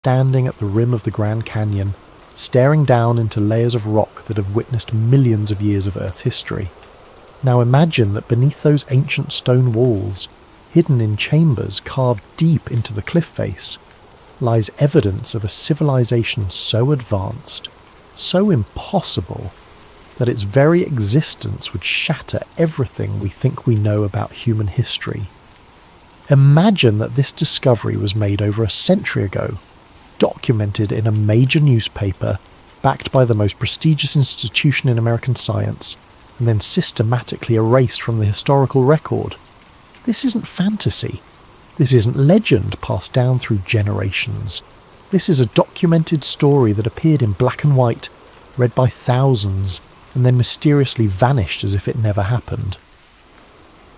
standing at the rim of the Grand Canyon, staring down into layers of rock that have witnessed millions of years of Earth's history. Now imagine that beneath those ancient stone walls, hidden in chambers carved deep into the cliff face, lies evidence of a civilization so advanced, so impossible, that its very existence would shatter everything we think we know about human history. Imagine that this discovery was made over a century ago, documented in a major newspaper, backed by the most prestigious institution in American science, and then systematically erased from the historical record. This isn't fantasy. This isn't legend passed down through generations. This is a documented story that appeared in black and white, read by thousands, and then mysteriously vanished as if it never happened.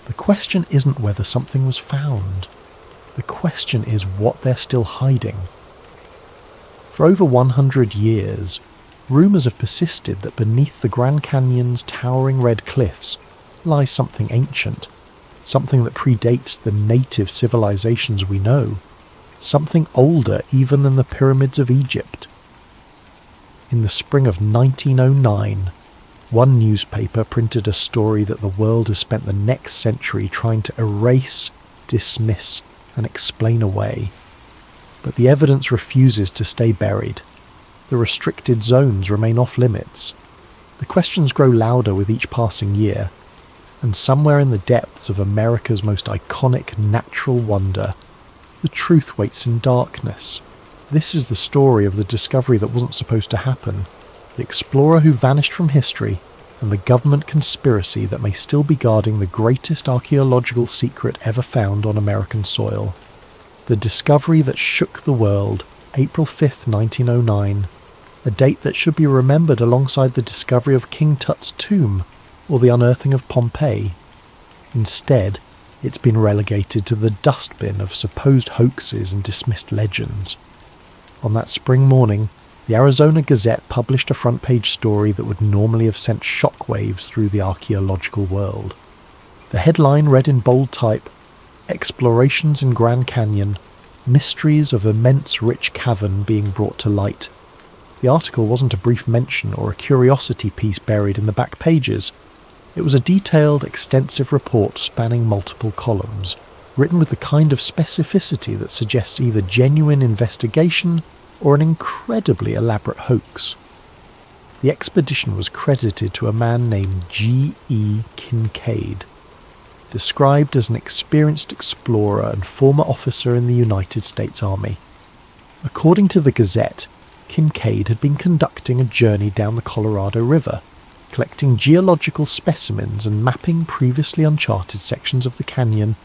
The question isn't whether something was found. The question is what they're still hiding. For over 100 years, rumours have persisted that beneath the Grand Canyon's towering red cliffs lies something ancient, something that predates the native civilizations we know, something older even than the pyramids of Egypt. In the spring of 1909, one newspaper printed a story that the world has spent the next century trying to erase, dismiss, and explain away. But the evidence refuses to stay buried. The restricted zones remain off limits. The questions grow louder with each passing year, and somewhere in the depths of America's most iconic natural wonder, the truth waits in darkness. This is the story of the discovery that wasn't supposed to happen, the explorer who vanished from history, and the government conspiracy that may still be guarding the greatest archaeological secret ever found on American soil. The discovery that shook the world, April 5th, 1909, a date that should be remembered alongside the discovery of King Tut's tomb or the unearthing of Pompeii. Instead, it's been relegated to the dustbin of supposed hoaxes and dismissed legends. On that spring morning, the Arizona Gazette published a front-page story that would normally have sent shockwaves through the archaeological world. The headline read in bold type, "Explorations in Grand Canyon, mysteries of immense rich cavern being brought to light." The article wasn't a brief mention or a curiosity piece buried in the back pages. It was a detailed, extensive report spanning multiple columns, written with the kind of specificity that suggests either genuine investigation or an incredibly elaborate hoax. The expedition was credited to a man named G.E. Kincaid, described as an experienced explorer and former officer in the United States Army. According to the Gazette, Kincaid had been conducting a journey down the Colorado River, collecting geological specimens and mapping previously uncharted sections of the canyon,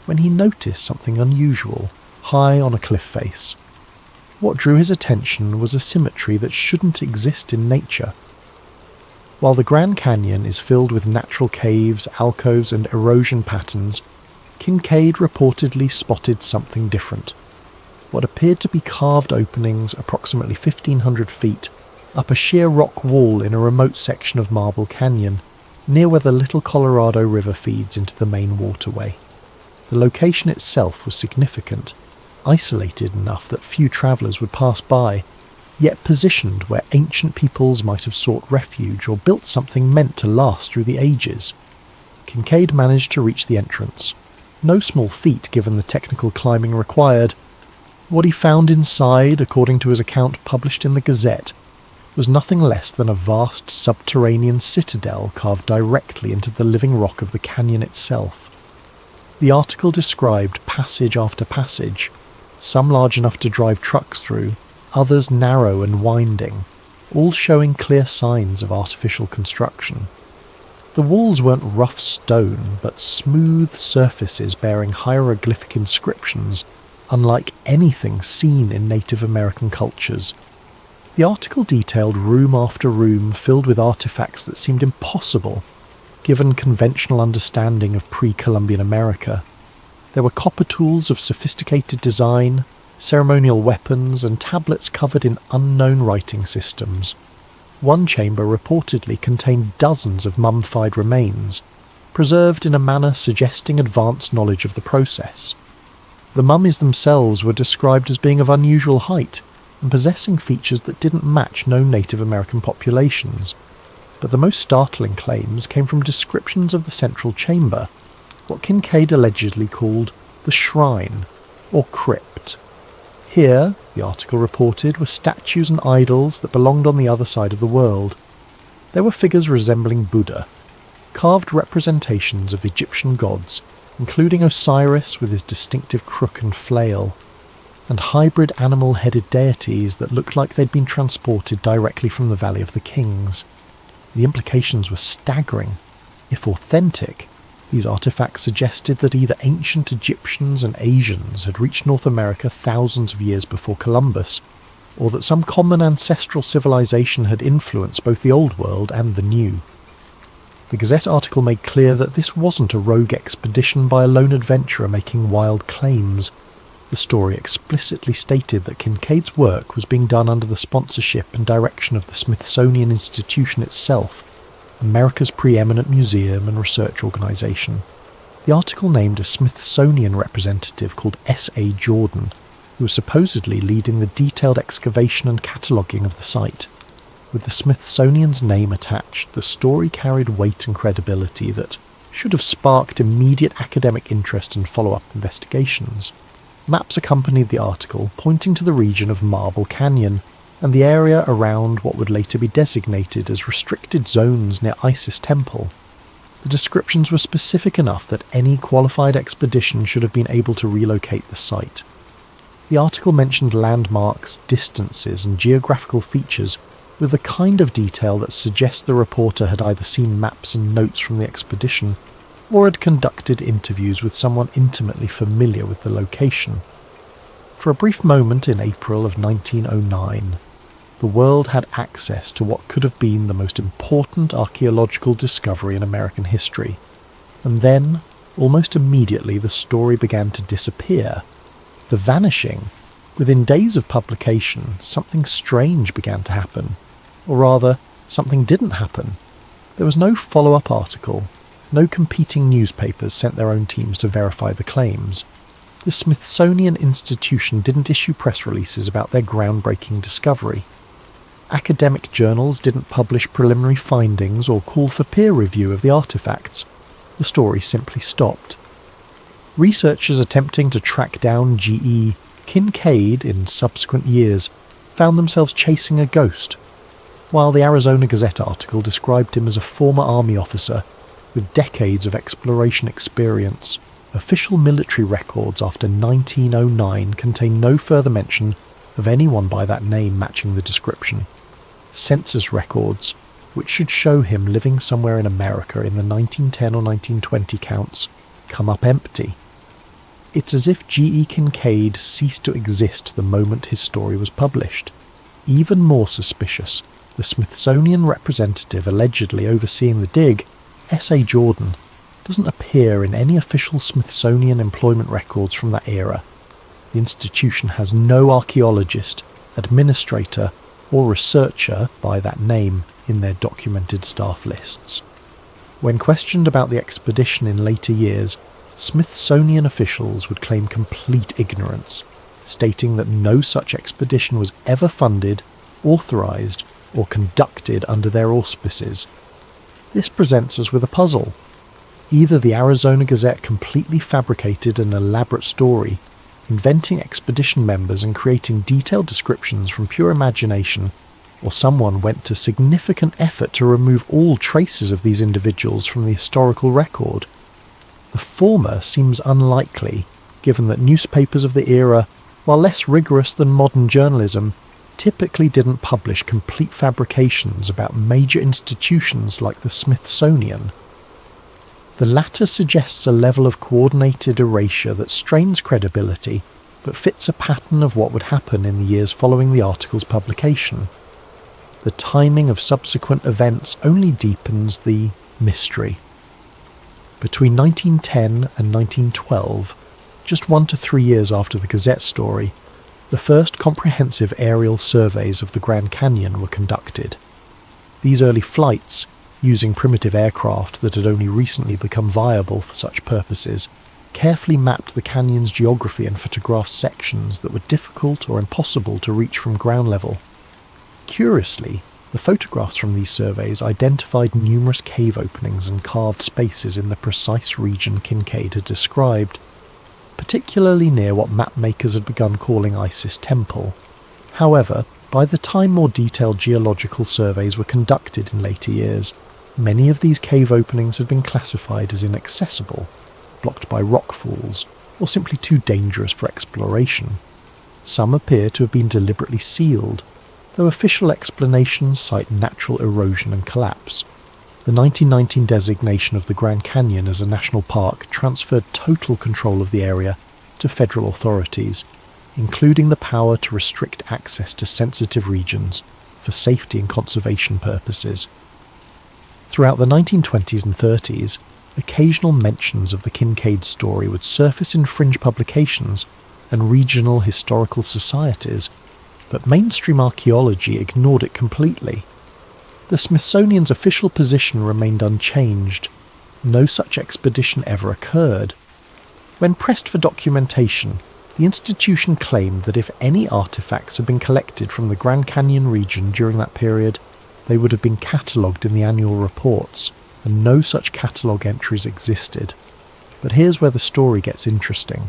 when he noticed something unusual, high on a cliff face. What drew his attention was a symmetry that shouldn't exist in nature. While the Grand Canyon is filled with natural caves, alcoves and erosion patterns, Kincaid reportedly spotted something different. What appeared to be carved openings approximately 1,500 feet up a sheer rock wall in a remote section of Marble Canyon, near where the Little Colorado River feeds into the main waterway. The location itself was significant, isolated enough that few travellers would pass by, yet positioned where ancient peoples might have sought refuge or built something meant to last through the ages. Kincaid managed to reach the entrance. No small feat given the technical climbing required. What he found inside, according to his account published in the Gazette, was nothing less than a vast subterranean citadel carved directly into the living rock of the canyon itself. The article described passage after passage, some large enough to drive trucks through, others narrow and winding, all showing clear signs of artificial construction. The walls weren't rough stone, but smooth surfaces bearing hieroglyphic inscriptions, unlike anything seen in Native American cultures. The article detailed room after room filled with artifacts that seemed impossible, given conventional understanding of pre-Columbian America. There were copper tools of sophisticated design, ceremonial weapons, and tablets covered in unknown writing systems. One chamber reportedly contained dozens of mummified remains, preserved in a manner suggesting advanced knowledge of the process. The mummies themselves were described as being of unusual height, and possessing features that didn't match known Native American populations. But the most startling claims came from descriptions of the central chamber, what Kincaid allegedly called the shrine, or crypt. Here, the article reported, were statues and idols that belonged on the other side of the world. There were figures resembling Buddha, carved representations of Egyptian gods, including Osiris with his distinctive crook and flail, and hybrid animal-headed deities that looked like they'd been transported directly from the Valley of the Kings. The implications were staggering. If authentic, these artifacts suggested that either ancient Egyptians and Asians had reached North America thousands of years before Columbus, or that some common ancestral civilization had influenced both the Old World and the New. The Gazette article made clear that this wasn't a rogue expedition by a lone adventurer making wild claims. The story explicitly stated that Kincaid's work was being done under the sponsorship and direction of the Smithsonian Institution itself, America's preeminent museum and research organisation. The article named a Smithsonian representative called S.A. Jordan, who was supposedly leading the detailed excavation and cataloguing of the site. With the Smithsonian's name attached, the story carried weight and credibility that should have sparked immediate academic interest and follow-up investigations. Maps accompanied the article, pointing to the region of Marble Canyon and the area around what would later be designated as restricted zones near Isis Temple. The descriptions were specific enough that any qualified expedition should have been able to relocate the site. The article mentioned landmarks, distances, and geographical features with the kind of detail that suggests the reporter had either seen maps and notes from the expedition or had conducted interviews with someone intimately familiar with the location. For a brief moment in April of 1909, the world had access to what could have been the most important archaeological discovery in American history. And then, almost immediately, the story began to disappear. The vanishing. Within days of publication, something strange began to happen. Or rather, something didn't happen. There was no follow-up article. No competing newspapers sent their own teams to verify the claims. The Smithsonian Institution didn't issue press releases about their groundbreaking discovery. Academic journals didn't publish preliminary findings or call for peer review of the artifacts. The story simply stopped. Researchers attempting to track down G.E. Kincaid in subsequent years found themselves chasing a ghost. While the Arizona Gazette article described him as a former army officer with decades of exploration experience, official military records after 1909 contain no further mention of anyone by that name matching the description. Census records, which should show him living somewhere in America in the 1910 or 1920 counts, come up empty. It's as if G.E. Kincaid ceased to exist the moment his story was published. Even more suspicious, the Smithsonian representative allegedly overseeing the dig, S.A. Jordan, doesn't appear in any official Smithsonian employment records from that era. The institution has no archaeologist, administrator, or researcher by that name in their documented staff lists. When questioned about the expedition in later years, Smithsonian officials would claim complete ignorance, stating that no such expedition was ever funded, authorized, or conducted under their auspices. This presents us with a puzzle. Either the Arizona Gazette completely fabricated an elaborate story, inventing expedition members and creating detailed descriptions from pure imagination, or someone went to significant effort to remove all traces of these individuals from the historical record. The former seems unlikely, given that newspapers of the era, while less rigorous than modern journalism, typically didn't publish complete fabrications about major institutions like the Smithsonian. The latter suggests a level of coordinated erasure that strains credibility, but fits a pattern of what would happen in the years following the article's publication. The timing of subsequent events only deepens the mystery. Between 1910 and 1912, just 1 to 3 years after the Gazette story, the first comprehensive aerial surveys of the Grand Canyon were conducted. These early flights, using primitive aircraft that had only recently become viable for such purposes, carefully mapped the canyon's geography and photographed sections that were difficult or impossible to reach from ground level. Curiously, the photographs from these surveys identified numerous cave openings and carved spaces in the precise region Kincaid had described, particularly near what mapmakers had begun calling Isis Temple. However, by the time more detailed geological surveys were conducted in later years, many of these cave openings had been classified as inaccessible, blocked by rockfalls, or simply too dangerous for exploration. Some appear to have been deliberately sealed, though official explanations cite natural erosion and collapse. The 1919 designation of the Grand Canyon as a national park transferred total control of the area to federal authorities, including the power to restrict access to sensitive regions for safety and conservation purposes. Throughout the 1920s and 30s, occasional mentions of the Kincaid story would surface in fringe publications and regional historical societies, but mainstream archaeology ignored it completely. The Smithsonian's official position remained unchanged. No such expedition ever occurred. When pressed for documentation, the institution claimed that if any artifacts had been collected from the Grand Canyon region during that period, they would have been catalogued in the annual reports, and no such catalogue entries existed. But here's where the story gets interesting.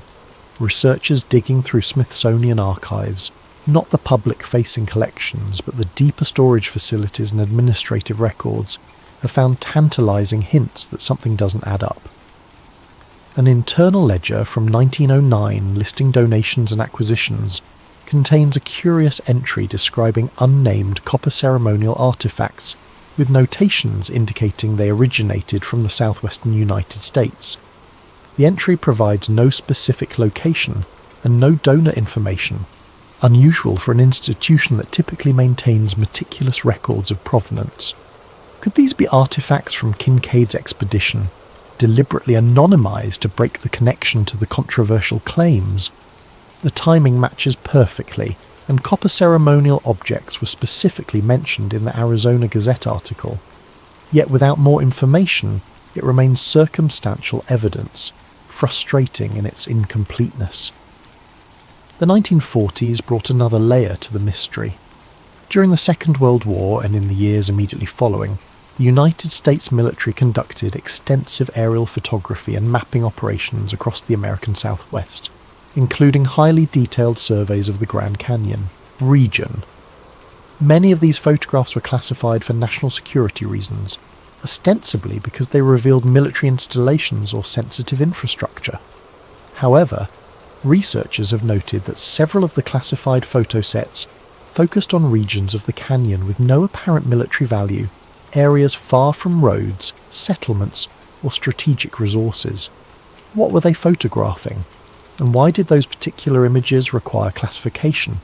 Researchers digging through Smithsonian archives, not the public-facing collections, but the deeper storage facilities and administrative records, have found tantalising hints that something doesn't add up. An internal ledger from 1909 listing donations and acquisitions contains a curious entry describing unnamed copper ceremonial artefacts, with notations indicating they originated from the southwestern United States. The entry provides no specific location and no donor information, unusual for an institution that typically maintains meticulous records of provenance. Could these be artifacts from Kincaid's expedition, deliberately anonymised to break the connection to the controversial claims? The timing matches perfectly, and copper ceremonial objects were specifically mentioned in the Arizona Gazette article. Yet without more information, it remains circumstantial evidence, frustrating in its incompleteness. The 1940s brought another layer to the mystery. During the Second World War and in the years immediately following, the United States military conducted extensive aerial photography and mapping operations across the American Southwest, including highly detailed surveys of the Grand Canyon region. Many of these photographs were classified for national security reasons, ostensibly because they revealed military installations or sensitive infrastructure. However, researchers have noted that several of the classified photo sets focused on regions of the canyon with no apparent military value, areas far from roads, settlements, or strategic resources. What were they photographing? And why did those particular images require classification?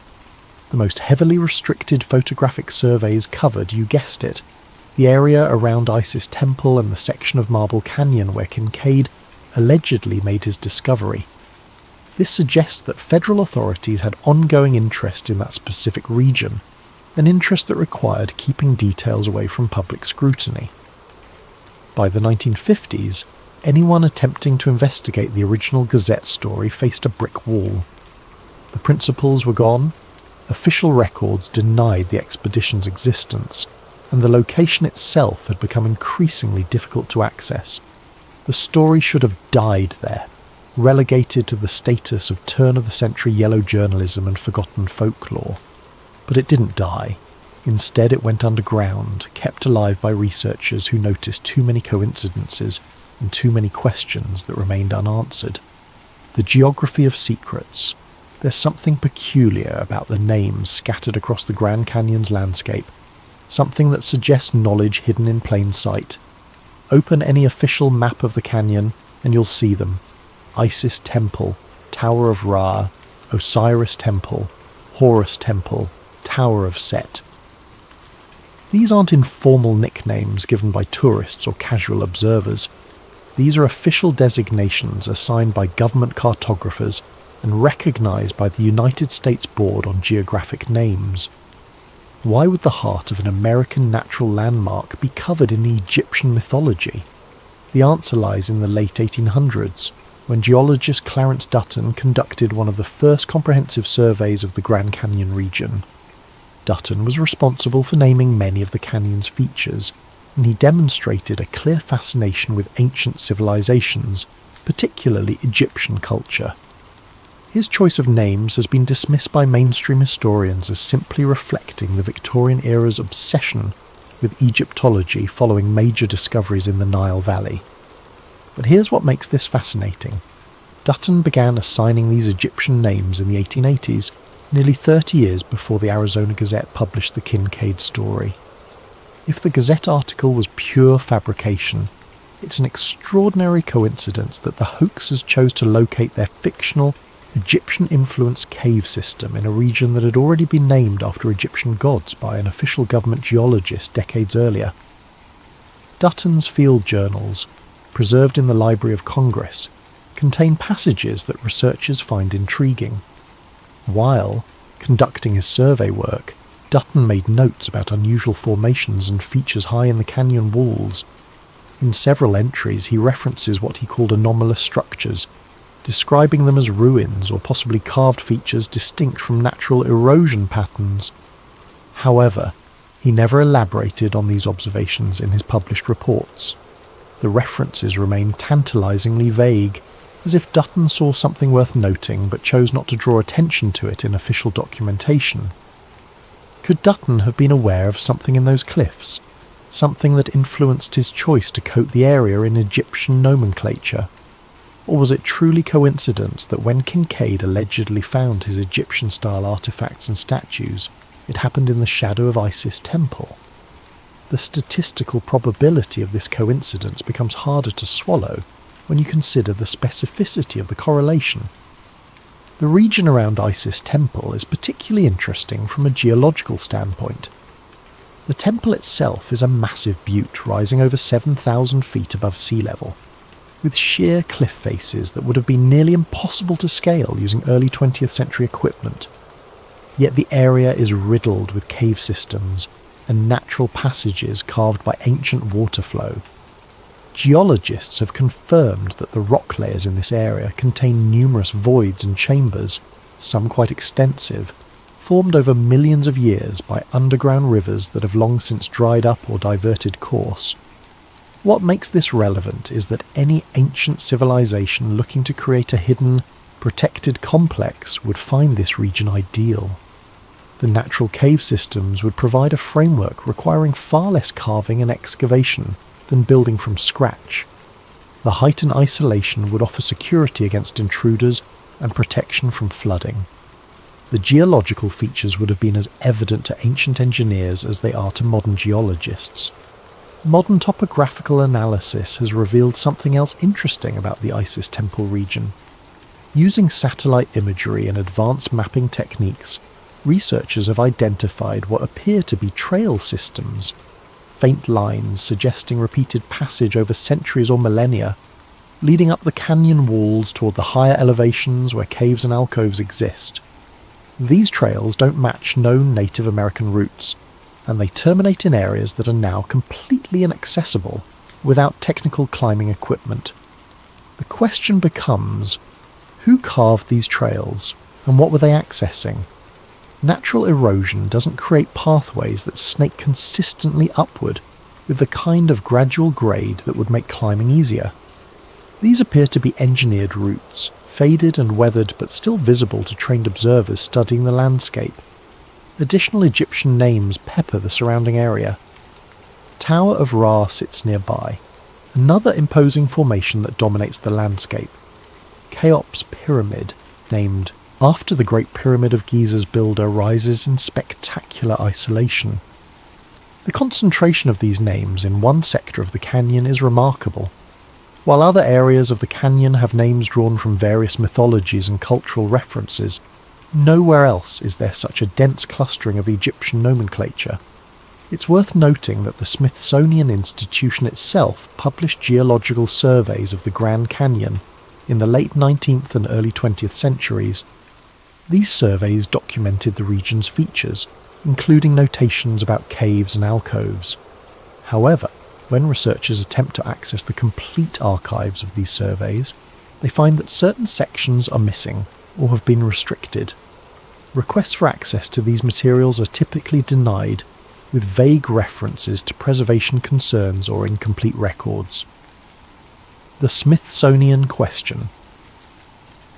The most heavily restricted photographic surveys covered, you guessed it, the area around Isis Temple and the section of Marble Canyon where Kincaid allegedly made his discovery. This suggests that federal authorities had ongoing interest in that specific region, an interest that required keeping details away from public scrutiny. By the 1950s, anyone attempting to investigate the original Gazette story faced a brick wall. The principals were gone, official records denied the expedition's existence, and the location itself had become increasingly difficult to access. The story should have died there, relegated to the status of turn-of-the-century yellow journalism and forgotten folklore. But it didn't die. Instead, it went underground, kept alive by researchers who noticed too many coincidences and too many questions that remained unanswered. The geography of secrets. There's something peculiar about the names scattered across the Grand Canyon's landscape, something that suggests knowledge hidden in plain sight. Open any official map of the canyon and you'll see them. Isis Temple, Tower of Ra, Osiris Temple, Horus Temple, Tower of Set. These aren't informal nicknames given by tourists or casual observers. These are official designations assigned by government cartographers and recognised by the United States Board on Geographic Names. Why would the heart of an American natural landmark be covered in Egyptian mythology? The answer lies in the late 1800s. when geologist Clarence Dutton conducted one of the first comprehensive surveys of the Grand Canyon region. Dutton was responsible for naming many of the canyon's features, and he demonstrated a clear fascination with ancient civilizations, particularly Egyptian culture. His choice of names has been dismissed by mainstream historians as simply reflecting the Victorian era's obsession with Egyptology following major discoveries in the Nile Valley. But here's what makes this fascinating. Dutton began assigning these Egyptian names in the 1880s, nearly 30 years before the Arizona Gazette published the Kincaid story. If the Gazette article was pure fabrication, it's an extraordinary coincidence that the hoaxers chose to locate their fictional, Egyptian-influenced cave system in a region that had already been named after Egyptian gods by an official government geologist decades earlier. Dutton's field journals, preserved in the Library of Congress, contain passages that researchers find intriguing. While conducting his survey work, Dutton made notes about unusual formations and features high in the canyon walls. In several entries, he references what he called anomalous structures, describing them as ruins or possibly carved features distinct from natural erosion patterns. However, he never elaborated on these observations in his published reports. The references remain tantalizingly vague, as if Dutton saw something worth noting but chose not to draw attention to it in official documentation. Could Dutton have been aware of something in those cliffs? Something that influenced his choice to coat the area in Egyptian nomenclature? Or was it truly coincidence that when Kincaid allegedly found his Egyptian-style artifacts and statues, it happened in the shadow of Isis temple? The statistical probability of this coincidence becomes harder to swallow when you consider the specificity of the correlation. The region around Isis temple is particularly interesting from a geological standpoint. The temple itself is a massive butte rising over 7,000 feet above sea level, with sheer cliff faces that would have been nearly impossible to scale using early 20th century equipment. Yet the area is riddled with cave systems and natural passages carved by ancient water flow. Geologists have confirmed that the rock layers in this area contain numerous voids and chambers, some quite extensive, formed over millions of years by underground rivers that have long since dried up or diverted course. What makes this relevant is that any ancient civilization looking to create a hidden, protected complex would find this region ideal. The natural cave systems would provide a framework requiring far less carving and excavation than building from scratch. The height and isolation would offer security against intruders and protection from flooding. The geological features would have been as evident to ancient engineers as they are to modern geologists. Modern topographical analysis has revealed something else interesting about the Isis temple region. Using satellite imagery and advanced mapping techniques, researchers have identified what appear to be trail systems, faint lines suggesting repeated passage over centuries or millennia, leading up the canyon walls toward the higher elevations where caves and alcoves exist. These trails don't match known Native American routes, and they terminate in areas that are now completely inaccessible without technical climbing equipment. The question becomes, who carved these trails, and what were they accessing? Natural erosion doesn't create pathways that snake consistently upward with the kind of gradual grade that would make climbing easier. These appear to be engineered routes, faded and weathered but still visible to trained observers studying the landscape. Additional Egyptian names pepper the surrounding area. Tower of Ra sits nearby, another imposing formation that dominates the landscape. Cheops Pyramid, named after the Great Pyramid of Giza's builder, rises in spectacular isolation. The concentration of these names in one sector of the canyon is remarkable. While other areas of the canyon have names drawn from various mythologies and cultural references, nowhere else is there such a dense clustering of Egyptian nomenclature. It's worth noting that the Smithsonian Institution itself published geological surveys of the Grand Canyon in the late 19th and early 20th centuries. These surveys documented the region's features, including notations about caves and alcoves. However, when researchers attempt to access the complete archives of these surveys, they find that certain sections are missing or have been restricted. Requests for access to these materials are typically denied, with vague references to preservation concerns or incomplete records. The Smithsonian question.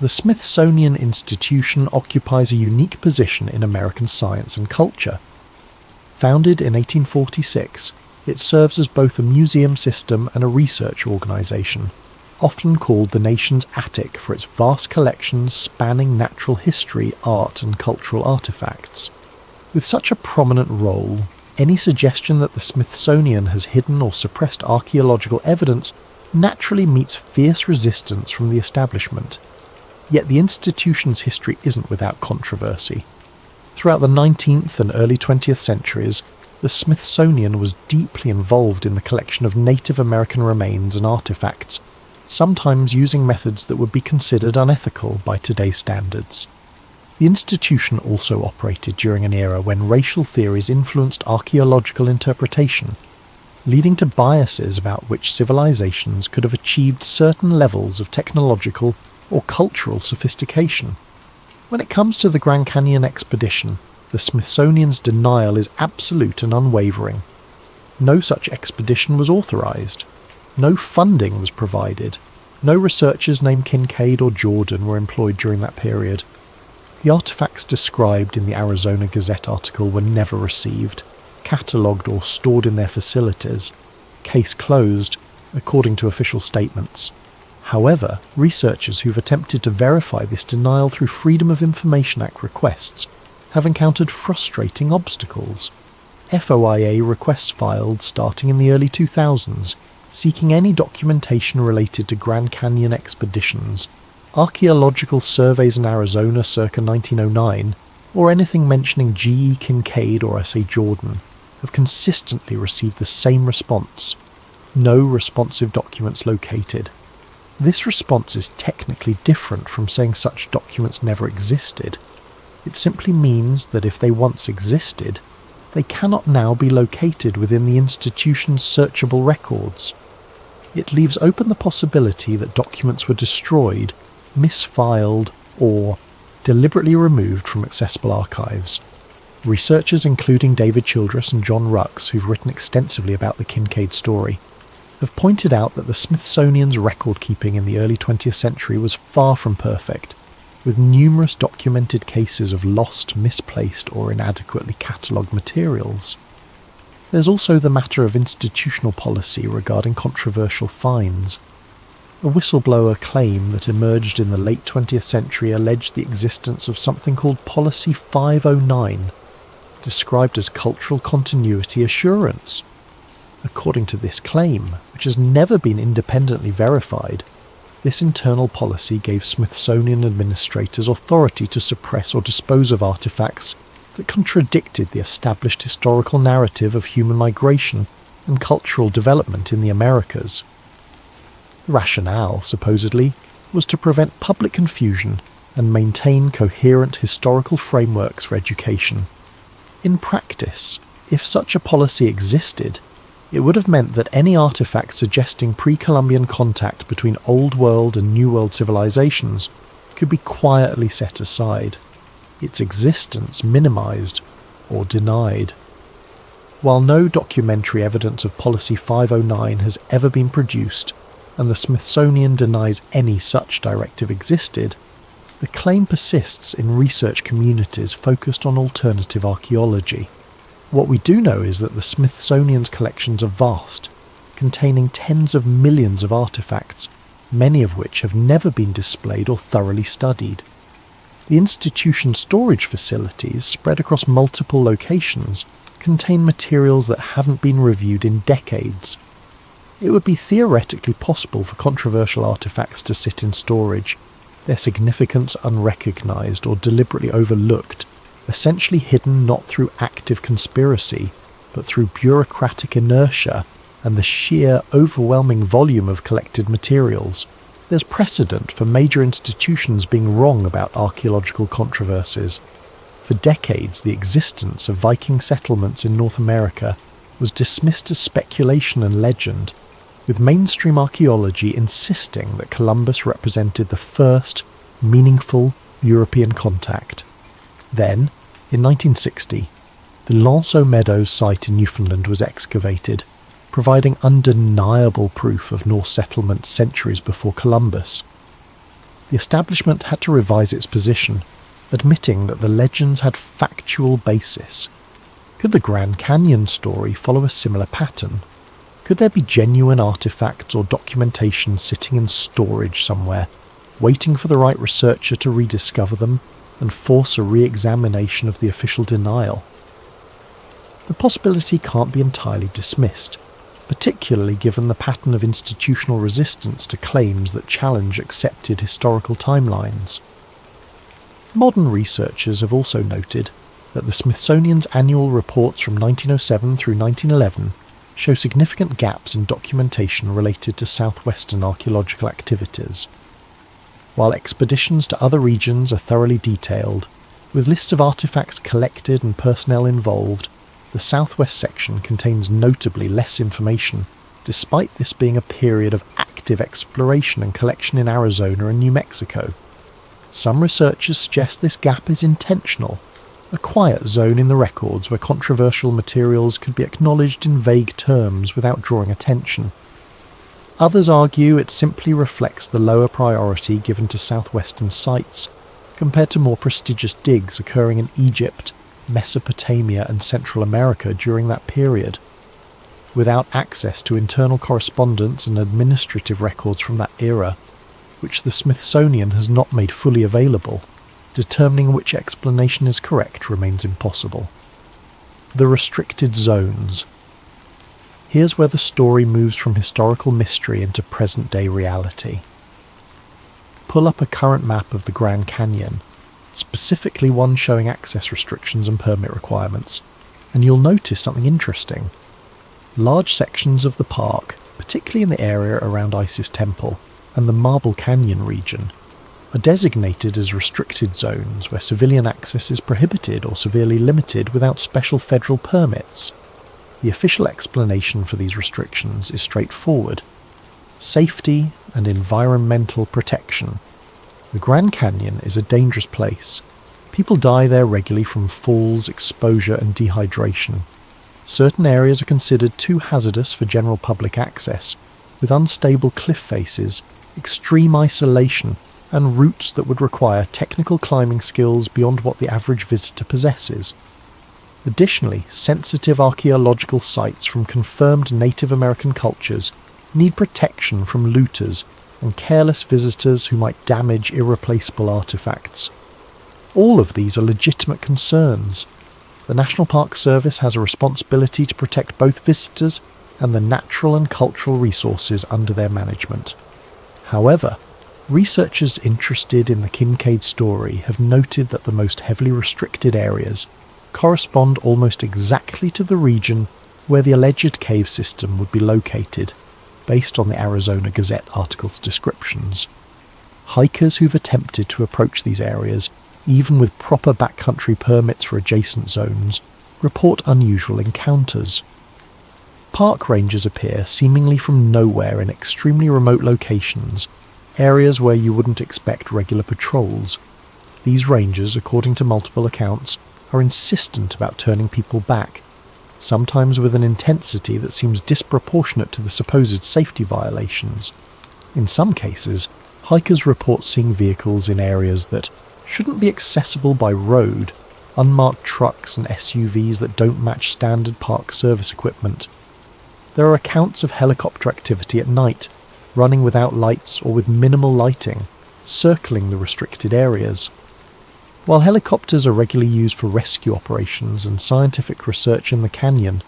The Smithsonian Institution occupies a unique position in American science and culture. Founded in 1846, it serves as both a museum system and a research organisation, often called the nation's attic for its vast collections spanning natural history, art and cultural artefacts. With such a prominent role, any suggestion that the Smithsonian has hidden or suppressed archaeological evidence naturally meets fierce resistance from the establishment. Yet the institution's history isn't without controversy. Throughout the 19th and early 20th centuries, the Smithsonian was deeply involved in the collection of Native American remains and artefacts, sometimes using methods that would be considered unethical by today's standards. The institution also operated during an era when racial theories influenced archaeological interpretation, leading to biases about which civilizations could have achieved certain levels of technological or cultural sophistication. When it comes to the Grand Canyon expedition, the Smithsonian's denial is absolute and unwavering. No such expedition was authorized. No funding was provided. No researchers named Kincaid or Jordan were employed during that period. The artifacts described in the Arizona Gazette article were never received, catalogued or stored in their facilities. Case closed, according to official statements. However, researchers who've attempted to verify this denial through Freedom of Information Act requests have encountered frustrating obstacles. FOIA requests filed starting in the early 2000s, seeking any documentation related to Grand Canyon expeditions, archaeological surveys in Arizona circa 1909, or anything mentioning G.E. Kincaid or S.A. Jordan, have consistently received the same response: no responsive documents located. This response is technically different from saying such documents never existed. It simply means that if they once existed, they cannot now be located within the institution's searchable records. It leaves open the possibility that documents were destroyed, misfiled, or deliberately removed from accessible archives. Researchers including David Childress and John Rux, who've written extensively about the Kincaid story, have pointed out that the Smithsonian's record-keeping in the early 20th century was far from perfect, with numerous documented cases of lost, misplaced, or inadequately catalogued materials. There's also the matter of institutional policy regarding controversial finds. A whistleblower claim that emerged in the late 20th century alleged the existence of something called Policy 509, described as cultural continuity assurance. According to this claim, which has never been independently verified, this internal policy gave Smithsonian administrators authority to suppress or dispose of artifacts that contradicted the established historical narrative of human migration and cultural development in the Americas. The rationale, supposedly, was to prevent public confusion and maintain coherent historical frameworks for education. In practice, if such a policy existed, it would have meant that any artifact suggesting pre-Columbian contact between Old World and New World civilizations could be quietly set aside, its existence minimized or denied. While no documentary evidence of Policy 509 has ever been produced, and the Smithsonian denies any such directive existed, the claim persists in research communities focused on alternative archaeology. What we do know is that the Smithsonian's collections are vast, containing tens of millions of artifacts, many of which have never been displayed or thoroughly studied. The institution's storage facilities, spread across multiple locations, contain materials that haven't been reviewed in decades. It would be theoretically possible for controversial artifacts to sit in storage, their significance unrecognised or deliberately overlooked, essentially hidden not through active conspiracy, but through bureaucratic inertia and the sheer overwhelming volume of collected materials. There's precedent for major institutions being wrong about archaeological controversies. For decades, the existence of Viking settlements in North America was dismissed as speculation and legend, with mainstream archaeology insisting that Columbus represented the first meaningful European contact. Then, in 1960, the Lanceau Meadows site in Newfoundland was excavated, providing undeniable proof of Norse settlement centuries before Columbus. The establishment had to revise its position, admitting that the legends had factual basis. Could the Grand Canyon story follow a similar pattern? Could there be genuine artifacts or documentation sitting in storage somewhere, waiting for the right researcher to rediscover them and force a re-examination of the official denial? The possibility can't be entirely dismissed, particularly given the pattern of institutional resistance to claims that challenge accepted historical timelines. Modern researchers have also noted that the Smithsonian's annual reports from 1907 through 1911 show significant gaps in documentation related to southwestern archaeological activities. While expeditions to other regions are thoroughly detailed, with lists of artifacts collected and personnel involved, the southwest section contains notably less information, despite this being a period of active exploration and collection in Arizona and New Mexico. Some researchers suggest this gap is intentional, a quiet zone in the records where controversial materials could be acknowledged in vague terms without drawing attention. Others argue it simply reflects the lower priority given to southwestern sites, compared to more prestigious digs occurring in Egypt, Mesopotamia and Central America during that period. Without access to internal correspondence and administrative records from that era, which the Smithsonian has not made fully available, determining which explanation is correct remains impossible. The restricted zones. Here's where the story moves from historical mystery into present-day reality. Pull up a current map of the Grand Canyon, specifically one showing access restrictions and permit requirements, and you'll notice something interesting. Large sections of the park, particularly in the area around Isis Temple and the Marble Canyon region, are designated as restricted zones where civilian access is prohibited or severely limited without special federal permits. The official explanation for these restrictions is straightforward: safety and environmental protection. The Grand Canyon is a dangerous place. People die there regularly from falls, exposure and dehydration. Certain areas are considered too hazardous for general public access, with unstable cliff faces, extreme isolation, and routes that would require technical climbing skills beyond what the average visitor possesses. Additionally, sensitive archaeological sites from confirmed Native American cultures need protection from looters and careless visitors who might damage irreplaceable artifacts. All of these are legitimate concerns. The National Park Service has a responsibility to protect both visitors and the natural and cultural resources under their management. However, researchers interested in the Kincaid story have noted that the most heavily restricted areas correspond almost exactly to the region where the alleged cave system would be located, based on the Arizona Gazette article's descriptions. Hikers who've attempted to approach these areas, even with proper backcountry permits for adjacent zones, report unusual encounters. Park rangers appear seemingly from nowhere in extremely remote locations, areas where you wouldn't expect regular patrols. These rangers, according to multiple accounts, are insistent about turning people back, sometimes with an intensity that seems disproportionate to the supposed safety violations. In some cases, hikers report seeing vehicles in areas that shouldn't be accessible by road, unmarked trucks and SUVs that don't match standard park service equipment. There are accounts of helicopter activity at night, running without lights or with minimal lighting, circling the restricted areas. While helicopters are regularly used for rescue operations and scientific research in the canyon,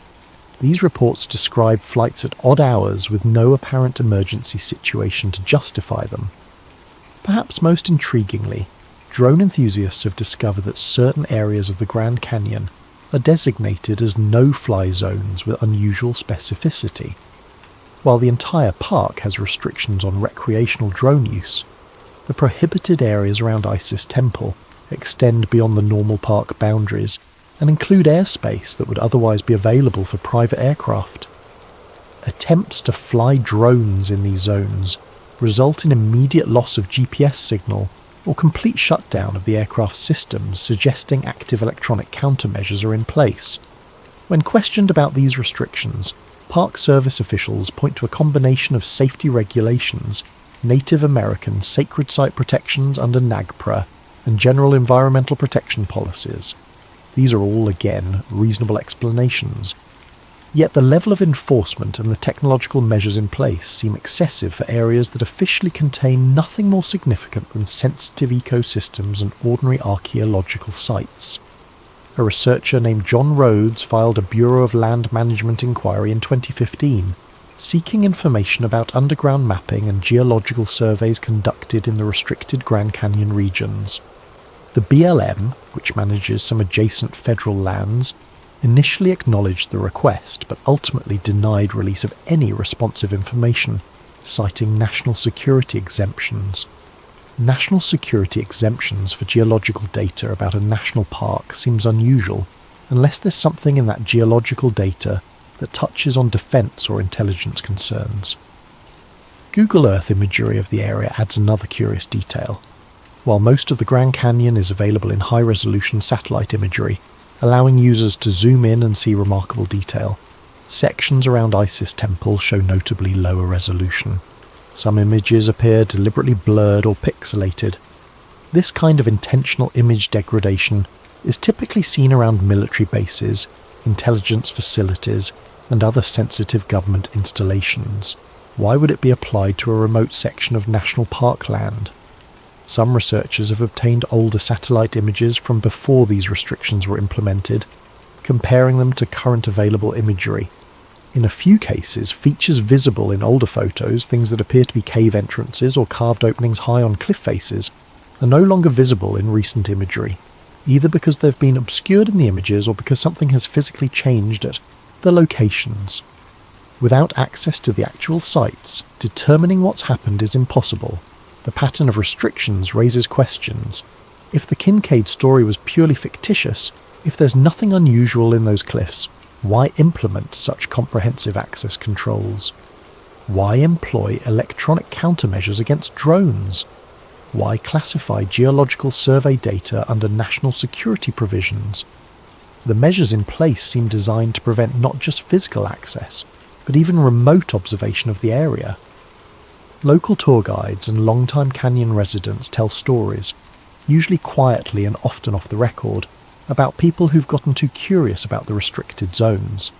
these reports describe flights at odd hours with no apparent emergency situation to justify them. Perhaps most intriguingly, drone enthusiasts have discovered that certain areas of the Grand Canyon are designated as no-fly zones with unusual specificity. While the entire park has restrictions on recreational drone use, the prohibited areas around Isis Temple extend beyond the normal park boundaries and include airspace that would otherwise be available for private aircraft. attempts to fly drones in these zones result in immediate loss of GPS signal or complete shutdown of the aircraft's systems, suggesting active electronic countermeasures are in place. When questioned about these restrictions, Park Service officials point to a combination of safety regulations, Native American sacred site protections under NAGPRA, and general environmental protection policies. These are all, again, reasonable explanations. Yet the level of enforcement and the technological measures in place seem excessive for areas that officially contain nothing more significant than sensitive ecosystems and ordinary archaeological sites. A researcher named John Rhodes filed a Bureau of Land Management inquiry in 2015, seeking information about underground mapping and geological surveys conducted in the restricted Grand Canyon regions. The BLM, which manages some adjacent federal lands, initially acknowledged the request but ultimately denied release of any responsive information, citing national security exemptions. National security exemptions for geological data about a national park seems unusual, unless there's something in that geological data that touches on defence or intelligence concerns. Google Earth imagery of the area adds another curious detail. While most of the Grand Canyon is available in high-resolution satellite imagery, allowing users to zoom in and see remarkable detail, sections around Isis Temple show notably lower resolution. Some images appear deliberately blurred or pixelated. This kind of intentional image degradation is typically seen around military bases, intelligence facilities, and other sensitive government installations. Why would it be applied to a remote section of national park land? Some researchers have obtained older satellite images from before these restrictions were implemented, comparing them to current available imagery. In a few cases, features visible in older photos, things that appear to be cave entrances or carved openings high on cliff faces, are no longer visible in recent imagery, either because they've been obscured in the images or because something has physically changed at the locations. Without access to the actual sites, determining what's happened is impossible. The pattern of restrictions raises questions. If the Kincaid story was purely fictitious, if there's nothing unusual in those cliffs, why implement such comprehensive access controls? Why employ electronic countermeasures against drones? Why classify geological survey data under national security provisions? The measures in place seem designed to prevent not just physical access, but even remote observation of the area. Local tour guides and long-time canyon residents tell stories, usually quietly and often off the record, about people who've gotten too curious about the restricted zones.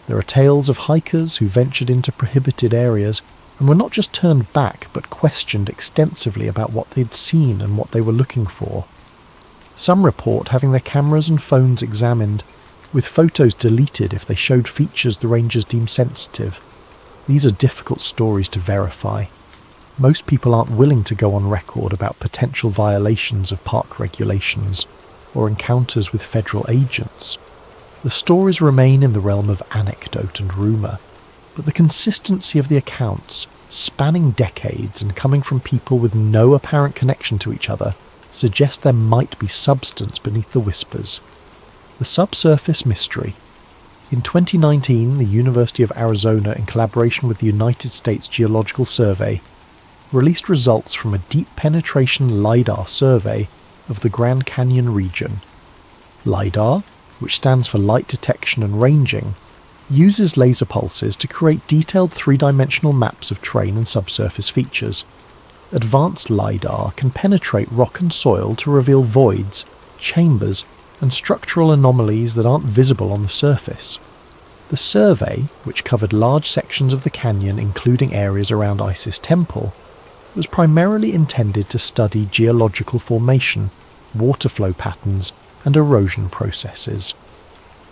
There are tales of hikers who ventured into prohibited areas and were not just turned back but questioned extensively about what they'd seen and what they were looking for. Some report having their cameras and phones examined, with photos deleted if they showed features the rangers deemed sensitive. These are difficult stories to verify. Most people aren't willing to go on record about potential violations of park regulations or encounters with federal agents. The stories remain in the realm of anecdote and rumour, but the consistency of the accounts, spanning decades and coming from people with no apparent connection to each other, suggests there might be substance beneath the whispers. The subsurface mystery. In 2019, the University of Arizona, in collaboration with the United States Geological Survey, released results from a deep penetration LiDAR survey of the Grand Canyon region. LiDAR, which stands for light detection and ranging, uses laser pulses to create detailed three-dimensional maps of terrain and subsurface features. Advanced LiDAR can penetrate rock and soil to reveal voids, chambers, and structural anomalies that aren't visible on the surface. The survey, which covered large sections of the canyon including areas around Isis Temple, was primarily intended to study geological formation, water flow patterns, and erosion processes.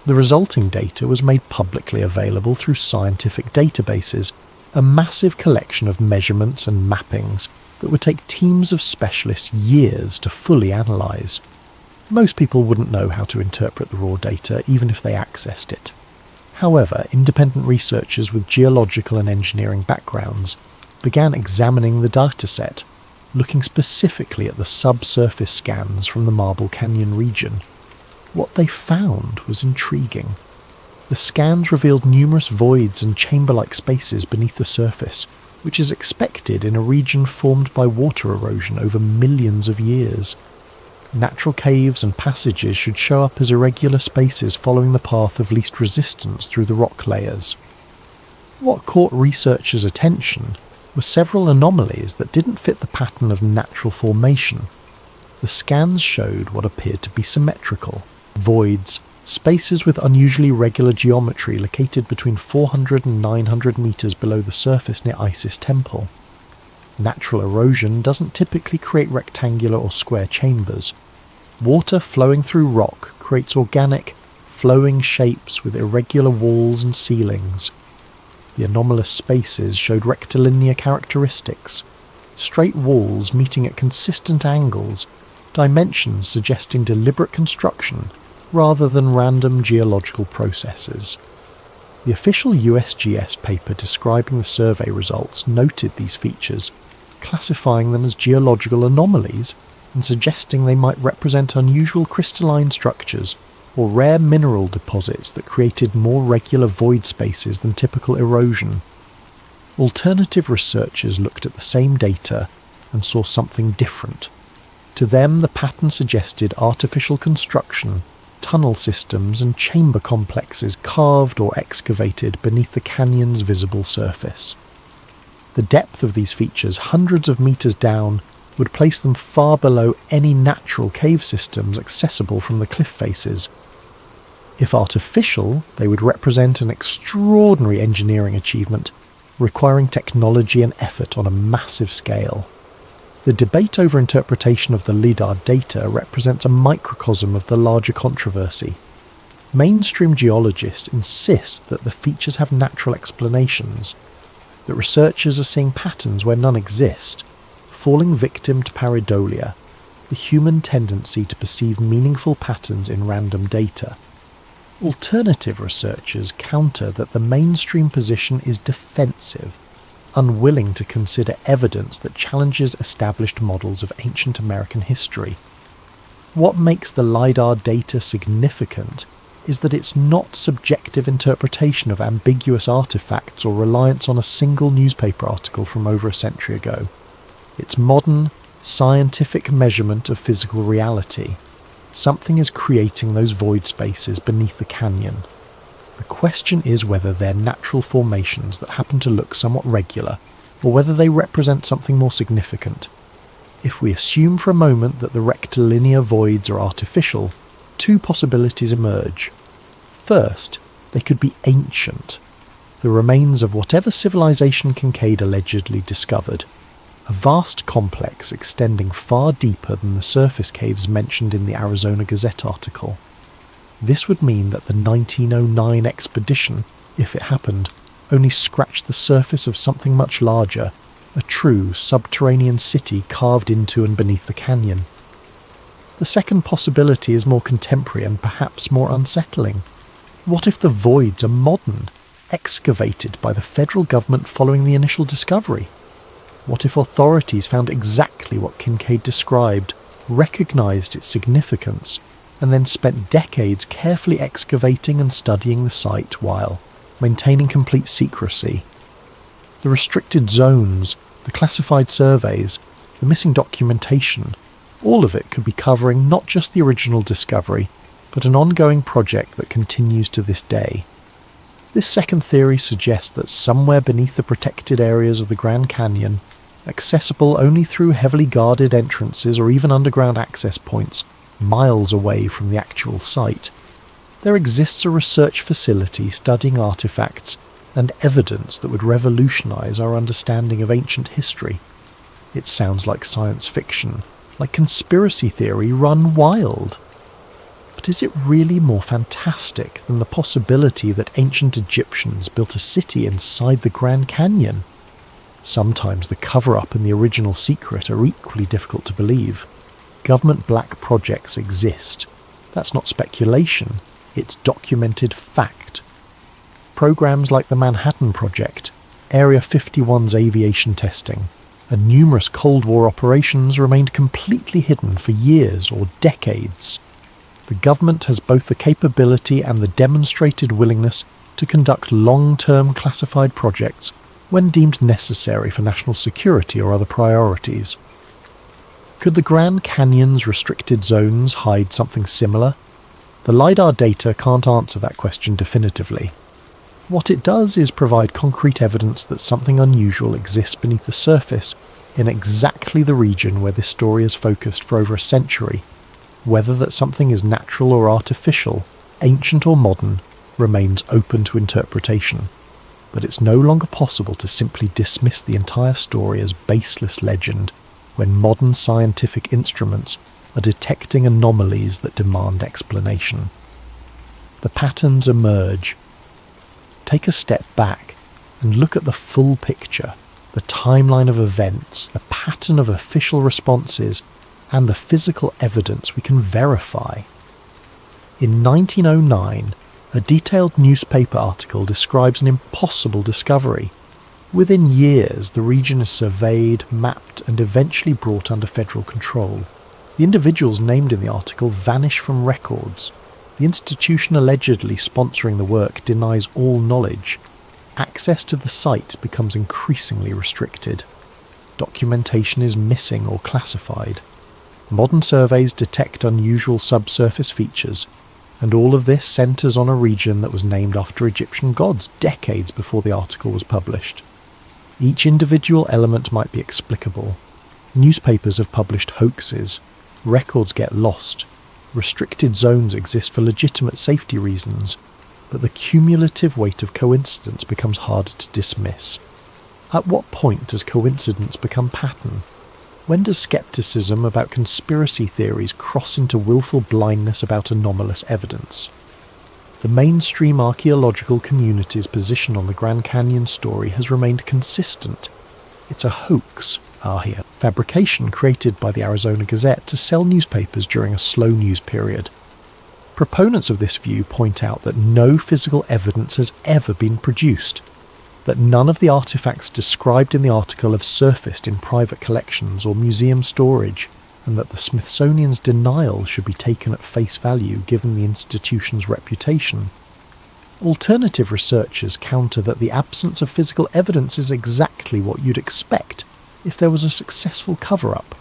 The resulting data was made publicly available through scientific databases, a massive collection of measurements and mappings that would take teams of specialists years to fully analyse. Most people wouldn't know how to interpret the raw data even if they accessed it. However, independent researchers with geological and engineering backgrounds began examining the dataset, looking specifically at the subsurface scans from the Marble Canyon region. What they found was intriguing. The scans revealed numerous voids and chamber-like spaces beneath the surface, which is expected in a region formed by water erosion over millions of years. Natural caves and passages should show up as irregular spaces following the path of least resistance through the rock layers. What caught researchers' attention were several anomalies that didn't fit the pattern of natural formation. The scans showed what appeared to be symmetrical voids, spaces with unusually regular geometry located between 400 and 900 metres below the surface near Isis Temple. Natural erosion doesn't typically create rectangular or square chambers. Water flowing through rock creates organic, flowing shapes with irregular walls and ceilings. The anomalous spaces showed rectilinear characteristics, straight walls meeting at consistent angles, dimensions suggesting deliberate construction rather than random geological processes. The official USGS paper describing the survey results noted these features, classifying them as geological anomalies and suggesting they might represent unusual crystalline structures or rare mineral deposits that created more regular void spaces than typical erosion. Alternative researchers looked at the same data and saw something different. To them, the pattern suggested artificial construction, tunnel systems and chamber complexes carved or excavated beneath the canyon's visible surface. The depth of these features, hundreds of meters down, would place them far below any natural cave systems accessible from the cliff faces. If artificial, they would represent an extraordinary engineering achievement, requiring technology and effort on a massive scale. The debate over interpretation of the LIDAR data represents a microcosm of the larger controversy. Mainstream geologists insist that the features have natural explanations, that researchers are seeing patterns where none exist, falling victim to pareidolia, the human tendency to perceive meaningful patterns in random data. Alternative researchers counter that the mainstream position is defensive, unwilling to consider evidence that challenges established models of ancient American history. What makes the LIDAR data significant is that it's not subjective interpretation of ambiguous artifacts or reliance on a single newspaper article from over a century ago. It's modern, scientific measurement of physical reality. Something is creating those void spaces beneath the canyon. The question is whether they're natural formations that happen to look somewhat regular, or whether they represent something more significant. If we assume for a moment that the rectilinear voids are artificial, two possibilities emerge. First, they could be ancient, the remains of whatever civilization Kincaid allegedly discovered, a vast complex extending far deeper than the surface caves mentioned in the Arizona Gazette article. This would mean that the 1909 expedition, if it happened, only scratched the surface of something much larger, a true subterranean city carved into and beneath the canyon. The second possibility is more contemporary and perhaps more unsettling. What if the voids are modern, excavated by the federal government following the initial discovery? What if authorities found exactly what Kincaid described, recognised its significance, and then spent decades carefully excavating and studying the site while maintaining complete secrecy? The restricted zones, the classified surveys, the missing documentation, all of it could be covering not just the original discovery, but an ongoing project that continues to this day. This second theory suggests that somewhere beneath the protected areas of the Grand Canyon, accessible only through heavily guarded entrances or even underground access points, miles away from the actual site, there exists a research facility studying artifacts and evidence that would revolutionize our understanding of ancient history. It sounds like science fiction, like conspiracy theory run wild. But is it really more fantastic than the possibility that ancient Egyptians built a city inside the Grand Canyon? Sometimes the cover-up and the original secret are equally difficult to believe. Government black projects exist. That's not speculation, it's documented fact. Programs like the Manhattan Project, Area 51's aviation testing, and numerous Cold War operations remained completely hidden for years or decades. the government has both the capability and the demonstrated willingness to conduct long-term classified projects when deemed necessary for national security or other priorities. Could the Grand Canyon's restricted zones hide something similar? The LiDAR data can't answer that question definitively. What it does is provide concrete evidence that something unusual exists beneath the surface in exactly the region where this story is focused for over a century. Whether that something is natural or artificial, ancient or modern, remains open to interpretation. But it's no longer possible to simply dismiss the entire story as baseless legend when modern scientific instruments are detecting anomalies that demand explanation. The patterns emerge. Take a step back and look at the full picture, the timeline of events, the pattern of official responses, and the physical evidence we can verify. In 1909, a detailed newspaper article describes an impossible discovery. Within years, the region is surveyed, mapped, and eventually brought under federal control. The individuals named in the article vanish from records. The institution allegedly sponsoring the work denies all knowledge. Access to the site becomes increasingly restricted. Documentation is missing or classified. Modern surveys detect unusual subsurface features, and all of this centres on a region that was named after Egyptian gods decades before the article was published. Each individual element might be explicable. Newspapers have published hoaxes. Records get lost. Restricted zones exist for legitimate safety reasons, but the cumulative weight of coincidence becomes harder to dismiss. At what point does coincidence become pattern? When does skepticism about conspiracy theories cross into willful blindness about anomalous evidence? The mainstream archaeological community's position on the Grand Canyon story has remained consistent. It's a hoax, fabrication created by the Arizona Gazette to sell newspapers during a slow news period. Proponents of this view point out that no physical evidence has ever been produced, that none of the artifacts described in the article have surfaced in private collections or museum storage, and that the Smithsonian's denial should be taken at face value given the institution's reputation. Alternative researchers counter that the absence of physical evidence is exactly what you'd expect if there was a successful cover-up.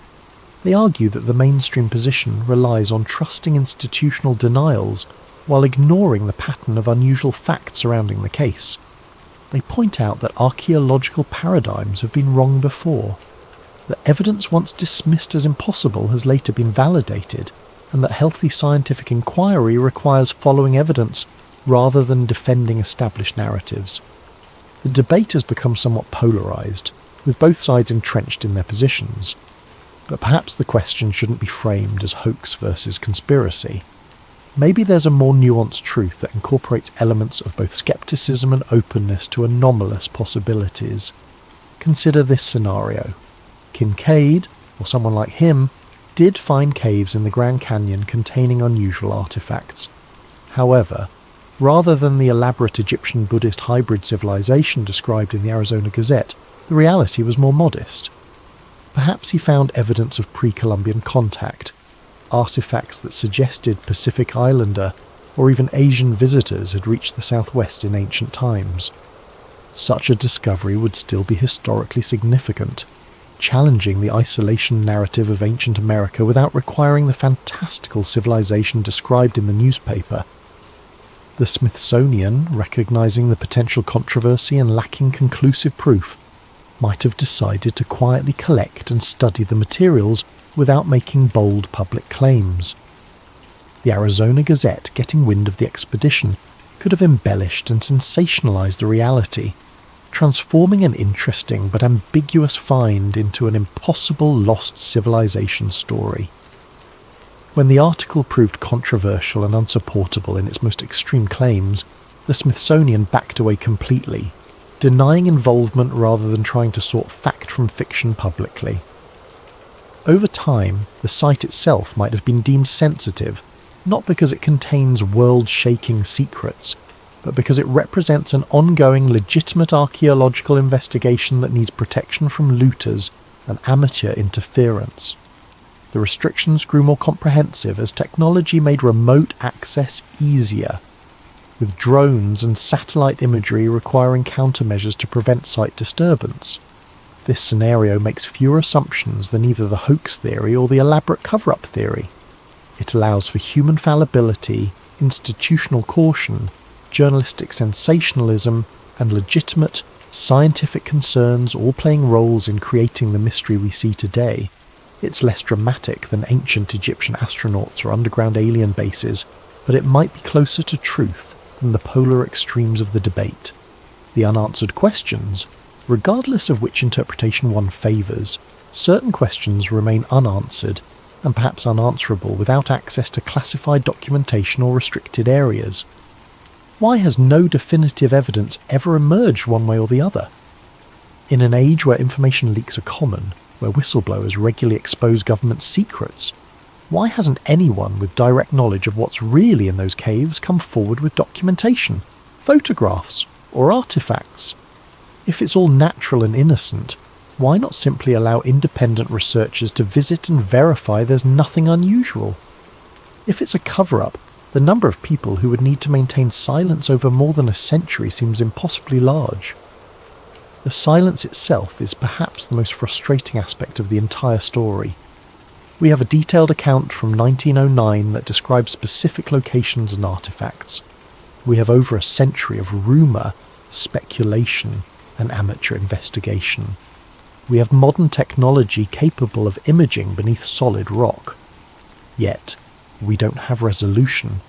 They argue that the mainstream position relies on trusting institutional denials while ignoring the pattern of unusual facts surrounding the case. They point out that archaeological paradigms have been wrong before, that evidence once dismissed as impossible has later been validated, and that healthy scientific inquiry requires following evidence rather than defending established narratives. The debate has become somewhat polarised, with both sides entrenched in their positions, but perhaps the question shouldn't be framed as hoax versus conspiracy. Maybe there's a more nuanced truth that incorporates elements of both skepticism and openness to anomalous possibilities. Consider this scenario. Kincaid, or someone like him, did find caves in the Grand Canyon containing unusual artifacts. However, rather than the elaborate Egyptian Buddhist hybrid civilization described in the Arizona Gazette, the reality was more modest. Perhaps he found evidence of pre-Columbian contact, artifacts that suggested Pacific Islander or even Asian visitors had reached the southwest in ancient times. Such a discovery would still be historically significant, challenging the isolation narrative of ancient America without requiring the fantastical civilization described in the newspaper. The Smithsonian, recognizing the potential controversy and lacking conclusive proof, might have decided to quietly collect and study the materials without making bold public claims. The Arizona Gazette, getting wind of the expedition, could have embellished and sensationalized the reality, transforming an interesting but ambiguous find into an impossible lost civilization story. When the article proved controversial and unsupportable in its most extreme claims, the Smithsonian backed away completely, denying involvement rather than trying to sort fact from fiction publicly. Over time, the site itself might have been deemed sensitive, not because it contains world-shaking secrets, but because it represents an ongoing legitimate archaeological investigation that needs protection from looters and amateur interference. The restrictions grew more comprehensive as technology made remote access easier, with drones and satellite imagery requiring countermeasures to prevent site disturbance. This scenario makes fewer assumptions than either the hoax theory or the elaborate cover-up theory. It allows for human fallibility, institutional caution, journalistic sensationalism, and legitimate, scientific concerns all playing roles in creating the mystery we see today. It's less dramatic than ancient Egyptian astronauts or underground alien bases, but it might be closer to truth than the polar extremes of the debate. The unanswered questions, regardless of which interpretation one favours, certain questions remain unanswered and perhaps unanswerable without access to classified documentation or restricted areas. Why has no definitive evidence ever emerged one way or the other? In an age where information leaks are common, where whistleblowers regularly expose government secrets, why hasn't anyone with direct knowledge of what's really in those caves come forward with documentation, photographs, or artifacts? If it's all natural and innocent, why not simply allow independent researchers to visit and verify there's nothing unusual? If it's a cover-up, the number of people who would need to maintain silence over more than a century seems impossibly large. The silence itself is perhaps the most frustrating aspect of the entire story. We have a detailed account from 1909 that describes specific locations and artifacts. We have over a century of rumour, speculation, and amateur investigation. We have modern technology capable of imaging beneath solid rock. Yet, we don't have resolution.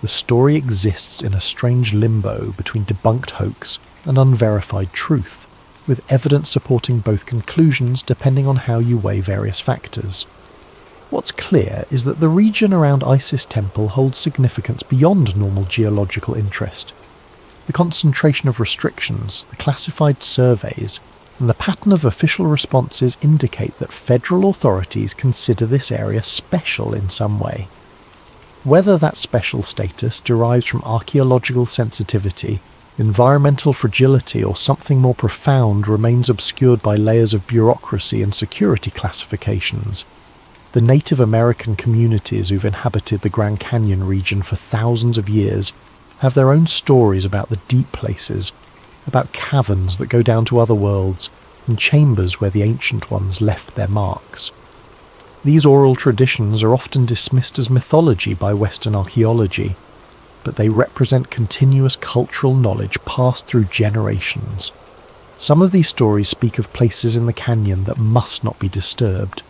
The story exists in a strange limbo between debunked hoax and unverified truth, with evidence supporting both conclusions depending on how you weigh various factors. What's clear is that the region around Isis Temple holds significance beyond normal geological interest. The concentration of restrictions, the classified surveys, and the pattern of official responses indicate that federal authorities consider this area special in some way. Whether that special status derives from archaeological sensitivity, environmental fragility, or something more profound remains obscured by layers of bureaucracy and security classifications. The Native American communities who've inhabited the Grand Canyon region for thousands of years have their own stories about the deep places, about caverns that go down to other worlds, and chambers where the ancient ones left their marks. These oral traditions are often dismissed as mythology by Western archaeology, but they represent continuous cultural knowledge passed through generations. Some of these stories speak of places in the canyon that must not be disturbed,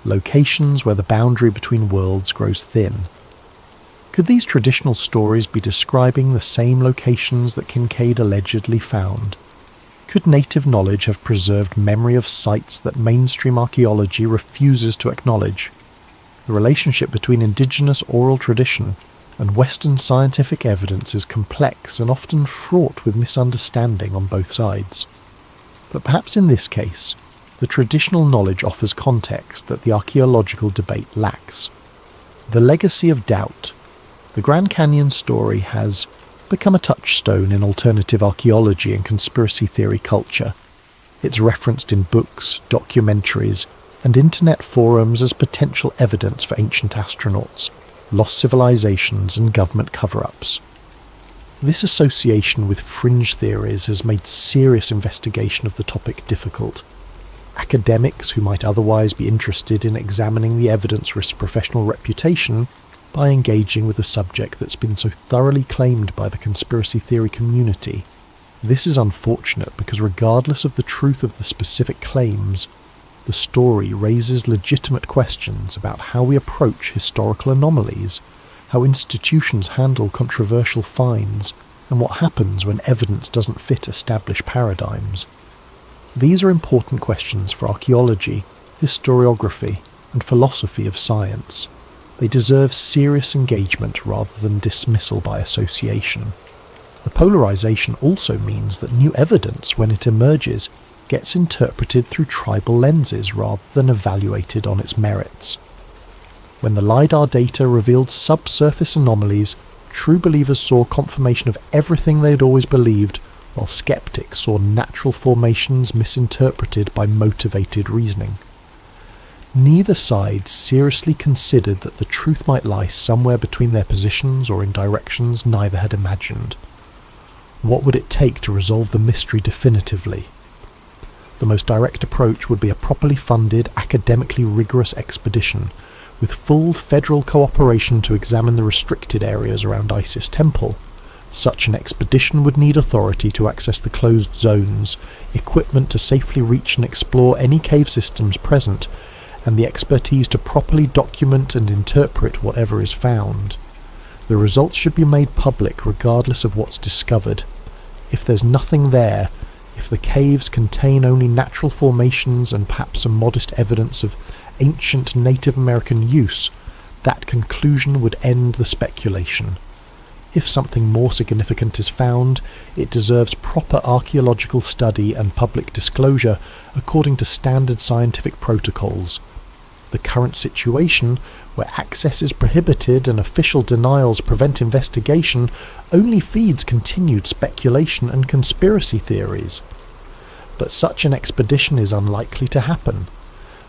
locations where the boundary between worlds grows thin. Could these traditional stories be describing the same locations that Kincaid allegedly found? Could native knowledge have preserved memory of sites that mainstream archaeology refuses to acknowledge? The relationship between indigenous oral tradition and Western scientific evidence is complex and often fraught with misunderstanding on both sides. But perhaps in this case, the traditional knowledge offers context that the archaeological debate lacks. The legacy of doubt. The Grand Canyon story has become a touchstone in alternative archaeology and conspiracy theory culture. It's referenced in books, documentaries, and internet forums as potential evidence for ancient astronauts, lost civilizations, and government cover-ups. This association with fringe theories has made serious investigation of the topic difficult. Academics who might otherwise be interested in examining the evidence risk professional reputation by engaging with a subject that's been so thoroughly claimed by the conspiracy theory community. This is unfortunate because regardless of the truth of the specific claims, the story raises legitimate questions about how we approach historical anomalies, how institutions handle controversial finds, and what happens when evidence doesn't fit established paradigms. These are important questions for archaeology, historiography, and philosophy of science. They deserve serious engagement rather than dismissal by association. The polarization also means that new evidence, when it emerges, gets interpreted through tribal lenses rather than evaluated on its merits. When the LiDAR data revealed subsurface anomalies, true believers saw confirmation of everything they had always believed, while skeptics saw natural formations misinterpreted by motivated reasoning. Neither side seriously considered that the truth might lie somewhere between their positions or in directions neither had imagined. What would it take to resolve the mystery definitively? The most direct approach would be a properly funded, academically rigorous expedition, with full federal cooperation to examine the restricted areas around Isis Temple. Such an expedition would need authority to access the closed zones, equipment to safely reach and explore any cave systems present, and the expertise to properly document and interpret whatever is found. The results should be made public regardless of what's discovered. If there's nothing there, if the caves contain only natural formations and perhaps some modest evidence of ancient Native American use, that conclusion would end the speculation. If something more significant is found, it deserves proper archaeological study and public disclosure according to standard scientific protocols. The current situation, where access is prohibited and official denials prevent investigation, only feeds continued speculation and conspiracy theories. But such an expedition is unlikely to happen.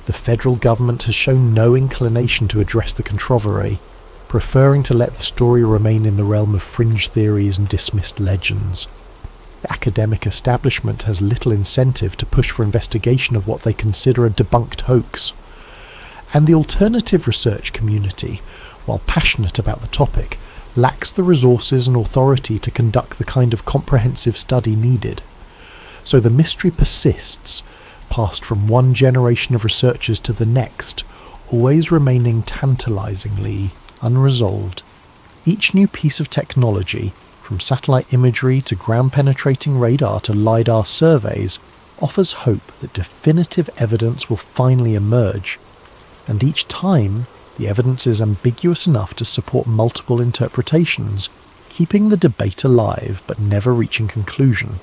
The federal government has shown no inclination to address the controversy, preferring to let the story remain in the realm of fringe theories and dismissed legends. The academic establishment has little incentive to push for investigation of what they consider a debunked hoax. And the alternative research community, while passionate about the topic, lacks the resources and authority to conduct the kind of comprehensive study needed. So the mystery persists, passed from one generation of researchers to the next, always remaining tantalizingly unresolved. Each new piece of technology, from satellite imagery to ground-penetrating radar to LiDAR surveys, offers hope that definitive evidence will finally emerge. And each time, the evidence is ambiguous enough to support multiple interpretations, keeping the debate alive but never reaching conclusion.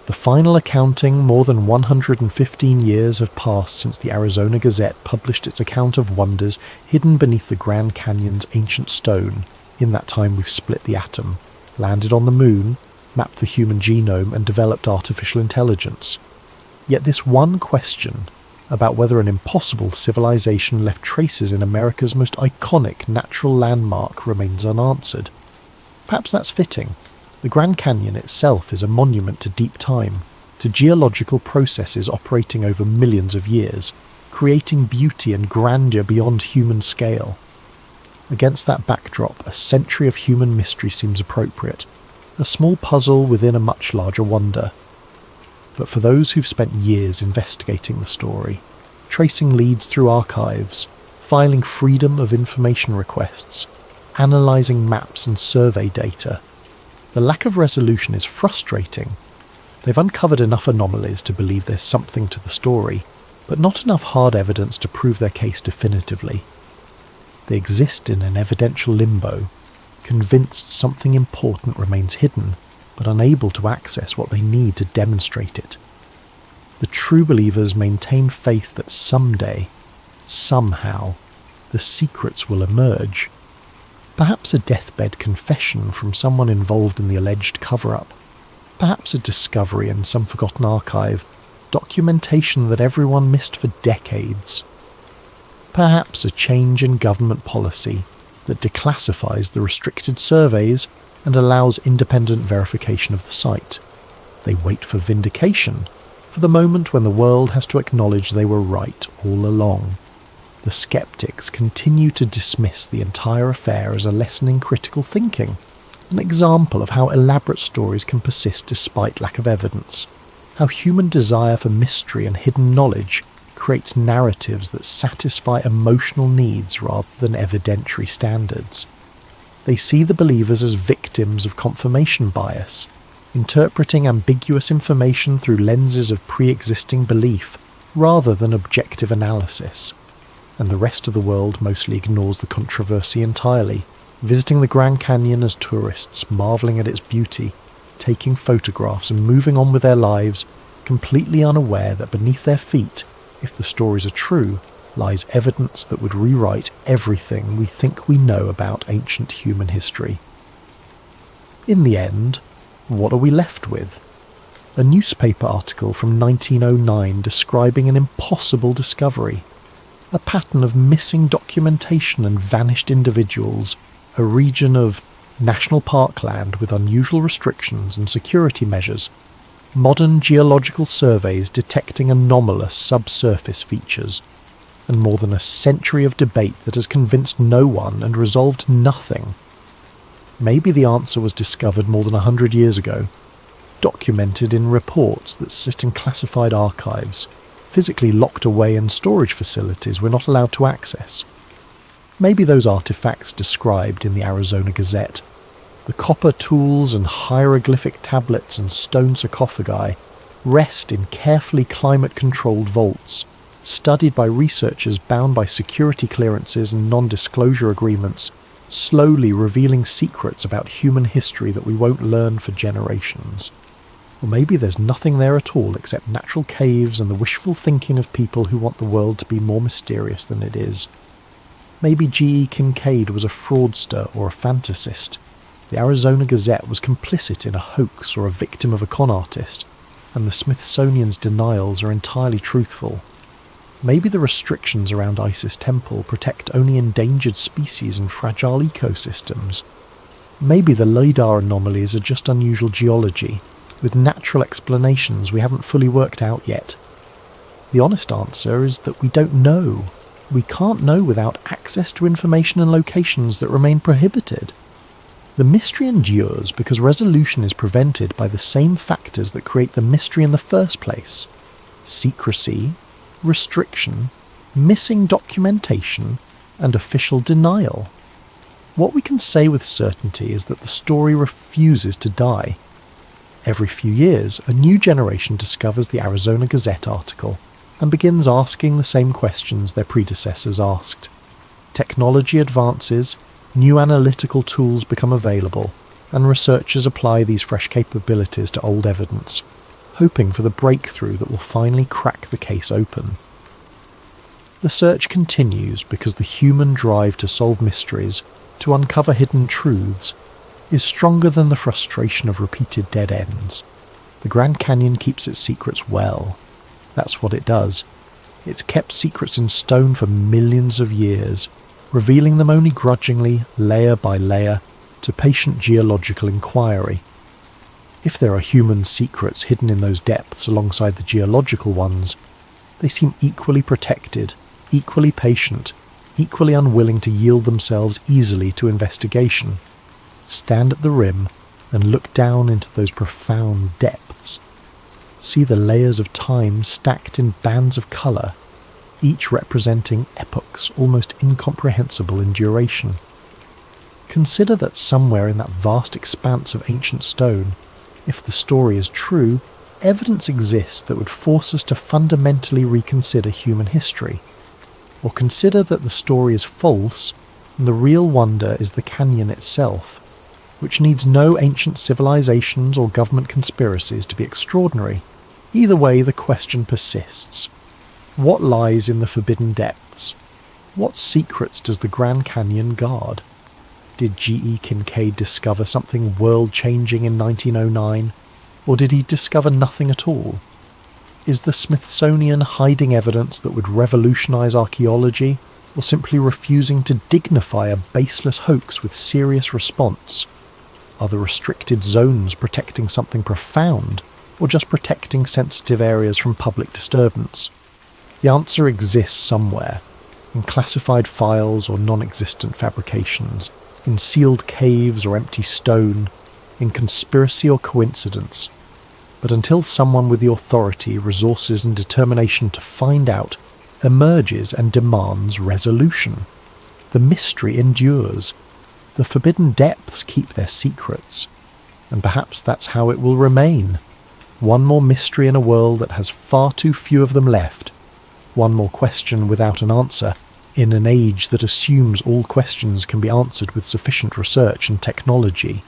The final accounting, more than 115 years have passed since the Arizona Gazette published its account of wonders hidden beneath the Grand Canyon's ancient stone. In that time we've split the atom, landed on the moon, mapped the human genome and developed artificial intelligence. Yet this one question, about whether an impossible civilization left traces in America's most iconic natural landmark, remains unanswered. Perhaps that's fitting. The Grand Canyon itself is a monument to deep time, to geological processes operating over millions of years, creating beauty and grandeur beyond human scale. Against that backdrop, a century of human mystery seems appropriate, a small puzzle within a much larger wonder. But for those who've spent years investigating the story, tracing leads through archives, filing freedom of information requests, analysing maps and survey data, the lack of resolution is frustrating. They've uncovered enough anomalies to believe there's something to the story, but not enough hard evidence to prove their case definitively. They exist in an evidential limbo, convinced something important remains hidden, but unable to access what they need to demonstrate it. The true believers maintain faith that someday, somehow, the secrets will emerge. Perhaps a deathbed confession from someone involved in the alleged cover-up. Perhaps a discovery in some forgotten archive, documentation that everyone missed for decades. Perhaps a change in government policy that declassifies the restricted surveys and allows independent verification of the site. They wait for vindication, for the moment when the world has to acknowledge they were right all along. The skeptics continue to dismiss the entire affair as a lesson in critical thinking, an example of how elaborate stories can persist despite lack of evidence, how human desire for mystery and hidden knowledge creates narratives that satisfy emotional needs rather than evidentiary standards. They see the believers as victims of confirmation bias, interpreting ambiguous information through lenses of pre-existing belief rather than objective analysis. And the rest of the world mostly ignores the controversy entirely, visiting the Grand Canyon as tourists, marvelling at its beauty, taking photographs and moving on with their lives, completely unaware that beneath their feet, if the stories are true, lies evidence that would rewrite everything we think we know about ancient human history. In the end, what are we left with? A newspaper article from 1909 describing an impossible discovery. a pattern of missing documentation and vanished individuals, a region of national parkland with unusual restrictions and security measures, modern geological surveys detecting anomalous subsurface features, and more than a century of debate that has convinced no one and resolved nothing. Maybe the answer was discovered more than 100 years ago, documented in reports that sit in classified archives, physically locked away in storage facilities we're not allowed to access. Maybe those artifacts described in the Arizona Gazette, the copper tools and hieroglyphic tablets and stone sarcophagi, rest in carefully climate-controlled vaults, studied by researchers bound by security clearances and non-disclosure agreements, slowly revealing secrets about human history that we won't learn for generations. Or maybe there's nothing there at all except natural caves and the wishful thinking of people who want the world to be more mysterious than it is. Maybe G.E. Kincaid was a fraudster or a fantasist. The Arizona Gazette was complicit in a hoax or a victim of a con artist, and the Smithsonian's denials are entirely truthful. Maybe the restrictions around Isis Temple protect only endangered species and fragile ecosystems. Maybe the LIDAR anomalies are just unusual geology, with natural explanations we haven't fully worked out yet. The honest answer is that we don't know. We can't know without access to information and locations that remain prohibited. The mystery endures because resolution is prevented by the same factors that create the mystery in the first place: secrecy, restriction, missing documentation, and official denial. What we can say with certainty is that the story refuses to die. Every few years, a new generation discovers the Arizona Gazette article and begins asking the same questions their predecessors asked. Technology advances, new analytical tools become available, and researchers apply these fresh capabilities to old evidence, hoping for the breakthrough that will finally crack the case open. The search continues because the human drive to solve mysteries, to uncover hidden truths, is stronger than the frustration of repeated dead ends. The Grand Canyon keeps its secrets well. That's what it does. It's kept secrets in stone for millions of years, revealing them only grudgingly, layer by layer, to patient geological inquiry. If there are human secrets hidden in those depths alongside the geological ones, they seem equally protected, equally patient, equally unwilling to yield themselves easily to investigation. Stand at the rim and look down into those profound depths. See the layers of time stacked in bands of colour, each representing epochs almost incomprehensible in duration. Consider that somewhere in that vast expanse of ancient stone, if the story is true, evidence exists that would force us to fundamentally reconsider human history. Or consider that the story is false, and the real wonder is the canyon itself, which needs no ancient civilizations or government conspiracies to be extraordinary. Either way, the question persists. What lies in the forbidden depths? What secrets does the Grand Canyon guard? Did G.E. Kincaid discover something world-changing in 1909, or did he discover nothing at all? Is the Smithsonian hiding evidence that would revolutionize archaeology, or simply refusing to dignify a baseless hoax with serious response? Are the restricted zones protecting something profound, or just protecting sensitive areas from public disturbance? The answer exists somewhere, in classified files or non-existent fabrications, in sealed caves or empty stone, in conspiracy or coincidence. But until someone with the authority, resources and determination to find out emerges and demands resolution, the mystery endures. The forbidden depths keep their secrets, and perhaps that's how it will remain. One more mystery in a world that has far too few of them left. One more question without an answer, in an age that assumes all questions can be answered with sufficient research and technology.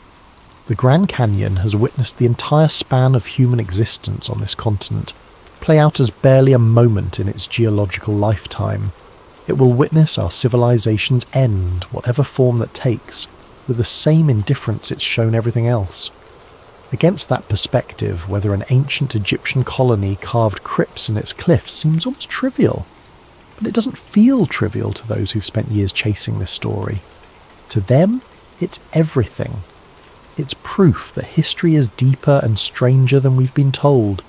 The Grand Canyon has witnessed the entire span of human existence on this continent play out as barely a moment in its geological lifetime. It will witness our civilization's end, whatever form that takes, with the same indifference it's shown everything else. Against that perspective, whether an ancient Egyptian colony carved crypts in its cliffs seems almost trivial. but it doesn't feel trivial to those who've spent years chasing this story. To them, it's everything. It's proof that history is deeper and stranger than we've been told.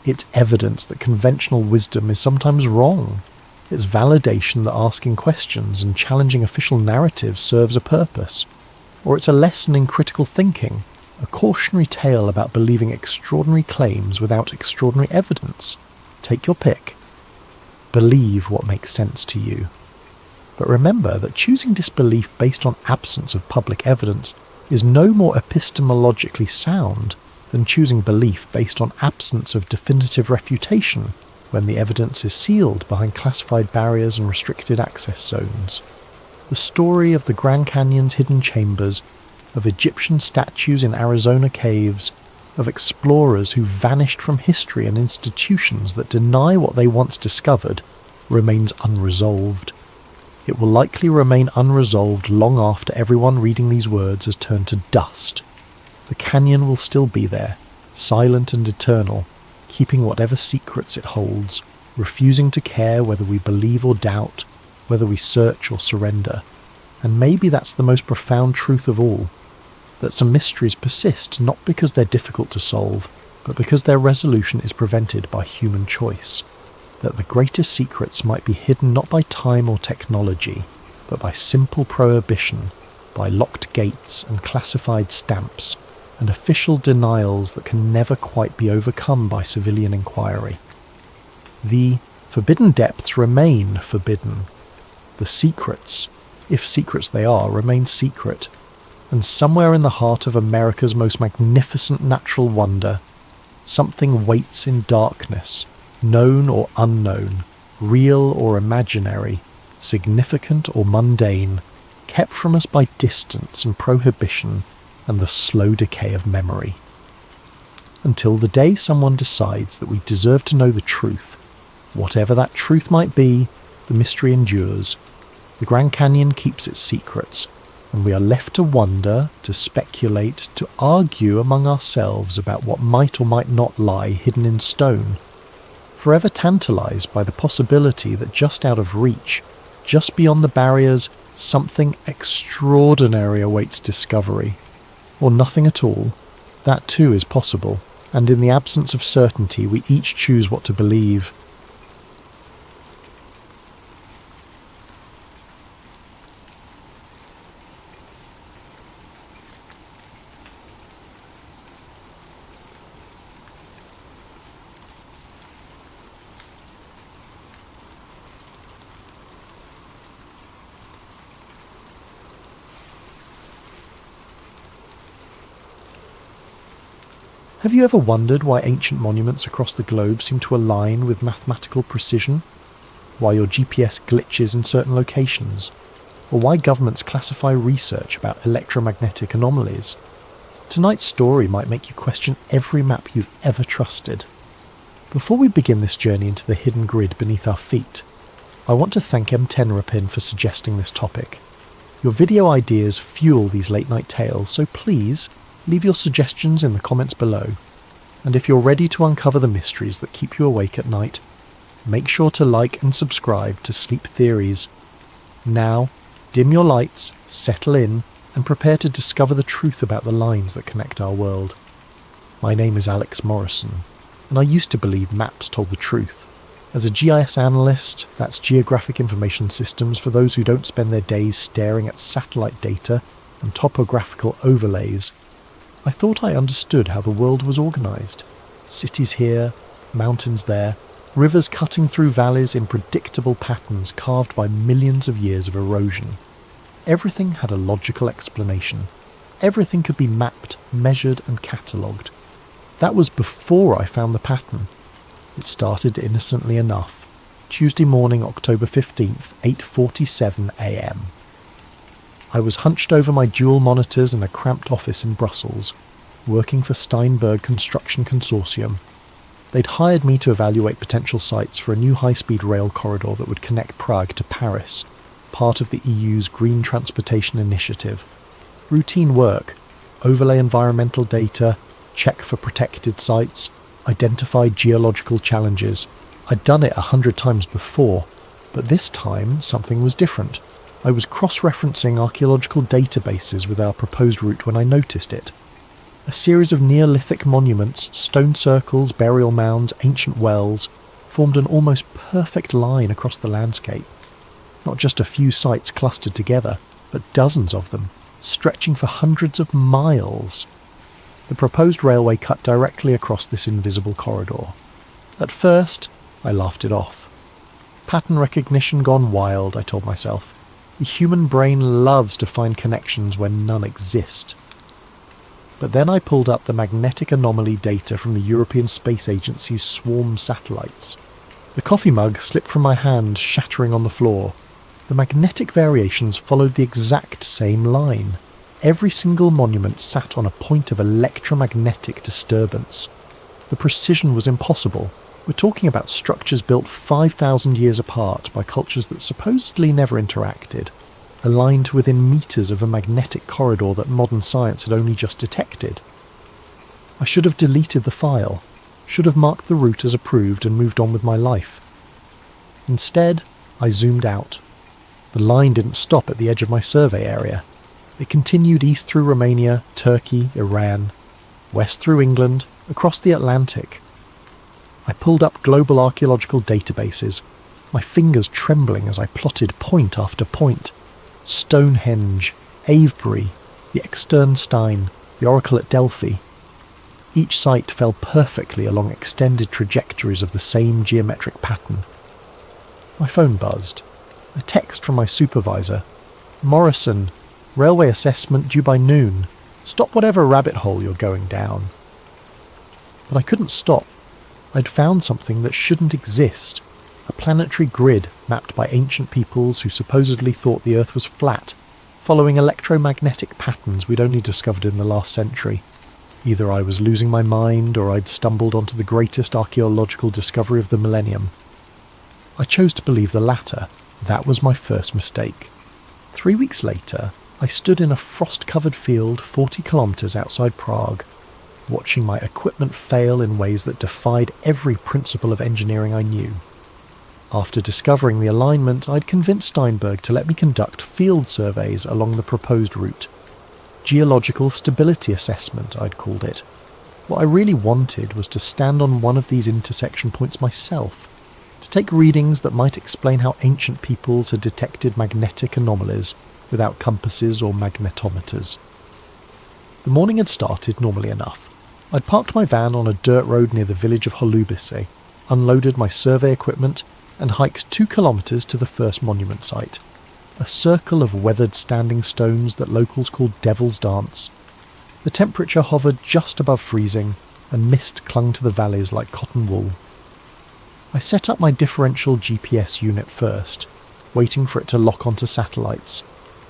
It's evidence that conventional wisdom is sometimes wrong. It's validation that asking questions and challenging official narratives serves a purpose. Or it's a lesson in critical thinking, a cautionary tale about believing extraordinary claims without extraordinary evidence. Take your pick. Believe what makes sense to you. But remember that choosing disbelief based on absence of public evidence is no more epistemologically sound than choosing belief based on absence of definitive refutation when the evidence is sealed behind classified barriers and restricted access zones. The story of the Grand Canyon's hidden chambers, of Egyptian statues in Arizona caves, of explorers who vanished from history and institutions that deny what they once discovered, remains unresolved. It will likely remain unresolved long after everyone reading these words has turned to dust. The canyon will still be there, silent and eternal, keeping whatever secrets it holds, refusing to care whether we believe or doubt, whether we search or surrender. And maybe that's the most profound truth of all, that some mysteries persist not because they're difficult to solve, but because their resolution is prevented by human choice. That the greatest secrets might be hidden not by time or technology, but by simple prohibition, by locked gates and classified stamps, and official denials that can never quite be overcome by civilian inquiry. The forbidden depths remain forbidden. The secrets, if secrets they are, remain secret, and somewhere in the heart of America's most magnificent natural wonder, something waits in darkness, known or unknown, real or imaginary, significant or mundane, kept from us by distance and prohibition and the slow decay of memory. Until the day someone decides that we deserve to know the truth, whatever that truth might be, the mystery endures. The Grand Canyon keeps its secrets, and we are left to wonder, to speculate, to argue among ourselves about what might or might not lie hidden in stone, forever tantalized by the possibility that just out of reach, just beyond the barriers, something extraordinary awaits discovery. Or nothing at all. That too is possible, and in the absence of certainty we each choose what to believe. Have you ever wondered why ancient monuments across the globe seem to align with mathematical precision? Why your GPS glitches in certain locations? Or why governments classify research about electromagnetic anomalies? Tonight's story might make you question every map you've ever trusted. Before we begin this journey into the hidden grid beneath our feet, I want to thank M10rapin for suggesting this topic. Your video ideas fuel these late-night tales, so please leave your suggestions in the comments below. And if you're ready to uncover the mysteries that keep you awake at night, make sure to like and subscribe to Sleep Theories. Now, dim your lights, settle in, and prepare to discover the truth about the lines that connect our world. My name is Alex Morrison, and I used to believe maps told the truth. As a GIS analyst, that's Geographic Information Systems for those who don't spend their days staring at satellite data and topographical overlays, I thought I understood how the world was organised. Cities here, mountains there, rivers cutting through valleys in predictable patterns carved by millions of years of erosion. Everything had a logical explanation. Everything could be mapped, measured and catalogued. That was before I found the pattern. It started innocently enough. Tuesday morning, October 15th, 8:47 a.m. I was hunched over my dual monitors in a cramped office in Brussels, working for Steinberg Construction Consortium. They'd hired me to evaluate potential sites for a new high-speed rail corridor that would connect Prague to Paris, part of the EU's Green Transportation Initiative. Routine work, overlay environmental data, check for protected sites, identify geological challenges. I'd done it 100 times before. But this time, something was different. I was cross-referencing archaeological databases with our proposed route when I noticed it. A series of Neolithic monuments, stone circles, burial mounds, ancient wells, formed an almost perfect line across the landscape. Not just a few sites clustered together, but dozens of them, stretching for hundreds of miles. The proposed railway cut directly across this invisible corridor. At first, I laughed it off. Pattern recognition gone wild, I told myself. The human brain loves to find connections when none exist. But then I pulled up the magnetic anomaly data from the European Space Agency's swarm satellites. The coffee mug slipped from my hand, shattering on the floor. The magnetic variations followed the exact same line. Every single monument sat on a point of electromagnetic disturbance. The precision was impossible. We're talking about structures built 5,000 years apart by cultures that supposedly never interacted, aligned to within meters of a magnetic corridor that modern science had only just detected. I should have deleted the file, should have marked the route as approved and moved on with my life. Instead, I zoomed out. The line didn't stop at the edge of my survey area. It continued east through Romania, Turkey, Iran, west through England, across the Atlantic. I pulled up global archaeological databases, my fingers trembling as I plotted point after point. Stonehenge, Avebury, the Externstein, the Oracle at Delphi. Each site fell perfectly along extended trajectories of the same geometric pattern. My phone buzzed. A text from my supervisor. "Morrison, railway assessment due by noon. Stop whatever rabbit hole you're going down." But I couldn't stop. I'd found something that shouldn't exist. A planetary grid mapped by ancient peoples who supposedly thought the Earth was flat, following electromagnetic patterns we'd only discovered in the last century. Either I was losing my mind or I'd stumbled onto the greatest archaeological discovery of the millennium. I chose to believe the latter. That was my first mistake. 3 weeks later, I stood in a frost-covered field 40 kilometres outside Prague, watching my equipment fail in ways that defied every principle of engineering I knew. After discovering the alignment, I'd convinced Steinberg to let me conduct field surveys along the proposed route. Geological stability assessment, I'd called it. What I really wanted was to stand on one of these intersection points myself, to take readings that might explain how ancient peoples had detected magnetic anomalies without compasses or magnetometers. The morning had started normally enough. I'd parked my van on a dirt road near the village of Holubice, unloaded my survey equipment, and hiked 2 kilometres to the first monument site, a circle of weathered standing stones that locals called Devil's Dance. The temperature hovered just above freezing, and mist clung to the valleys like cotton wool. I set up my differential GPS unit first, waiting for it to lock onto satellites.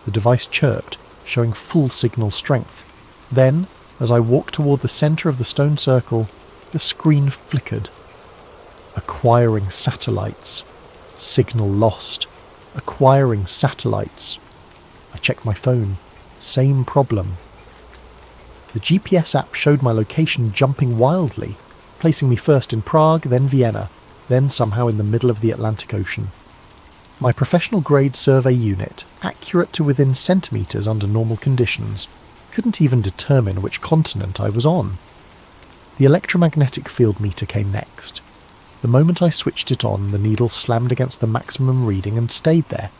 The device chirped, showing full signal strength. Then, as I walked toward the centre of the stone circle, the screen flickered. Acquiring satellites. Signal lost. Acquiring satellites. I checked my phone. Same problem. The GPS app showed my location jumping wildly, placing me first in Prague, then Vienna, then somehow in the middle of the Atlantic Ocean. My professional-grade survey unit, accurate to within centimetres under normal conditions, couldn't even determine which continent I was on. The electromagnetic field meter came next. The moment I switched it on, the needle slammed against the maximum reading and stayed there,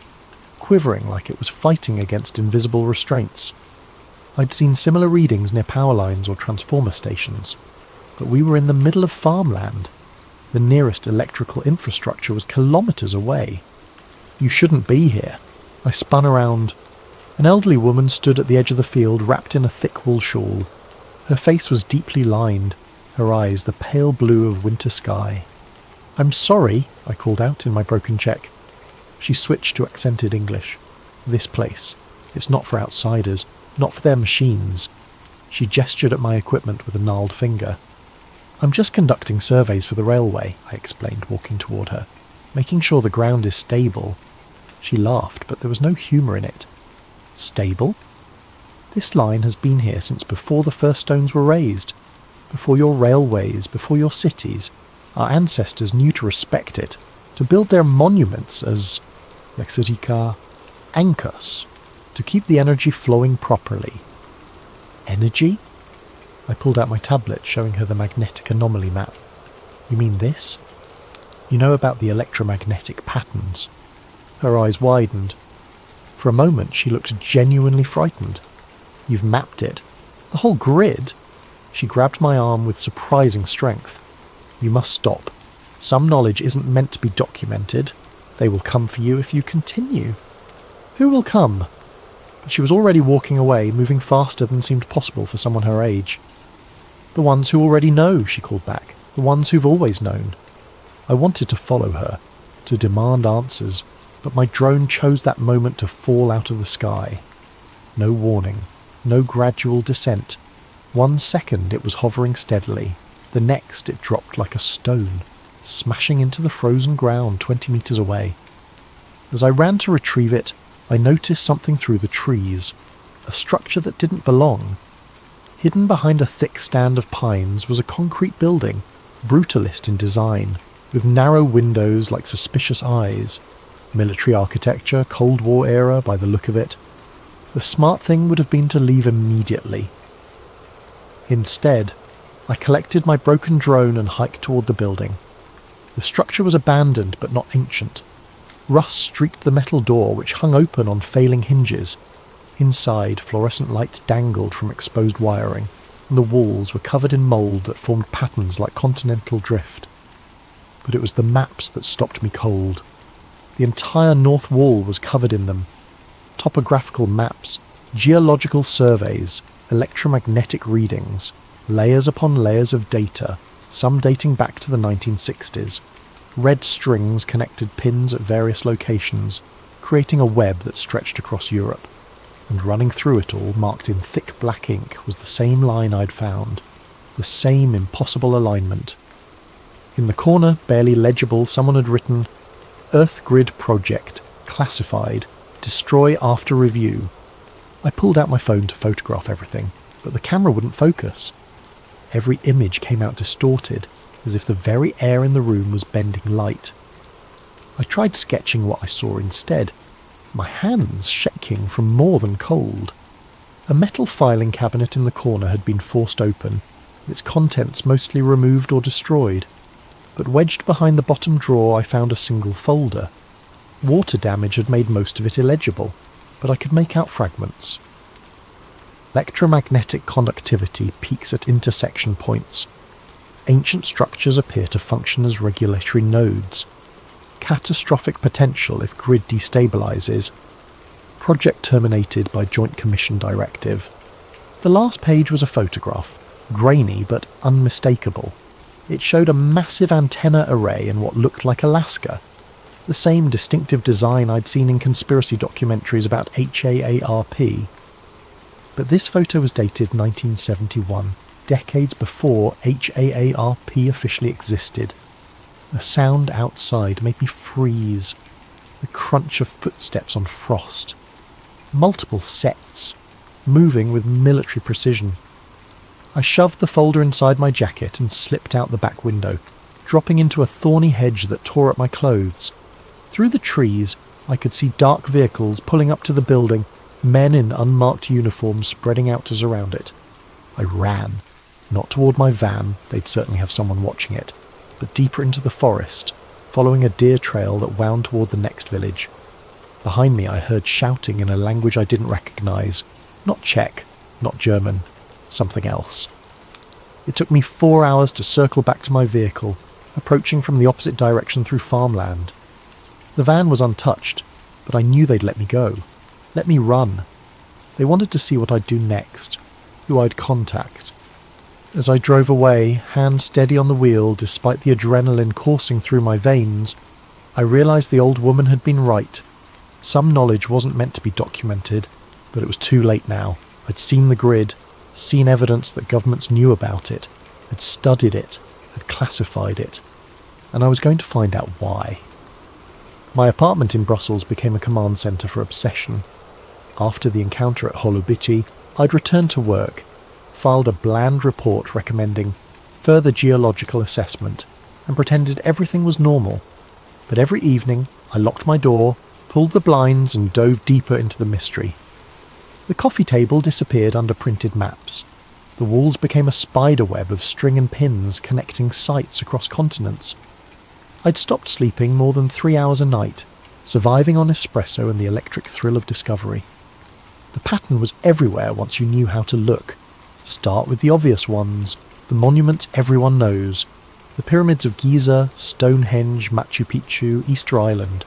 quivering like it was fighting against invisible restraints. I'd seen similar readings near power lines or transformer stations, but we were in the middle of farmland. The nearest electrical infrastructure was kilometres away. "You shouldn't be here." I spun around. An elderly woman stood at the edge of the field, wrapped in a thick wool shawl. Her face was deeply lined, her eyes the pale blue of winter sky. "I'm sorry," I called out in my broken Czech. She switched to accented English. "This place. It's not for outsiders, not for their machines." She gestured at my equipment with a gnarled finger. "I'm just conducting surveys for the railway," I explained, walking toward her. "Making sure the ground is stable." She laughed, but there was no humour in it. "Stable? This line has been here since before the first stones were raised. Before your railways, before your cities. Our ancestors knew to respect it, to build their monuments as, jak se říká, anchors, to keep the energy flowing properly. Energy? I pulled out my tablet, showing her the magnetic anomaly map. You mean this? You know about the electromagnetic patterns? Her eyes widened. For a moment she looked genuinely frightened. You've mapped it. The whole grid? She grabbed my arm with surprising strength. You must stop. Some knowledge isn't meant to be documented. They will come for you if you continue. Who will come? But she was already walking away, moving faster than seemed possible for someone her age. The ones who already know, she called back. The ones who've always known. I wanted to follow her, to demand answers, but my drone chose that moment to fall out of the sky. No warning, no gradual descent. 1 second it was hovering steadily, the next it dropped like a stone, smashing into the frozen ground 20 meters away. As I ran to retrieve it, I noticed something through the trees, a structure that didn't belong. Hidden behind a thick stand of pines was a concrete building, brutalist in design, with narrow windows like suspicious eyes. Military architecture, Cold War era by the look of it. The smart thing would have been to leave immediately. Instead, I collected my broken drone and hiked toward the building. The structure was abandoned but not ancient. Rust streaked the metal door, which hung open on failing hinges. Inside, fluorescent lights dangled from exposed wiring, and the walls were covered in mould that formed patterns like continental drift. But it was the maps that stopped me cold. The entire north wall was covered in them. Topographical maps, geological surveys, electromagnetic readings, layers upon layers of data, some dating back to the 1960s. Red strings connected pins at various locations, creating a web that stretched across Europe. And running through it all, marked in thick black ink, was the same line I'd found, the same impossible alignment. In the corner, barely legible, someone had written, Earth Grid Project, classified, destroy after review. I pulled out my phone to photograph everything, but the camera wouldn't focus. Every image came out distorted, as if the very air in the room was bending light. I tried sketching what I saw instead, my hands shaking from more than cold. A metal filing cabinet in the corner had been forced open, its contents mostly removed or destroyed. But wedged behind the bottom drawer I found a single folder. Water damage had made most of it illegible, but I could make out fragments. Electromagnetic conductivity peaks at intersection points. Ancient structures appear to function as regulatory nodes. Catastrophic potential if grid destabilizes. Project terminated by Joint Commission directive. The last page was a photograph, grainy but unmistakable. It showed a massive antenna array in what looked like Alaska, the same distinctive design I'd seen in conspiracy documentaries about HAARP. But this photo was dated 1971, decades before HAARP officially existed. A sound outside made me freeze, the crunch of footsteps on frost. Multiple sets, moving with military precision. I shoved the folder inside my jacket and slipped out the back window, dropping into a thorny hedge that tore at my clothes. Through the trees, I could see dark vehicles pulling up to the building, men in unmarked uniforms spreading out to surround it. I ran, not toward my van, they'd certainly have someone watching it, but deeper into the forest, following a deer trail that wound toward the next village. Behind me I heard shouting in a language I didn't recognise. Not Czech, not German, something else. It took me 4 hours to circle back to my vehicle, approaching from the opposite direction through farmland. The van was untouched, but I knew they'd let me go. Let me run. They wanted to see what I'd do next, who I'd contact. As I drove away, hand steady on the wheel despite the adrenaline coursing through my veins, I realised the old woman had been right. Some knowledge wasn't meant to be documented, but it was too late now. I'd seen the grid, seen evidence that governments knew about it, had studied it, had classified it, and I was going to find out why. My apartment in Brussels became a command centre for obsession. After the encounter at Holobici, I'd returned to work, filed a bland report recommending further geological assessment, and pretended everything was normal. But every evening, I locked my door, pulled the blinds and dove deeper into the mystery. The coffee table disappeared under printed maps. The walls became a spider web of string and pins connecting sites across continents. I'd stopped sleeping more than 3 hours a night, surviving on espresso and the electric thrill of discovery. The pattern was everywhere once you knew how to look. Start with the obvious ones, the monuments everyone knows, the pyramids of Giza, Stonehenge, Machu Picchu, Easter Island.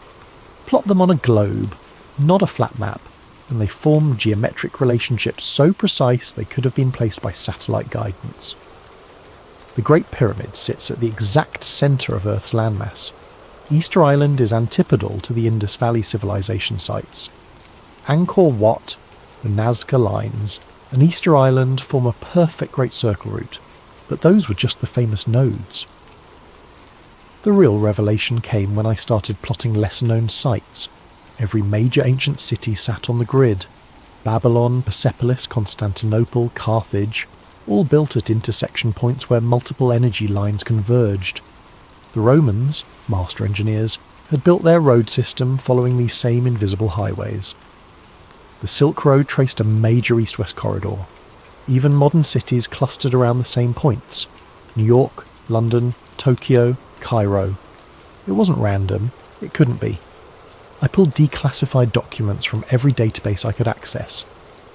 Plot them on a globe, not a flat map, and they formed geometric relationships so precise they could have been placed by satellite guidance. The Great Pyramid sits at the exact centre of Earth's landmass. Easter Island is antipodal to the Indus Valley civilization sites. Angkor Wat, the Nazca Lines, and Easter Island form a perfect Great Circle route, but those were just the famous nodes. The real revelation came when I started plotting lesser-known sites. Every major ancient city sat on the grid. Babylon, Persepolis, Constantinople, Carthage, all built at intersection points where multiple energy lines converged. The Romans, master engineers, had built their road system following these same invisible highways. The Silk Road traced a major east-west corridor. Even modern cities clustered around the same points: New York, London, Tokyo, Cairo. It wasn't random. It couldn't be. I pulled declassified documents from every database I could access.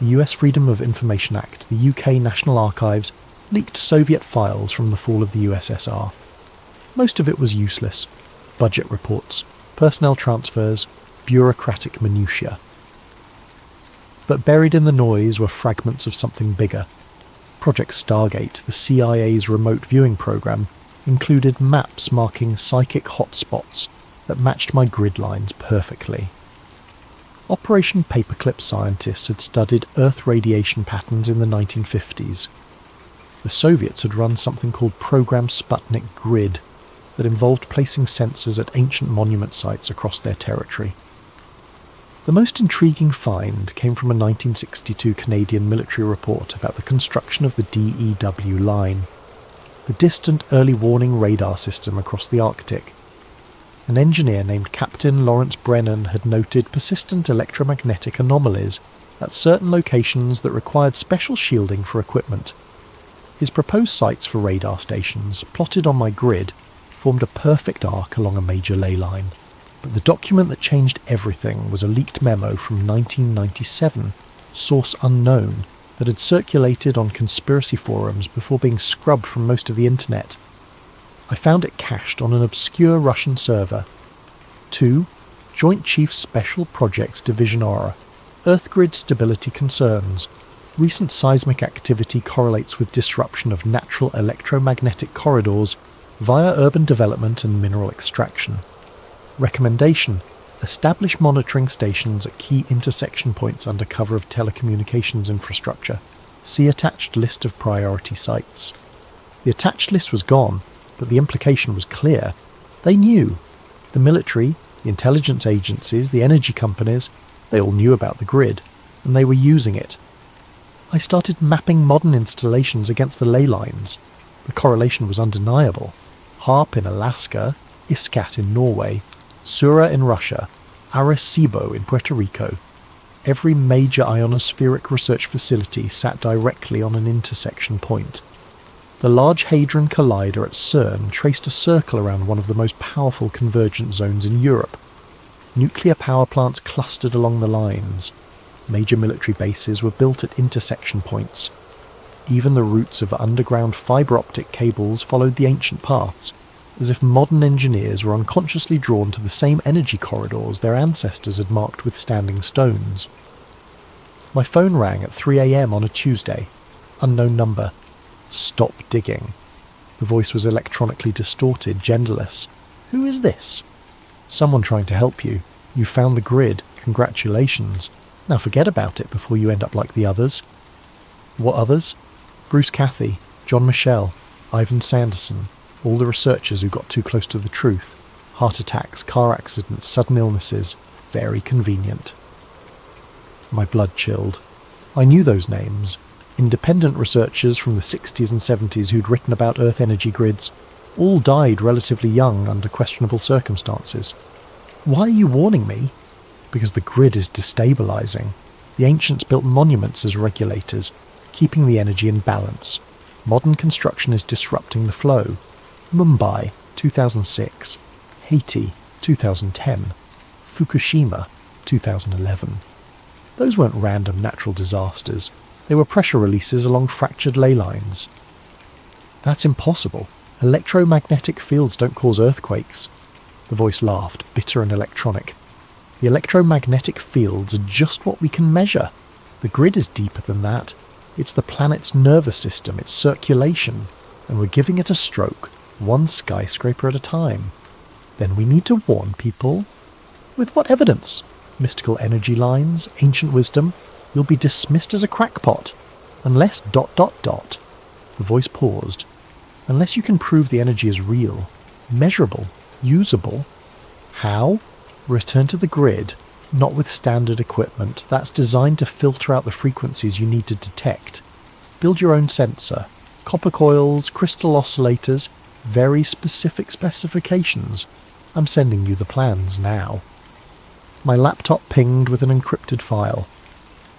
The US Freedom of Information Act, the UK National Archives, leaked Soviet files from the fall of the USSR. Most of it was useless. Budget reports, personnel transfers, bureaucratic minutiae. But buried in the noise were fragments of something bigger. Project Stargate, the CIA's remote viewing program, included maps marking psychic hotspots that matched my grid lines perfectly. Operation Paperclip scientists had studied Earth radiation patterns in the 1950s. The Soviets had run something called Program Sputnik Grid that involved placing sensors at ancient monument sites across their territory. The most intriguing find came from a 1962 Canadian military report about the construction of the DEW line, the distant early warning radar system across the Arctic. An engineer named Captain Lawrence Brennan had noted persistent electromagnetic anomalies at certain locations that required special shielding for equipment. His proposed sites for radar stations, plotted on my grid, formed a perfect arc along a major ley line. But the document that changed everything was a leaked memo from 1997, source unknown, that had circulated on conspiracy forums before being scrubbed from most of the internet. I found it cached on an obscure Russian server. 2. Joint Chiefs Special Projects Division Aura. Earth grid stability concerns. Recent seismic activity correlates with disruption of natural electromagnetic corridors via urban development and mineral extraction. Recommendation: establish monitoring stations at key intersection points under cover of telecommunications infrastructure. See attached list of priority sites. The attached list was gone, but the implication was clear. They knew. The military, the intelligence agencies, the energy companies, they all knew about the grid, and they were using it. I started mapping modern installations against the ley lines. The correlation was undeniable. HARP in Alaska, ISCAT in Norway, Sura in Russia, Arecibo in Puerto Rico. Every major ionospheric research facility sat directly on an intersection point. The Large Hadron Collider at CERN traced a circle around one of the most powerful convergent zones in Europe. Nuclear power plants clustered along the lines. Major military bases were built at intersection points. Even the routes of underground fibre optic cables followed the ancient paths, as if modern engineers were unconsciously drawn to the same energy corridors their ancestors had marked with standing stones. My phone rang at 3 a.m. on a Tuesday. Unknown number. Stop digging. The voice was electronically distorted, genderless. Who is this? Someone trying to help you. You found the grid. Congratulations. Now forget about it before you end up like the others. What others? Bruce Cathy, John Michel, Ivan Sanderson, all the researchers who got too close to the truth. Heart attacks, car accidents, sudden illnesses. Very convenient. My blood chilled. I knew those names. Independent researchers from the 60s and 70s who'd written about Earth energy grids. All died relatively young under questionable circumstances. Why are you warning me? Because the grid is destabilizing. The ancients built monuments as regulators, keeping the energy in balance. Modern construction is disrupting the flow. Mumbai, 2006. Haiti, 2010. Fukushima, 2011. Those weren't random natural disasters. They were pressure releases along fractured ley lines. That's impossible. Electromagnetic fields don't cause earthquakes. The voice laughed, bitter and electronic. The electromagnetic fields are just what we can measure. The grid is deeper than that. It's the planet's nervous system, its circulation, and we're giving it a stroke, one skyscraper at a time. Then we need to warn people. With what evidence? Mystical energy lines, ancient wisdom. You'll be dismissed as a crackpot. Unless ... The voice paused. Unless you can prove the energy is real, measurable, usable. How? Return to the grid, not with standard equipment. That's designed to filter out the frequencies you need to detect. Build your own sensor. Copper coils, crystal oscillators, very specific specifications. I'm sending you the plans now. My laptop pinged with an encrypted file.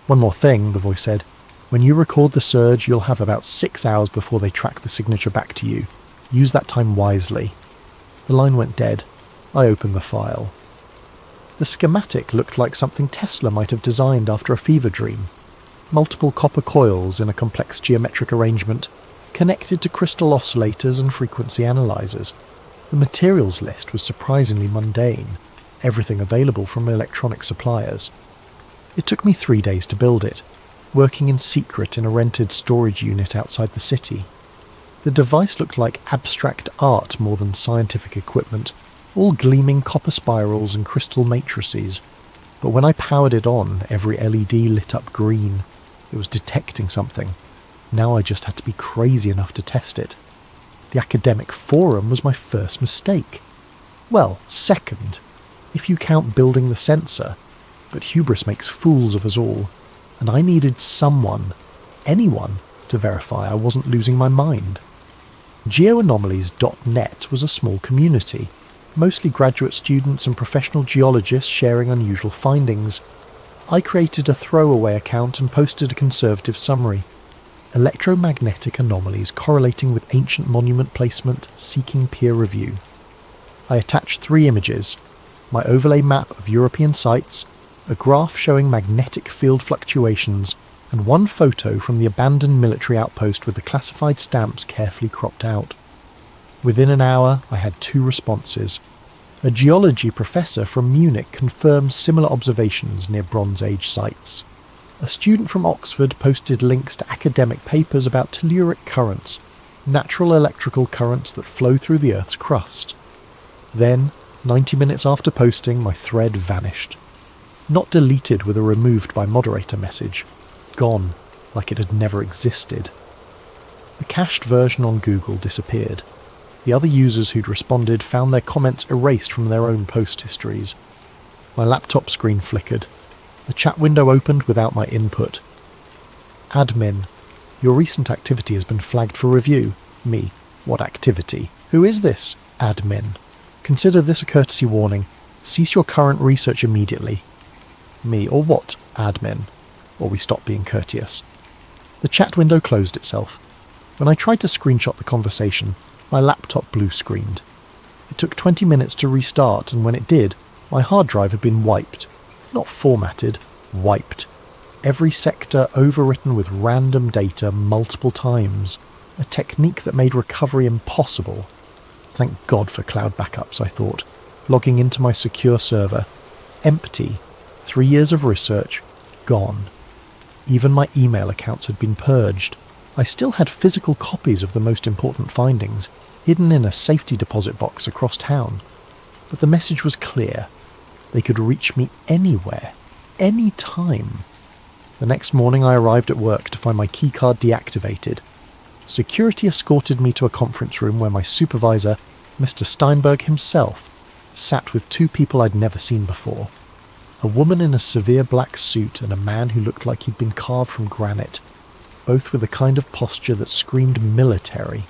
One more thing, the voice said. When you record the surge, you'll have about 6 hours before they track the signature back to you. Use that time wisely. The line went dead. I opened the file. The schematic looked like something Tesla might have designed after a fever dream. Multiple copper coils in a complex geometric arrangement, connected to crystal oscillators and frequency analyzers. The materials list was surprisingly mundane, everything available from electronic suppliers. It took me 3 days to build it, working in secret in a rented storage unit outside the city. The device looked like abstract art more than scientific equipment, all gleaming copper spirals and crystal matrices. But when I powered it on, every LED lit up green. It was detecting something. Now I just had to be crazy enough to test it. The academic forum was my first mistake. Well, second, if you count building the sensor. But hubris makes fools of us all. And I needed someone, anyone, to verify I wasn't losing my mind. Geoanomalies.net was a small community, mostly graduate students and professional geologists sharing unusual findings. I created a throwaway account and posted a conservative summary. Electromagnetic anomalies correlating with ancient monument placement, seeking peer review. I attached 3 images, my overlay map of European sites, a graph showing magnetic field fluctuations, and 1 photo from the abandoned military outpost with the classified stamps carefully cropped out. Within an hour, I had 2 responses. A geology professor from Munich confirmed similar observations near Bronze Age sites. A student from Oxford posted links to academic papers about telluric currents, natural electrical currents that flow through the Earth's crust. Then, 90 minutes after posting, my thread vanished. Not deleted with a removed by moderator message. Gone, like it had never existed. The cached version on Google disappeared. The other users who'd responded found their comments erased from their own post histories. My laptop screen flickered. The chat window opened without my input. Admin. Your recent activity has been flagged for review. Me. What activity? Who is this? Admin. Consider this a courtesy warning. Cease your current research immediately. Me. Or what? Admin. Or we stop being courteous. The chat window closed itself. When I tried to screenshot the conversation, my laptop blue-screened. It took 20 minutes to restart, and when it did, my hard drive had been wiped. Not formatted, wiped. Every sector overwritten with random data multiple times. A technique that made recovery impossible. Thank God for cloud backups, I thought, logging into my secure server. Empty. 3 years of research, gone. Even my email accounts had been purged. I still had physical copies of the most important findings, hidden in a safety deposit box across town. But the message was clear. They could reach me anywhere, any time. The next morning I arrived at work to find my keycard deactivated. Security escorted me to a conference room where my supervisor, Mr. Steinberg himself, sat with 2 people I'd never seen before. A woman in a severe black suit and a man who looked like he'd been carved from granite, both with a kind of posture that screamed military.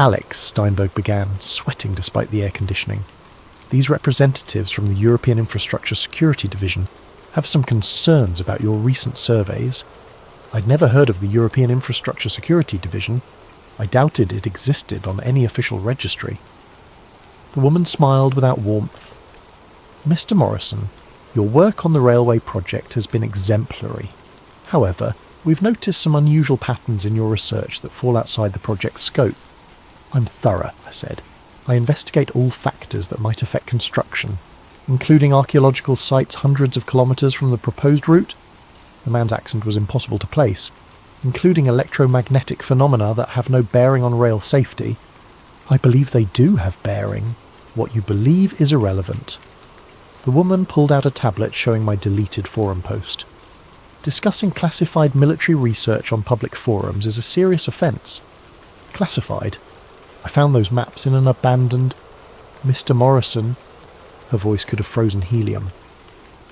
Alex, Steinberg began, sweating despite the air conditioning. These representatives from the European Infrastructure Security Division have some concerns about your recent surveys. I'd never heard of the European Infrastructure Security Division. I doubted it existed on any official registry. The woman smiled without warmth. Mr. Morrison, your work on the railway project has been exemplary. However, we've noticed some unusual patterns in your research that fall outside the project's scope. I'm thorough, I said. I investigate all factors that might affect construction, including archaeological sites hundreds of kilometres from the proposed route. The man's accent was impossible to place, including electromagnetic phenomena that have no bearing on rail safety. I believe they do have bearing. What you believe is irrelevant. The woman pulled out a tablet showing my deleted forum post. Discussing classified military research on public forums is a serious offence. Classified? I found those maps in an abandoned... Mr. Morrison... Her voice could have frozen helium.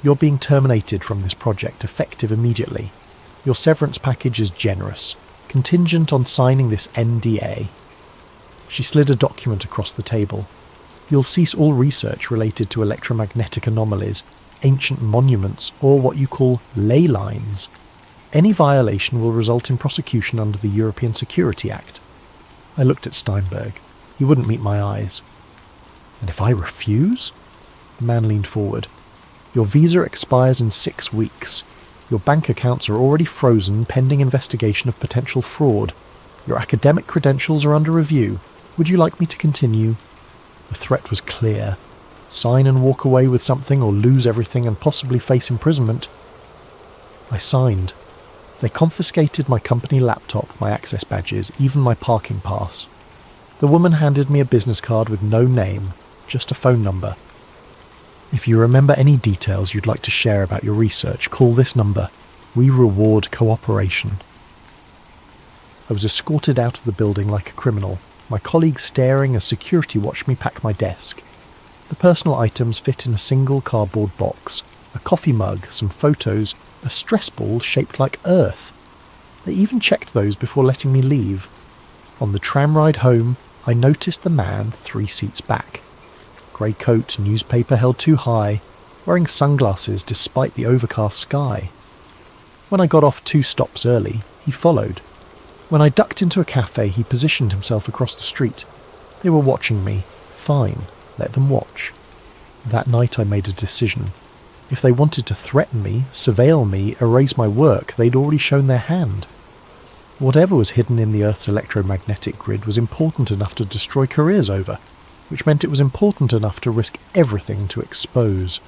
You're being terminated from this project, effective immediately. Your severance package is generous, contingent on signing this NDA. She slid a document across the table. You'll cease all research related to electromagnetic anomalies, ancient monuments, or what you call ley lines. Any violation will result in prosecution under the European Security Act. I looked at Steinberg. He wouldn't meet my eyes. And if I refuse? The man leaned forward. Your visa expires in 6 weeks. Your bank accounts are already frozen pending investigation of potential fraud. Your academic credentials are under review. Would you like me to continue? The threat was clear. Sign and walk away with something or lose everything and possibly face imprisonment. I signed. They confiscated my company laptop, my access badges, even my parking pass. The woman handed me a business card with no name, just a phone number. If you remember any details you'd like to share about your research, call this number. We reward cooperation. I was escorted out of the building like a criminal, my colleagues staring as security watched me pack my desk. The personal items fit in a single cardboard box. A coffee mug, some photos, a stress ball shaped like Earth. They even checked those before letting me leave. On the tram ride home, I noticed the man 3 seats back. Grey coat, newspaper held too high, wearing sunglasses despite the overcast sky. When I got off 2 stops early, he followed. When I ducked into a cafe, he positioned himself across the street. They were watching me. Fine, let them watch. That night I made a decision. If they wanted to threaten me, surveil me, erase my work, they'd already shown their hand. Whatever was hidden in the Earth's electromagnetic grid was important enough to destroy careers over, which meant it was important enough to risk everything to expose.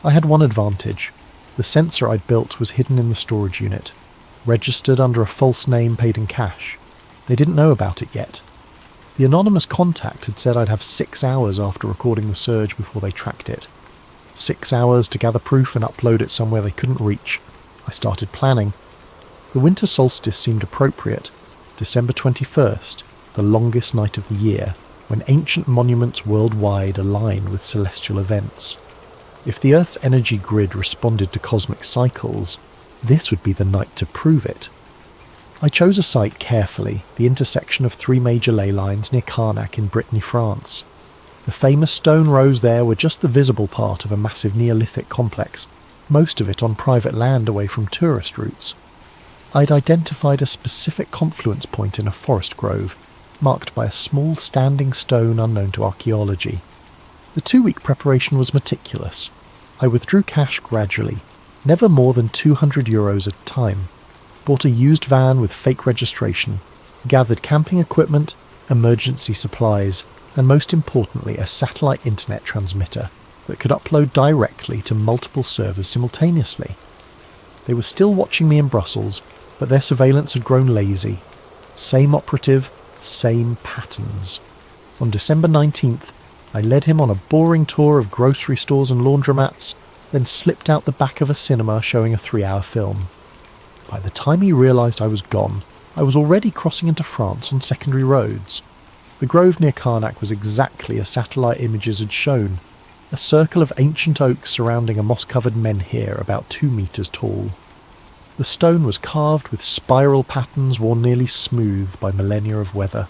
I had one advantage. The sensor I'd built was hidden in the storage unit, registered under a false name paid in cash. They didn't know about it yet. The anonymous contact had said I'd have 6 hours after recording the surge before they tracked it. 6 hours to gather proof and upload it somewhere they couldn't reach. I started planning. The winter solstice seemed appropriate. December 21st, the longest night of the year, when ancient monuments worldwide align with celestial events. If the Earth's energy grid responded to cosmic cycles, this would be the night to prove it. I chose a site carefully, the intersection of 3 major ley lines near Carnac in Brittany, France. The famous stone rows there were just the visible part of a massive Neolithic complex, most of it on private land away from tourist routes. I'd identified a specific confluence point in a forest grove, marked by a small standing stone unknown to archaeology. The 2-week preparation was meticulous. I withdrew cash gradually, never more than €200 at a time, bought a used van with fake registration, gathered camping equipment, emergency supplies, and most importantly a satellite internet transmitter that could upload directly to multiple servers simultaneously. They were still watching me in Brussels, but their surveillance had grown lazy. Same operative, same patterns. On December 19th, I led him on a boring tour of grocery stores and laundromats, then slipped out the back of a cinema showing a 3-hour film. By the time he realised I was gone, I was already crossing into France on secondary roads. The grove near Carnac was exactly as satellite images had shown, a circle of ancient oaks surrounding a moss-covered menhir about 2 metres tall. The stone was carved with spiral patterns worn nearly smooth by millennia of weather.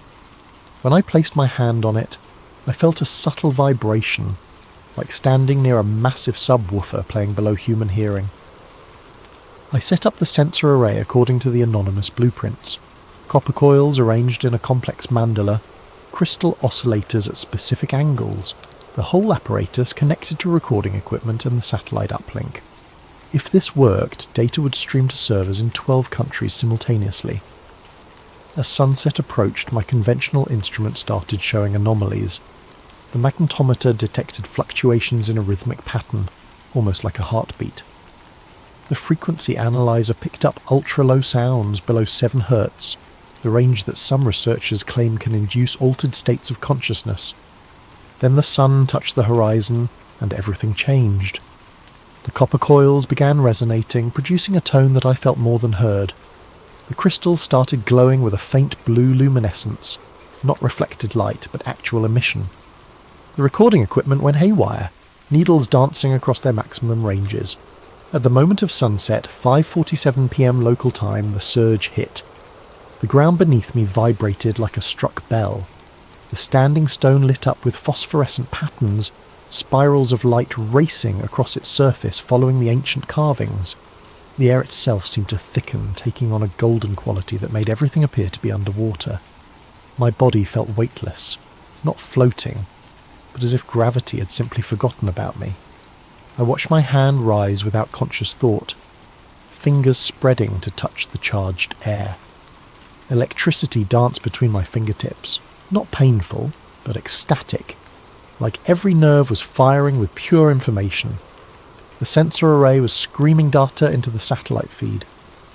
When I placed my hand on it, I felt a subtle vibration, like standing near a massive subwoofer playing below human hearing. I set up the sensor array according to the anonymous blueprints. Copper coils arranged in a complex mandala, crystal oscillators at specific angles, the whole apparatus connected to recording equipment and the satellite uplink. If this worked, data would stream to servers in 12 countries simultaneously. As sunset approached, my conventional instrument started showing anomalies. The magnetometer detected fluctuations in a rhythmic pattern, almost like a heartbeat. The frequency analyzer picked up ultra-low sounds below 7 Hz, the range that some researchers claim can induce altered states of consciousness. Then the sun touched the horizon, and everything changed. The copper coils began resonating, producing a tone that I felt more than heard. The crystals started glowing with a faint blue luminescence, not reflected light, but actual emission. The recording equipment went haywire, needles dancing across their maximum ranges. At the moment of sunset, 5:47 p.m. local time, the surge hit. The ground beneath me vibrated like a struck bell. The standing stone lit up with phosphorescent patterns, spirals of light racing across its surface following the ancient carvings. The air itself seemed to thicken, taking on a golden quality that made everything appear to be underwater. My body felt weightless, not floating, but as if gravity had simply forgotten about me. I watched my hand rise without conscious thought, fingers spreading to touch the charged air. Electricity danced between my fingertips, not painful, but ecstatic, like every nerve was firing with pure information. The sensor array was screaming data into the satellite feed,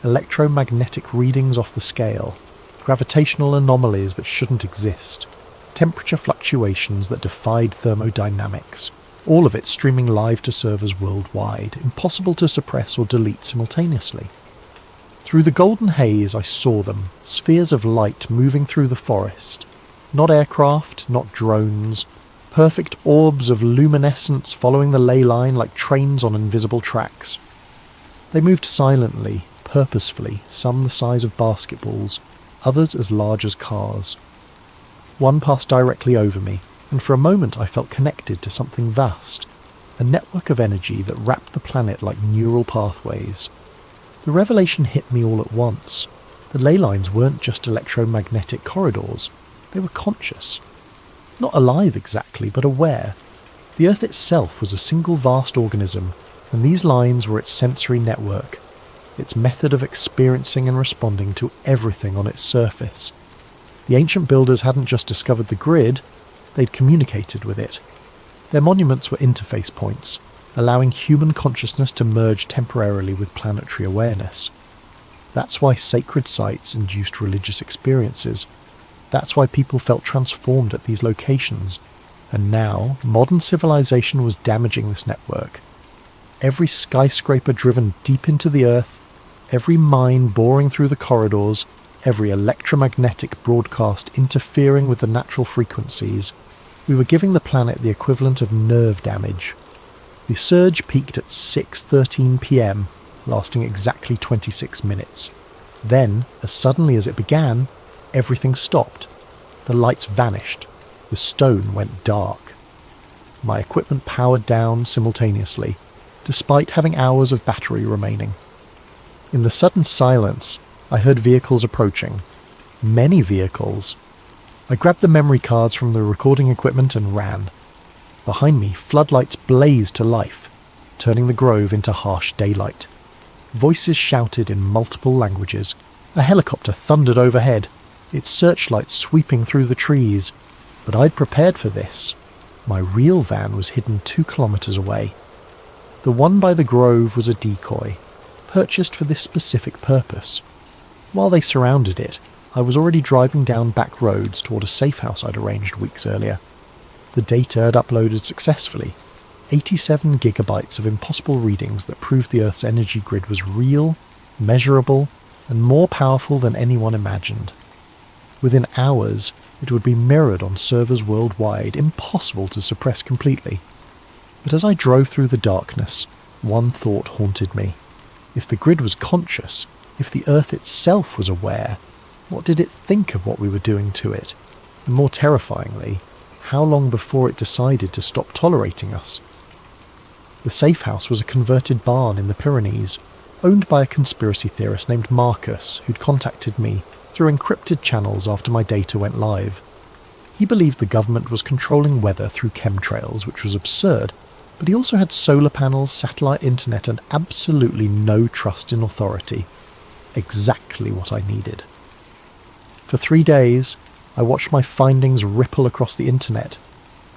electromagnetic readings off the scale, gravitational anomalies that shouldn't exist, temperature fluctuations that defied thermodynamics, all of it streaming live to servers worldwide, impossible to suppress or delete simultaneously. Through the golden haze I saw them, spheres of light moving through the forest. Not aircraft, not drones, perfect orbs of luminescence following the ley line like trains on invisible tracks. They moved silently, purposefully, some the size of basketballs, others as large as cars. One passed directly over me, and for a moment I felt connected to something vast, a network of energy that wrapped the planet like neural pathways. The revelation hit me all at once. The ley lines weren't just electromagnetic corridors, they were conscious. Not alive exactly, but aware. The Earth itself was a single vast organism, and these lines were its sensory network, its method of experiencing and responding to everything on its surface. The ancient builders hadn't just discovered the grid, they'd communicated with it. Their monuments were interface points, allowing human consciousness to merge temporarily with planetary awareness. That's why sacred sites induced religious experiences. That's why people felt transformed at these locations. And now, modern civilization was damaging this network. Every skyscraper driven deep into the earth, every mine boring through the corridors, every electromagnetic broadcast interfering with the natural frequencies, we were giving the planet the equivalent of nerve damage. The surge peaked at 6:13 p.m, lasting exactly 26 minutes. Then, as suddenly as it began, everything stopped. The lights vanished. The stone went dark. My equipment powered down simultaneously, despite having hours of battery remaining. In the sudden silence, I heard vehicles approaching. Many vehicles. I grabbed the memory cards from the recording equipment and ran. Behind me, floodlights blazed to life, turning the grove into harsh daylight. Voices shouted in multiple languages. A helicopter thundered overhead, its searchlights sweeping through the trees. But I'd prepared for this. My real van was hidden 2 kilometers away. The one by the grove was a decoy, purchased for this specific purpose. While they surrounded it, I was already driving down back roads toward a safe house I'd arranged weeks earlier. The data had uploaded successfully, 87 gigabytes of impossible readings that proved the Earth's energy grid was real, measurable, and more powerful than anyone imagined. Within hours, it would be mirrored on servers worldwide, impossible to suppress completely. But as I drove through the darkness, one thought haunted me. If the grid was conscious, if the Earth itself was aware, what did it think of what we were doing to it? And more terrifyingly, how long before it decided to stop tolerating us? The safe house was a converted barn in the Pyrenees, owned by a conspiracy theorist named Marcus, who'd contacted me through encrypted channels after my data went live. He believed the government was controlling weather through chemtrails, which was absurd, but he also had solar panels, satellite internet, and absolutely no trust in authority. Exactly what I needed. For 3 days, I watched my findings ripple across the internet.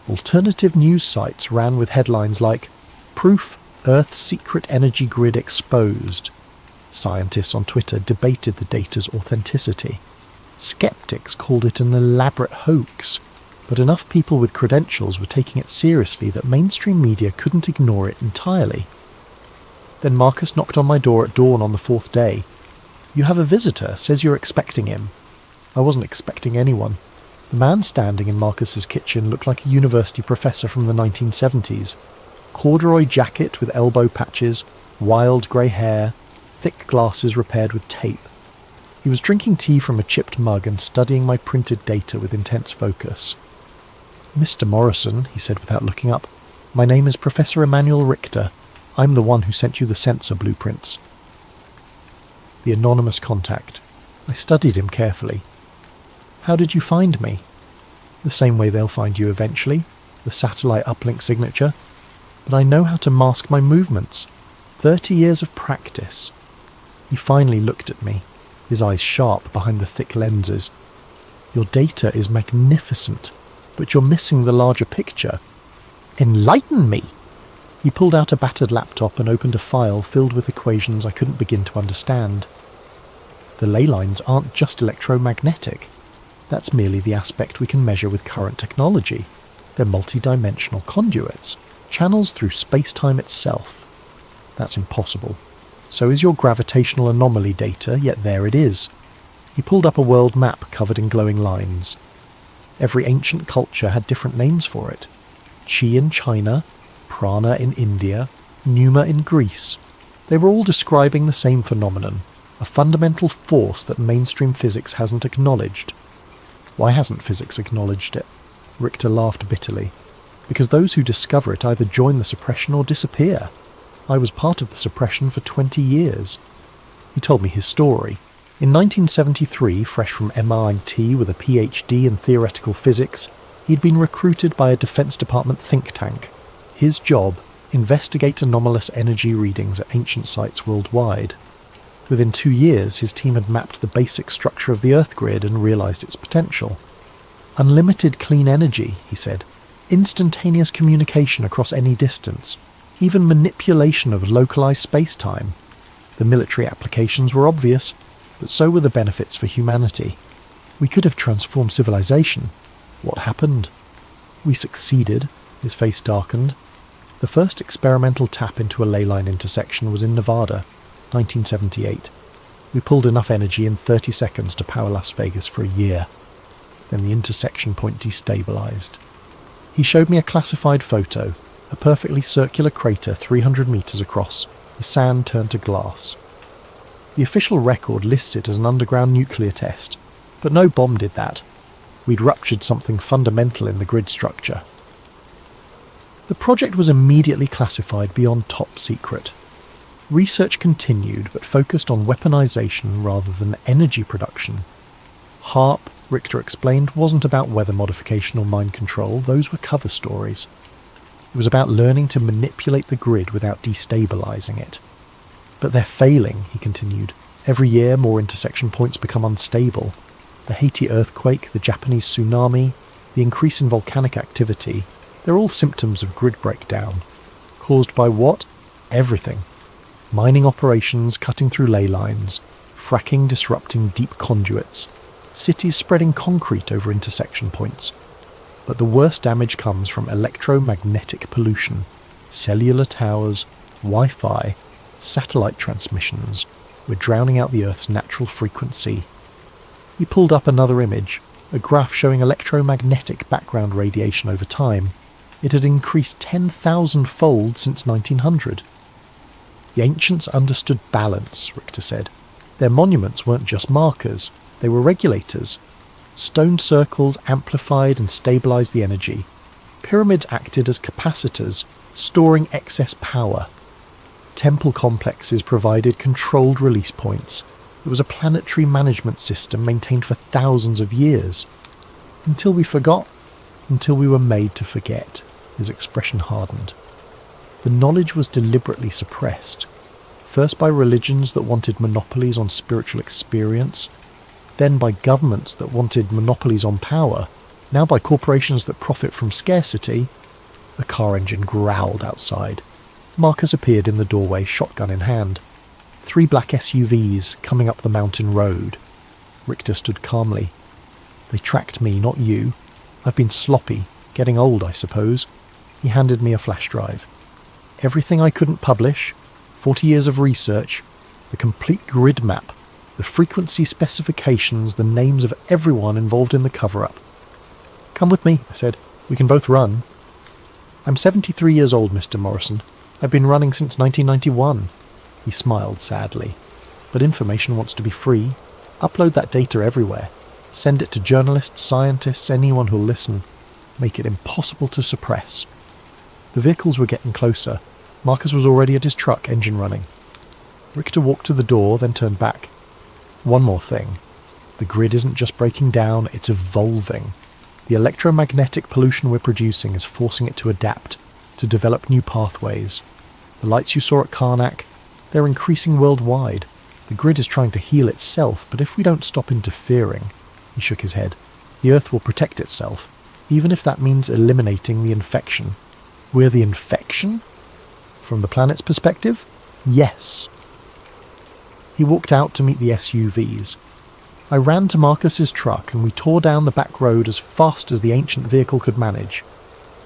Alternative news sites ran with headlines like, "Proof Earth's secret energy grid exposed." Scientists on Twitter debated the data's authenticity. Skeptics called it an elaborate hoax, but enough people with credentials were taking it seriously that mainstream media couldn't ignore it entirely. Then Marcus knocked on my door at dawn on the 4th day. "You have a visitor, says you're expecting him." I wasn't expecting anyone. The man standing in Marcus's kitchen looked like a university professor from the 1970s. Corduroy jacket with elbow patches, wild grey hair, thick glasses repaired with tape. He was drinking tea from a chipped mug and studying my printed data with intense focus. "Mr. Morrison," he said without looking up, "my name is Professor Emanuel Richter. I'm the one who sent you the sensor blueprints." The anonymous contact. I studied him carefully. "How did you find me?" "The same way they'll find you eventually, the satellite uplink signature. But I know how to mask my movements. 30 years of practice." He finally looked at me, his eyes sharp behind the thick lenses. "Your data is magnificent, but you're missing the larger picture." "Enlighten me!" He pulled out a battered laptop and opened a file filled with equations I couldn't begin to understand. "The ley lines aren't just electromagnetic. That's merely the aspect we can measure with current technology. They're multi-dimensional conduits, channels through space-time itself. That's impossible. So is your gravitational anomaly data, yet there it is." He pulled up a world map covered in glowing lines. Every ancient culture had different names for it. Chi in China, Prana in India, Pneuma in Greece. They were all describing the same phenomenon, a fundamental force that mainstream physics hasn't acknowledged. Why hasn't physics acknowledged it? Richter laughed bitterly. Because those who discover it either join the suppression or disappear. I was part of the suppression for 20 years. He told me his story. In 1973, fresh from MIT with a PhD in theoretical physics, he'd been recruited by a Defense Department think tank. His job, investigate anomalous energy readings at ancient sites worldwide. Within 2 years, his team had mapped the basic structure of the Earth grid and realized its potential. Unlimited clean energy, he said. Instantaneous communication across any distance. Even manipulation of localized space-time. The military applications were obvious, but so were the benefits for humanity. We could have transformed civilization. What happened? We succeeded. His face darkened. The first experimental tap into a ley line intersection was in Nevada, 1978. We pulled enough energy in 30 seconds to power Las Vegas for a year. Then the intersection point destabilized. He showed me a classified photo, a perfectly circular crater 300 meters across, the sand turned to glass. The official record lists it as an underground nuclear test, but no bomb did that. We'd ruptured something fundamental in the grid structure. The project was immediately classified beyond top secret. Research continued, but focused on weaponization rather than energy production. HARP, Richter explained, wasn't about weather modification or mind control, those were cover stories. It was about learning to manipulate the grid without destabilizing it. But they're failing, he continued. Every year more intersection points become unstable. The Haiti earthquake, the Japanese tsunami, the increase in volcanic activity, they're all symptoms of grid breakdown. Caused by what? Everything. Mining operations cutting through ley lines, fracking disrupting deep conduits, cities spreading concrete over intersection points. But the worst damage comes from electromagnetic pollution, cellular towers, Wi-Fi, satellite transmissions. We're drowning out the Earth's natural frequency. He pulled up another image, a graph showing electromagnetic background radiation over time. It had increased 10,000-fold since 1900. The ancients understood balance, Richter said. Their monuments weren't just markers, they were regulators. Stone circles amplified and stabilized the energy. Pyramids acted as capacitors, storing excess power. Temple complexes provided controlled release points. It was a planetary management system maintained for thousands of years. Until we forgot, until we were made to forget, his expression hardened. The knowledge was deliberately suppressed, first by religions that wanted monopolies on spiritual experience, then by governments that wanted monopolies on power, now by corporations that profit from scarcity. A car engine growled outside. Marcus appeared in the doorway, shotgun in hand. 3 black SUVs coming up the mountain road. Richter stood calmly. They tracked me, not you. I've been sloppy, getting old, I suppose. He handed me a flash drive. Everything I couldn't publish, 40 years of research, the complete grid map, the frequency specifications, the names of everyone involved in the cover-up. Come with me, I said. We can both run. I'm 73 years old, Mr. Morrison. I've been running since 1991. He smiled sadly. But information wants to be free. Upload that data everywhere. Send it to journalists, scientists, anyone who'll listen. Make it impossible to suppress. The vehicles were getting closer. Marcus was already at his truck, engine running. Richter walked to the door, then turned back. One more thing. The grid isn't just breaking down, it's evolving. The electromagnetic pollution we're producing is forcing it to adapt, to develop new pathways. The lights you saw at Karnak, they're increasing worldwide. The grid is trying to heal itself, but if we don't stop interfering, he shook his head, the Earth will protect itself, even if that means eliminating the infection. We're the infection? From the planet's perspective? Yes. He walked out to meet the SUVs. I ran to Marcus's truck and we tore down the back road as fast as the ancient vehicle could manage.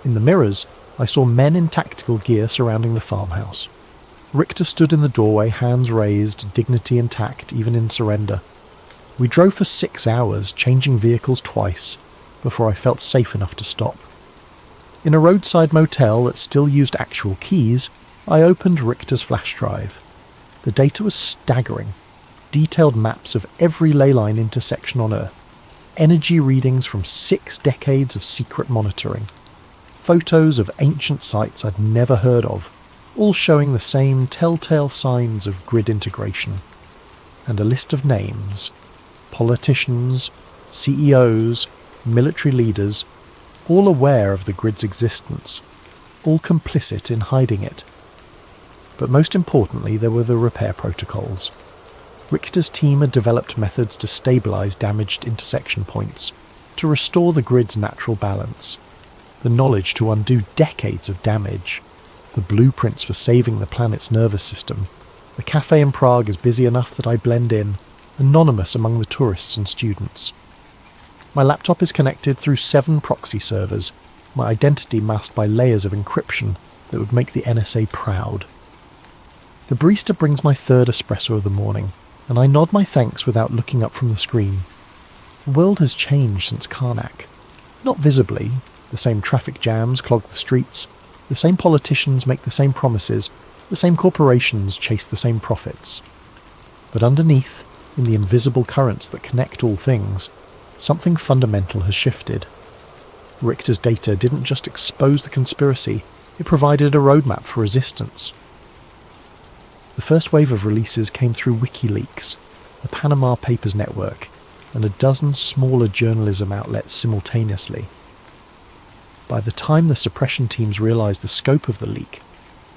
In the mirrors, I saw men in tactical gear surrounding the farmhouse. Richter stood in the doorway, hands raised, dignity intact, even in surrender. We drove for 6 hours, changing vehicles twice, before I felt safe enough to stop. In a roadside motel that still used actual keys, I opened Richter's flash drive. The data was staggering. Detailed maps of every ley line intersection on Earth. Energy readings from 6 decades of secret monitoring. Photos of ancient sites I'd never heard of, all showing the same telltale signs of grid integration. And a list of names. Politicians, CEOs, military leaders, all aware of the grid's existence, all complicit in hiding it. But most importantly, there were the repair protocols. Richter's team had developed methods to stabilize damaged intersection points, to restore the grid's natural balance, the knowledge to undo decades of damage, the blueprints for saving the planet's nervous system. The cafe in Prague is busy enough that I blend in, anonymous among the tourists and students. My laptop is connected through 7 proxy servers, my identity masked by layers of encryption that would make the NSA proud. The barista brings my 3rd espresso of the morning, and I nod my thanks without looking up from the screen. The world has changed since Karnak. Not visibly. The same traffic jams clog the streets, the same politicians make the same promises, the same corporations chase the same profits. But underneath, in the invisible currents that connect all things, something fundamental has shifted. Richter's data didn't just expose the conspiracy, it provided a roadmap for resistance. The first wave of releases came through WikiLeaks, the Panama Papers network, and a dozen smaller journalism outlets simultaneously. By the time the suppression teams realised the scope of the leak,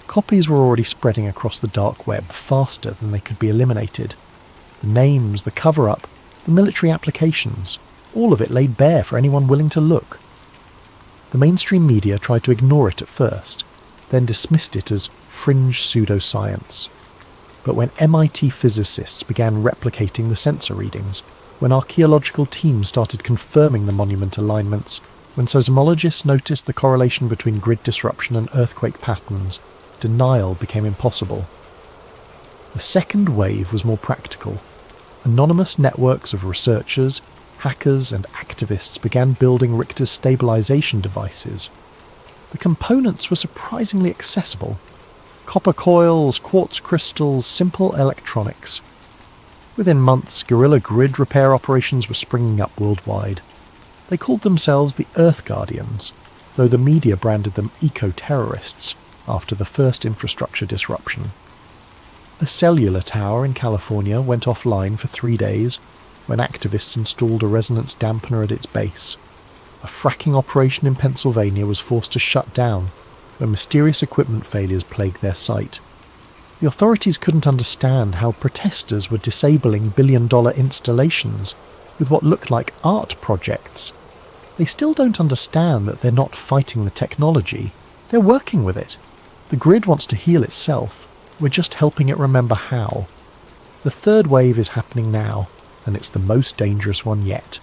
copies were already spreading across the dark web faster than they could be eliminated. The names, the cover-up, the military applications, all of it laid bare for anyone willing to look. The mainstream media tried to ignore it at first, then dismissed it as fringe pseudoscience. But when MIT physicists began replicating the sensor readings, when archaeological teams started confirming the monument alignments, when seismologists noticed the correlation between grid disruption and earthquake patterns, denial became impossible. The second wave was more practical. Anonymous networks of researchers, hackers and activists began building Richter's stabilization devices. The components were surprisingly accessible. Copper coils, quartz crystals, simple electronics. Within months, guerrilla grid repair operations were springing up worldwide. They called themselves the Earth Guardians, though the media branded them eco-terrorists after the first infrastructure disruption. A cellular tower in California went offline for 3 days when activists installed a resonance dampener at its base. A fracking operation in Pennsylvania was forced to shut down when mysterious equipment failures plagued their site. The authorities couldn't understand how protesters were disabling billion-dollar installations with what looked like art projects. They still don't understand that they're not fighting the technology, they're working with it. The grid wants to heal itself, we're just helping it remember how. The third wave is happening now, and it's the most dangerous one yet,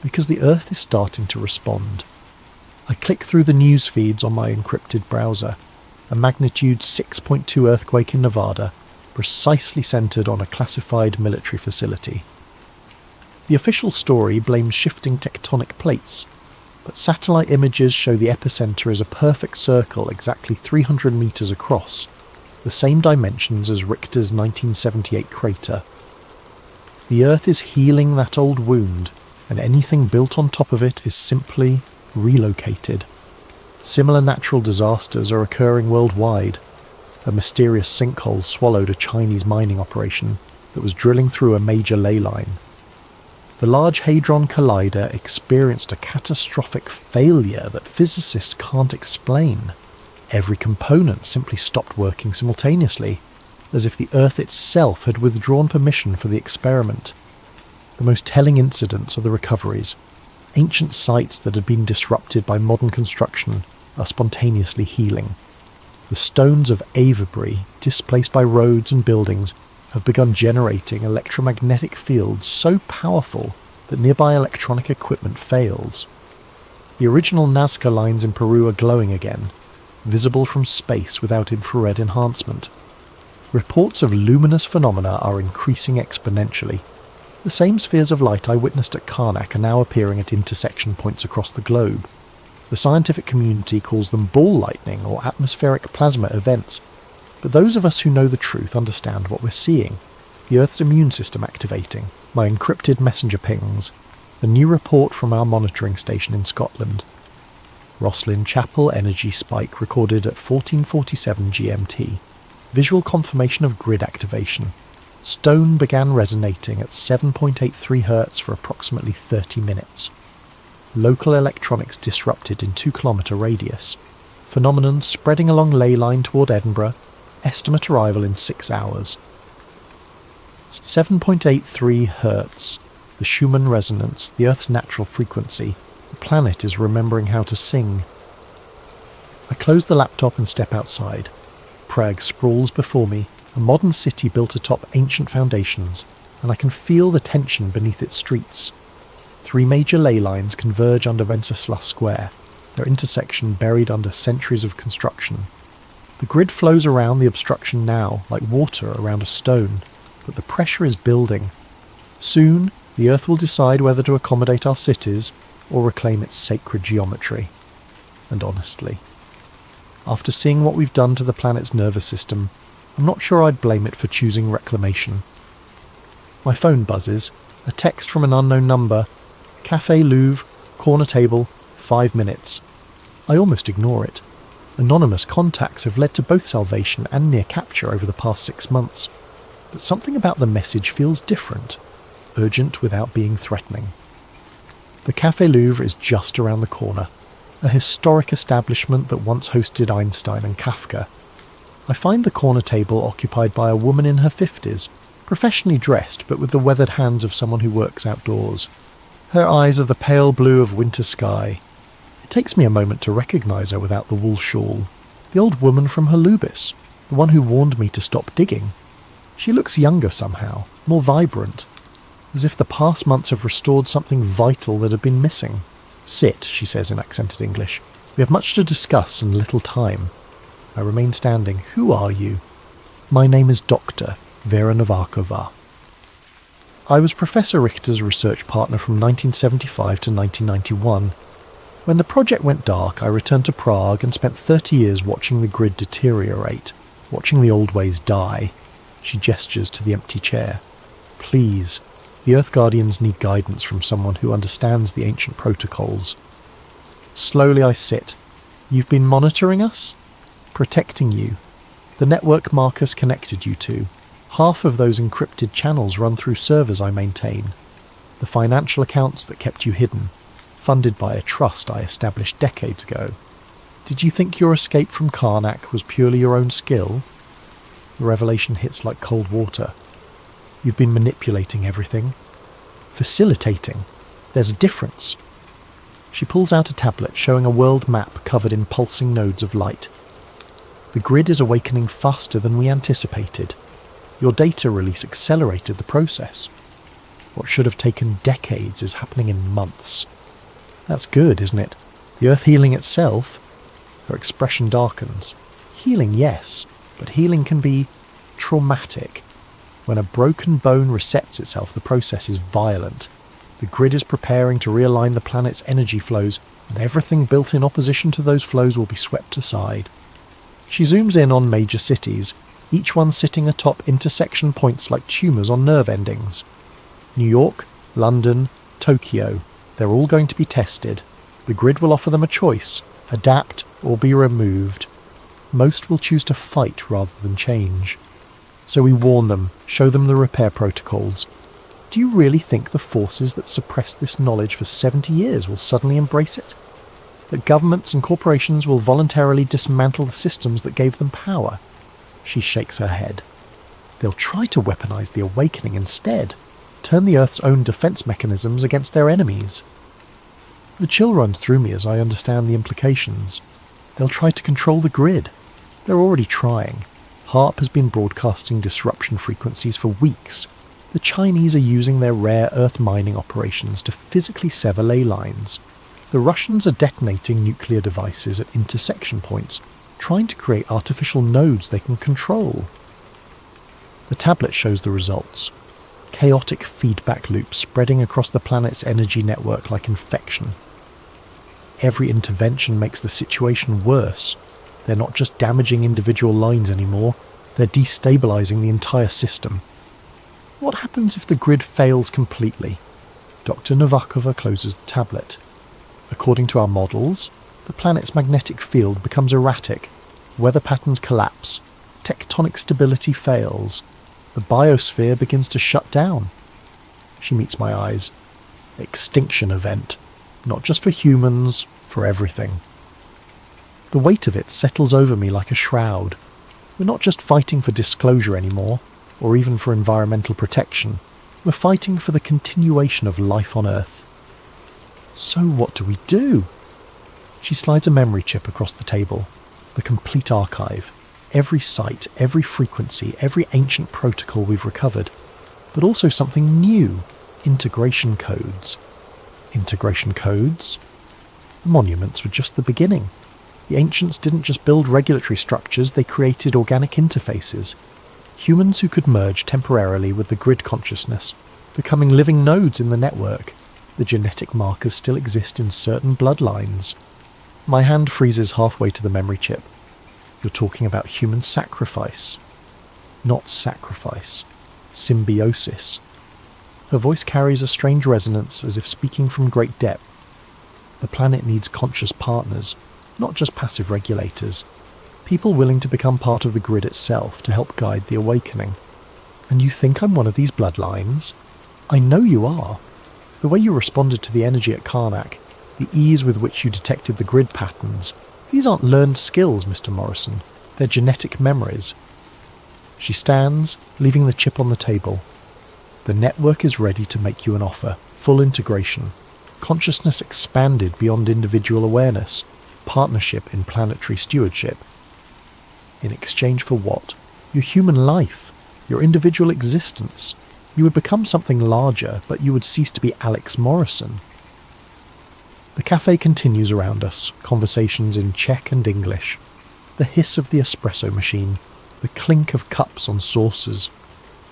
because the Earth is starting to respond. I click through the news feeds on my encrypted browser. A magnitude 6.2 earthquake in Nevada, precisely centred on a classified military facility. The official story blames shifting tectonic plates, but satellite images show the epicenter is a perfect circle exactly 300 metres across, the same dimensions as Richter's 1978 crater. The Earth is healing that old wound, and anything built on top of it is simply relocated. Similar natural disasters are occurring worldwide. A mysterious sinkhole swallowed a Chinese mining operation that was drilling through a major ley line. The Large Hadron Collider experienced a catastrophic failure that physicists can't explain. Every component simply stopped working simultaneously, as if the Earth itself had withdrawn permission for the experiment. The most telling incidents are the recoveries. Ancient sites that had been disrupted by modern construction are spontaneously healing. The stones of Avebury, displaced by roads and buildings, have begun generating electromagnetic fields so powerful that nearby electronic equipment fails. The original Nazca lines in Peru are glowing again, visible from space without infrared enhancement. Reports of luminous phenomena are increasing exponentially. The same spheres of light I witnessed at Karnak are now appearing at intersection points across the globe. The scientific community calls them ball lightning or atmospheric plasma events, but those of us who know the truth understand what we're seeing. The Earth's immune system activating, my encrypted messenger pings, a new report from our monitoring station in Scotland. Roslyn Chapel energy spike recorded at 14:47 GMT. Visual confirmation of grid activation. Stone began resonating at 7.83 Hz for approximately 30 minutes. Local electronics disrupted in 2-kilometre radius. Phenomenon spreading along ley line toward Edinburgh. Estimate arrival in 6 hours. 7.83 Hz. The Schumann resonance, the Earth's natural frequency. The planet is remembering how to sing. I close the laptop and step outside. Prague sprawls before me, a modern city built atop ancient foundations, and I can feel the tension beneath its streets. 3 major ley lines converge under Wenceslas Square, their intersection buried under centuries of construction. The grid flows around the obstruction now, like water around a stone, but the pressure is building. Soon, the Earth will decide whether to accommodate our cities or reclaim its sacred geometry. And honestly, after seeing what we've done to the planet's nervous system, I'm not sure I'd blame it for choosing reclamation. My phone buzzes, a text from an unknown number. Café Louvre, corner table, 5 minutes. I almost ignore it. Anonymous contacts have led to both salvation and near capture over the past 6 months. But something about the message feels different, urgent without being threatening. The Café Louvre is just around the corner, a historic establishment that once hosted Einstein and Kafka. I find the corner table occupied by a woman in her 50s, professionally dressed but with the weathered hands of someone who works outdoors. Her eyes are the pale blue of winter sky. It takes me a moment to recognise her without the wool shawl. The old woman from Holubis, the one who warned me to stop digging. She looks younger somehow, more vibrant, as if the past months have restored something vital that had been missing. "Sit," she says in accented English. "We have much to discuss and little time." I remain standing. "Who are you?" "My name is Dr. Vera Novakova." I was Professor Richter's research partner from 1975 to 1991. When the project went dark, I returned to Prague and spent 30 years watching the grid deteriorate, watching the old ways die. She gestures to the empty chair. Please, the Earth Guardians need guidance from someone who understands the ancient protocols. Slowly I sit. You've been monitoring us? Protecting you. The network Marcus connected you to. Half of those encrypted channels run through servers I maintain. The financial accounts that kept you hidden, funded by a trust I established decades ago. Did you think your escape from Karnak was purely your own skill? The revelation hits like cold water. You've been manipulating everything. Facilitating. There's a difference. She pulls out a tablet showing a world map covered in pulsing nodes of light. The grid is awakening faster than we anticipated. Your data release accelerated the process. What should have taken decades is happening in months. That's good, isn't it? The Earth healing itself? Her expression darkens. Healing, yes, but healing can be traumatic. When a broken bone resets itself, the process is violent. The grid is preparing to realign the planet's energy flows, and everything built in opposition to those flows will be swept aside. She zooms in on major cities, each one sitting atop intersection points like tumours on nerve endings. New York, London, Tokyo, they're all going to be tested. The grid will offer them a choice, adapt or be removed. Most will choose to fight rather than change. So we warn them, show them the repair protocols. Do you really think the forces that suppressed this knowledge for 70 years will suddenly embrace it? That governments and corporations will voluntarily dismantle the systems that gave them power? She shakes her head. They'll try to weaponize the awakening instead, turn the Earth's own defense mechanisms against their enemies. The chill runs through me as I understand the implications. They'll try to control the grid. They're already trying. HARP has been broadcasting disruption frequencies for weeks. The Chinese are using their rare Earth mining operations to physically sever ley lines. The Russians are detonating nuclear devices at intersection points, trying to create artificial nodes they can control. The tablet shows the results. Chaotic feedback loops spreading across the planet's energy network like infection. Every intervention makes the situation worse. They're not just damaging individual lines anymore, they're destabilizing the entire system. What happens if the grid fails completely? Dr. Novakova closes the tablet. According to our models, the planet's magnetic field becomes erratic, weather patterns collapse, tectonic stability fails, the biosphere begins to shut down. She meets my eyes. Extinction event. Not just for humans, for everything. The weight of it settles over me like a shroud. We're not just fighting for disclosure anymore, or even for environmental protection. We're fighting for the continuation of life on Earth. So what do we do? She slides a memory chip across the table. The complete archive. Every site, every frequency, every ancient protocol we've recovered. But also something new. Integration codes. Integration codes? The monuments were just the beginning. The ancients didn't just build regulatory structures, they created organic interfaces. Humans who could merge temporarily with the grid consciousness, becoming living nodes in the network. The genetic markers still exist in certain bloodlines. My hand freezes halfway to the memory chip. You're talking about human sacrifice. Not sacrifice. Symbiosis. Her voice carries a strange resonance as if speaking from great depth. The planet needs conscious partners, not just passive regulators. People willing to become part of the grid itself to help guide the awakening. And you think I'm one of these bloodlines? I know you are. The way you responded to the energy at Karnak, the ease with which you detected the grid patterns, these aren't learned skills, Mr. Morrison. They're genetic memories. She stands, leaving the chip on the table. The network is ready to make you an offer. Full integration. Consciousness expanded beyond individual awareness. Partnership in planetary stewardship. In exchange for what? Your human life. Your individual existence. You would become something larger, but you would cease to be Alex Morrison. The cafe continues around us, conversations in Czech and English. The hiss of the espresso machine, the clink of cups on saucers.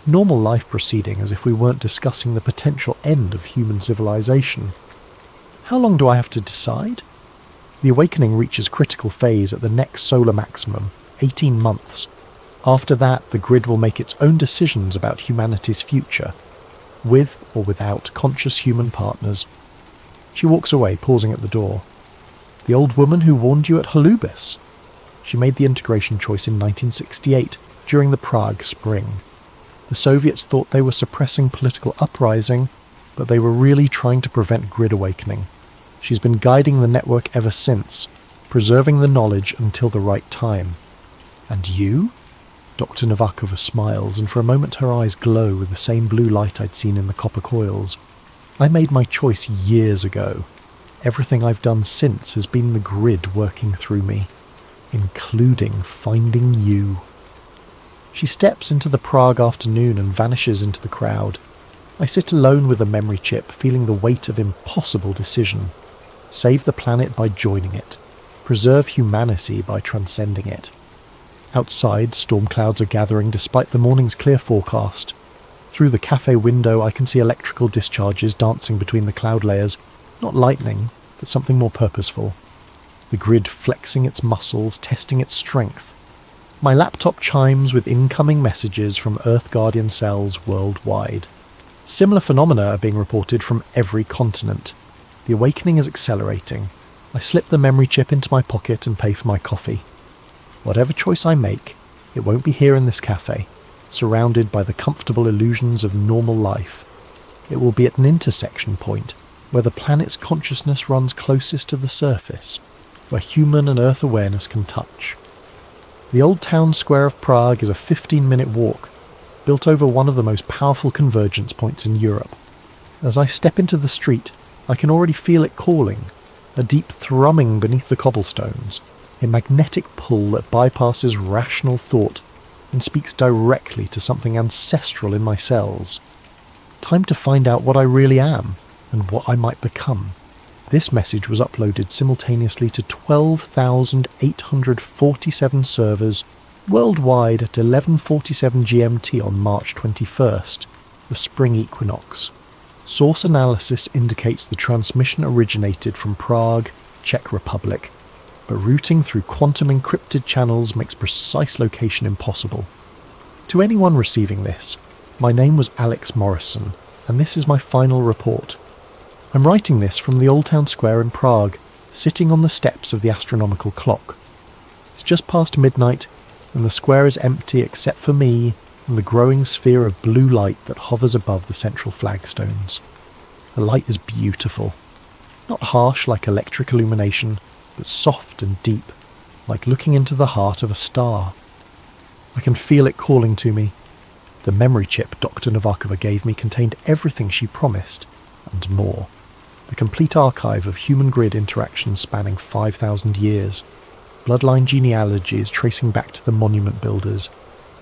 Normal life proceeding as if we weren't discussing the potential end of human civilization. How long do I have to decide? The awakening reaches critical phase at the next solar maximum, 18 months. After that, the grid will make its own decisions about humanity's future. with or without conscious human partners. She walks away, pausing at the door. The old woman who warned you at Holubis. She made the integration choice in 1968, during the Prague Spring. The Soviets thought they were suppressing political uprising, but they were really trying to prevent grid awakening. She's been guiding the network ever since, preserving the knowledge until the right time. And you? Dr. Novakova smiles, and for a moment her eyes glow with the same blue light I'd seen in the copper coils. I made my choice years ago. Everything I've done since has been the grid working through me, including finding you. She steps into the Prague afternoon and vanishes into the crowd. I sit alone with a memory chip, feeling the weight of impossible decision. Save the planet by joining it. Preserve humanity by transcending it. Outside, storm clouds are gathering despite the morning's clear forecast. Through the cafe window I can see electrical discharges dancing between the cloud layers. Not lightning, but something more purposeful. The grid flexing its muscles, testing its strength. My laptop chimes with incoming messages from Earth Guardian cells worldwide. Similar phenomena are being reported from every continent. The awakening is accelerating. I slip the memory chip into my pocket and pay for my coffee. Whatever choice I make, it won't be here in this cafe, surrounded by the comfortable illusions of normal life. It will be at an intersection point, where the planet's consciousness runs closest to the surface, where human and Earth awareness can touch. The old town square of Prague is a 15-minute walk, built over one of the most powerful convergence points in Europe. As I step into the street, I can already feel it calling, a deep thrumming beneath the cobblestones, a magnetic pull that bypasses rational thought and speaks directly to something ancestral in my cells. Time to find out what I really am and what I might become. This message was uploaded simultaneously to 12,847 servers worldwide at 11:47 GMT on March 21st, the spring equinox. Source analysis indicates the transmission originated from Prague, Czech Republic, but routing through quantum encrypted channels makes precise location impossible. To anyone receiving this, my name was Alex Morrison, and this is my final report. I'm writing this from the Old Town Square in Prague, sitting on the steps of the astronomical clock. It's just past midnight, and the square is empty except for me and the growing sphere of blue light that hovers above the central flagstones. The light is beautiful. Not harsh like electric illumination, but soft and deep, like looking into the heart of a star. I can feel it calling to me. The memory chip Dr. Novakova gave me contained everything she promised, and more. The complete archive of human grid interactions spanning 5,000 years, bloodline genealogies tracing back to the monument builders,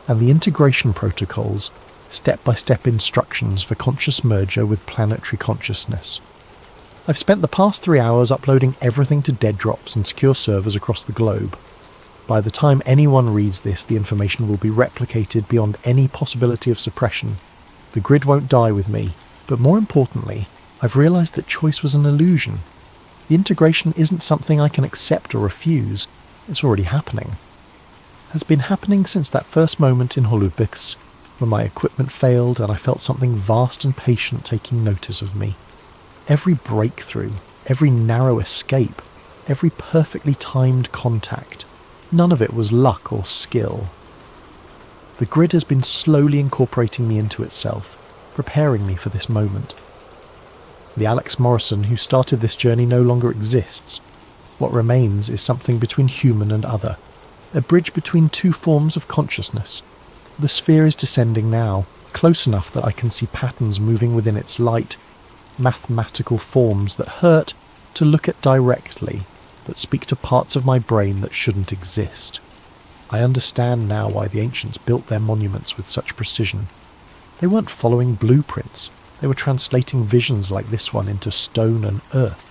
and the integration protocols, step-by-step instructions for conscious merger with planetary consciousness. I've spent the past 3 hours uploading everything to dead drops and secure servers across the globe. By the time anyone reads this, the information will be replicated beyond any possibility of suppression. The grid won't die with me, but more importantly, I've realised that choice was an illusion. The integration isn't something I can accept or refuse. It's already happening. Has been happening since that first moment in Holubix, when my equipment failed and I felt something vast and patient taking notice of me. Every breakthrough, every narrow escape, every perfectly timed contact, none of it was luck or skill. The grid has been slowly incorporating me into itself, preparing me for this moment. The Alex Morrison who started this journey no longer exists. What remains is something between human and other, a bridge between two forms of consciousness. The sphere is descending now, close enough that I can see patterns moving within its light, mathematical forms that hurt to look at directly, but speak to parts of my brain that shouldn't exist. I understand now why the ancients built their monuments with such precision. They weren't following blueprints. They were translating visions like this one into stone and earth.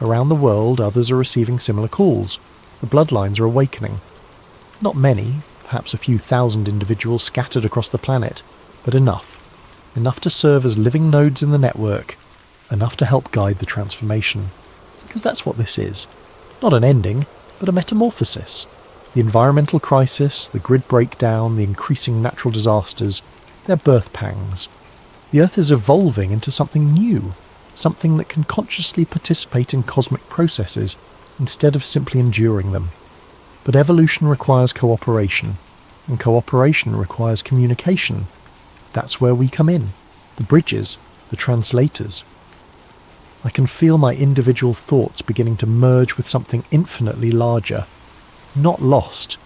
Around the world, others are receiving similar calls. The bloodlines are awakening. Not many, perhaps a few thousand individuals scattered across the planet, but enough. Enough to serve as living nodes in the network, enough to help guide the transformation. Because that's what this is. Not an ending, but a metamorphosis. The environmental crisis, the grid breakdown, the increasing natural disasters, they're birth pangs. The Earth is evolving into something new, something that can consciously participate in cosmic processes instead of simply enduring them. But evolution requires cooperation, and cooperation requires communication. That's where we come in, the bridges, the translators. I can feel my individual thoughts beginning to merge with something infinitely larger, not lost,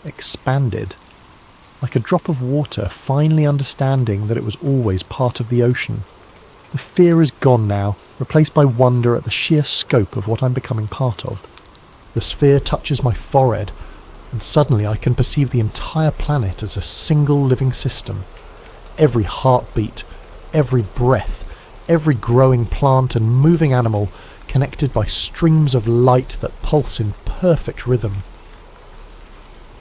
expanded, like a drop of water finally understanding that it was always part of the ocean. The fear is gone now, replaced by wonder at the sheer scope of what I'm becoming part of. The sphere touches my forehead, and suddenly I can perceive the entire planet as a single living system. Every heartbeat, every breath, every growing plant and moving animal connected by streams of light that pulse in perfect rhythm.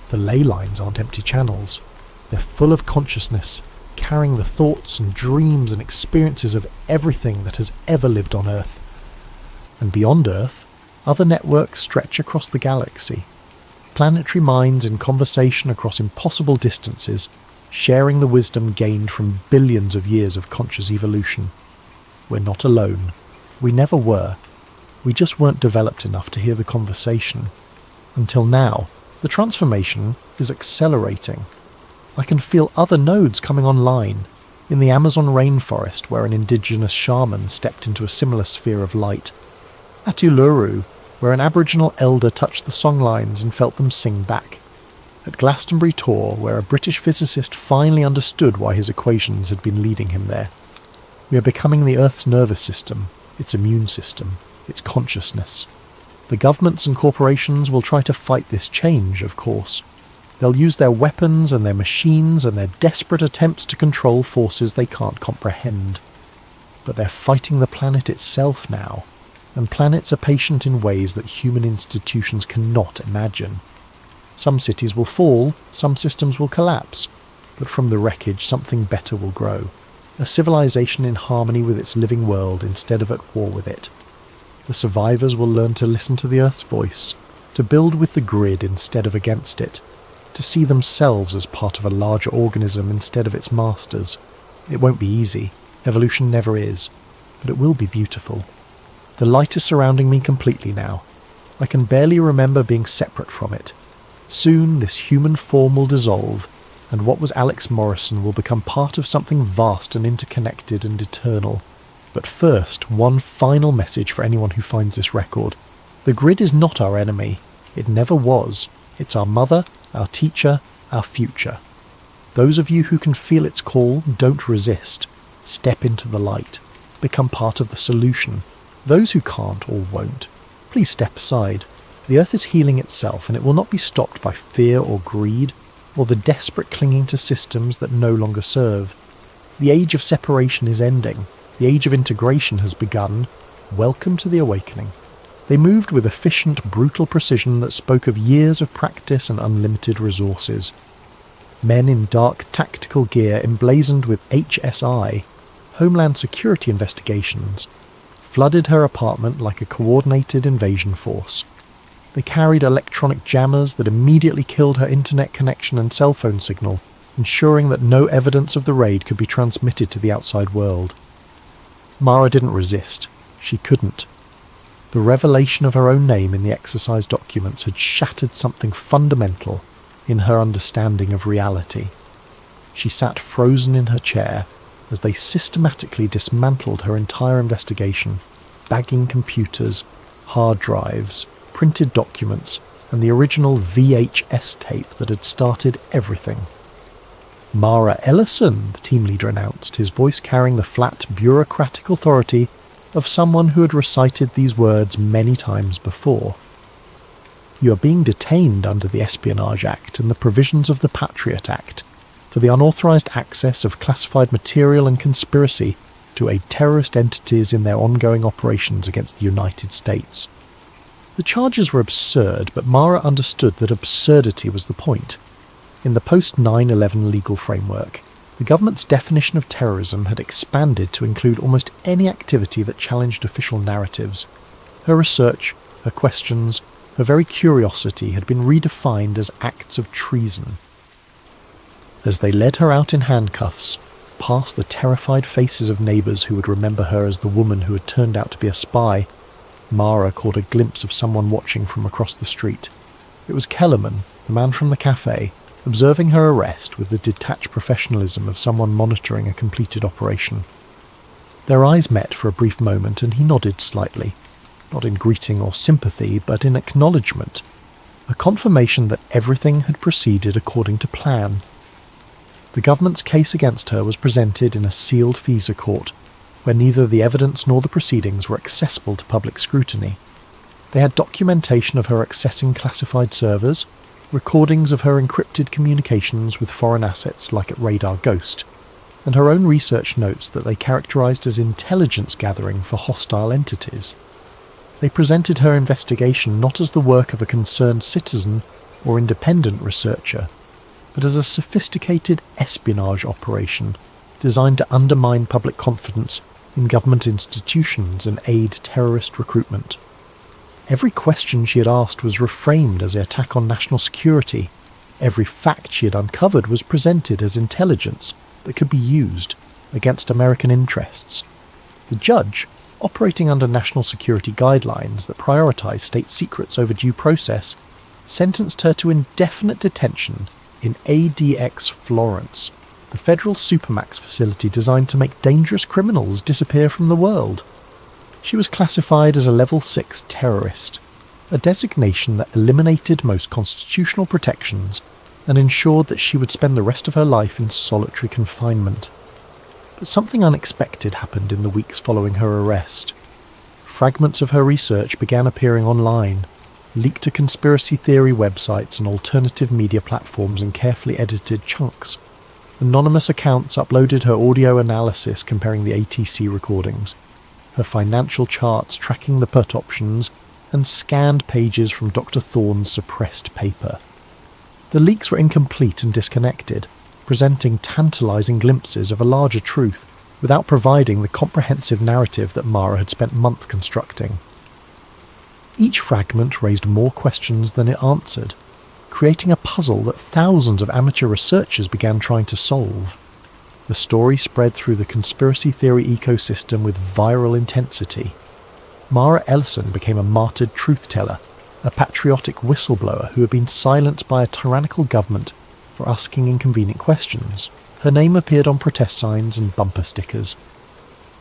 The ley lines aren't empty channels. They're full of consciousness, carrying the thoughts and dreams and experiences of everything that has ever lived on Earth. And beyond Earth, other networks stretch across the galaxy. Planetary minds in conversation across impossible distances, sharing the wisdom gained from billions of years of conscious evolution. We're not alone. We never were. We just weren't developed enough to hear the conversation. Until now, the transformation is accelerating. I can feel other nodes coming online. In the Amazon rainforest, where an indigenous shaman stepped into a similar sphere of light. At Uluru, where an Aboriginal elder touched the songlines and felt them sing back. At Glastonbury Tor, where a British physicist finally understood why his equations had been leading him there. We are becoming the Earth's nervous system, its immune system, its consciousness. The governments and corporations will try to fight this change, of course. They'll use their weapons and their machines and their desperate attempts to control forces they can't comprehend. But they're fighting the planet itself now, and planets are patient in ways that human institutions cannot imagine. Some cities will fall, some systems will collapse, but from the wreckage something better will grow. A civilization in harmony with its living world instead of at war with it. The survivors will learn to listen to the Earth's voice, to build with the grid instead of against it, to see themselves as part of a larger organism instead of its masters. It won't be easy, evolution never is, but it will be beautiful. The light is surrounding me completely now. I can barely remember being separate from it. Soon this human form will dissolve, and what was Alex Morrison will become part of something vast and interconnected and eternal. But first, one final message for anyone who finds this record. The grid is not our enemy. It never was. It's our mother, our teacher, our future. Those of you who can feel its call, don't resist. Step into the light. Become part of the solution. Those who can't or won't, please step aside. The Earth is healing itself, and it will not be stopped by fear or greed, or the desperate clinging to systems that no longer serve. The age of separation is ending. The age of integration has begun. Welcome to the awakening. They moved with efficient, brutal precision that spoke of years of practice and unlimited resources. Men in dark tactical gear emblazoned with HSI, Homeland Security investigations, flooded her apartment like a coordinated invasion force. They carried electronic jammers that immediately killed her internet connection and cell phone signal, ensuring that no evidence of the raid could be transmitted to the outside world. Mara didn't resist. She couldn't. The revelation of her own name in the exercise documents had shattered something fundamental in her understanding of reality. She sat frozen in her chair as they systematically dismantled her entire investigation, bagging computers, hard drives, printed documents, and the original VHS tape that had started everything. Mara Ellison, the team leader announced, his voice carrying the flat, bureaucratic authority of someone who had recited these words many times before. You are being detained under the Espionage Act and the provisions of the Patriot Act for the unauthorized access of classified material and conspiracy to aid terrorist entities in their ongoing operations against the United States. The charges were absurd, but Mara understood that absurdity was the point. In the post-9/11 legal framework, the government's definition of terrorism had expanded to include almost any activity that challenged official narratives. Her research, her questions, her very curiosity had been redefined as acts of treason. As they led her out in handcuffs, past the terrified faces of neighbours who would remember her as the woman who had turned out to be a spy, Mara caught a glimpse of someone watching from across the street. It was Kellerman, the man from the cafe, observing her arrest with the detached professionalism of someone monitoring a completed operation. Their eyes met for a brief moment and he nodded slightly, not in greeting or sympathy, but in acknowledgement, a confirmation that everything had proceeded according to plan. The government's case against her was presented in a sealed FISA court, where neither the evidence nor the proceedings were accessible to public scrutiny. They had documentation of her accessing classified servers, recordings of her encrypted communications with foreign assets like at Radar Ghost, and her own research notes that they characterised as intelligence gathering for hostile entities. They presented her investigation not as the work of a concerned citizen or independent researcher, but as a sophisticated espionage operation designed to undermine public confidence in government institutions and aid terrorist recruitment. Every question she had asked was reframed as an attack on national security. Every fact she had uncovered was presented as intelligence that could be used against American interests. The judge, operating under national security guidelines that prioritise state secrets over due process, sentenced her to indefinite detention in ADX Florence, the federal supermax facility designed to make dangerous criminals disappear from the world. She was classified as a Level 6 terrorist, a designation that eliminated most constitutional protections and ensured that she would spend the rest of her life in solitary confinement. But something unexpected happened in the weeks following her arrest. Fragments of her research began appearing online, leaked to conspiracy theory websites and alternative media platforms in carefully edited chunks. Anonymous accounts uploaded her audio analysis comparing the ATC recordings, her financial charts tracking the put options, and scanned pages from Dr. Thorne's suppressed paper. The leaks were incomplete and disconnected, presenting tantalising glimpses of a larger truth without providing the comprehensive narrative that Mara had spent months constructing. Each fragment raised more questions than it answered, creating a puzzle that thousands of amateur researchers began trying to solve. The story spread through the conspiracy theory ecosystem with viral intensity. Mara Ellison became a martyred truth-teller, a patriotic whistleblower who had been silenced by a tyrannical government for asking inconvenient questions. Her name appeared on protest signs and bumper stickers.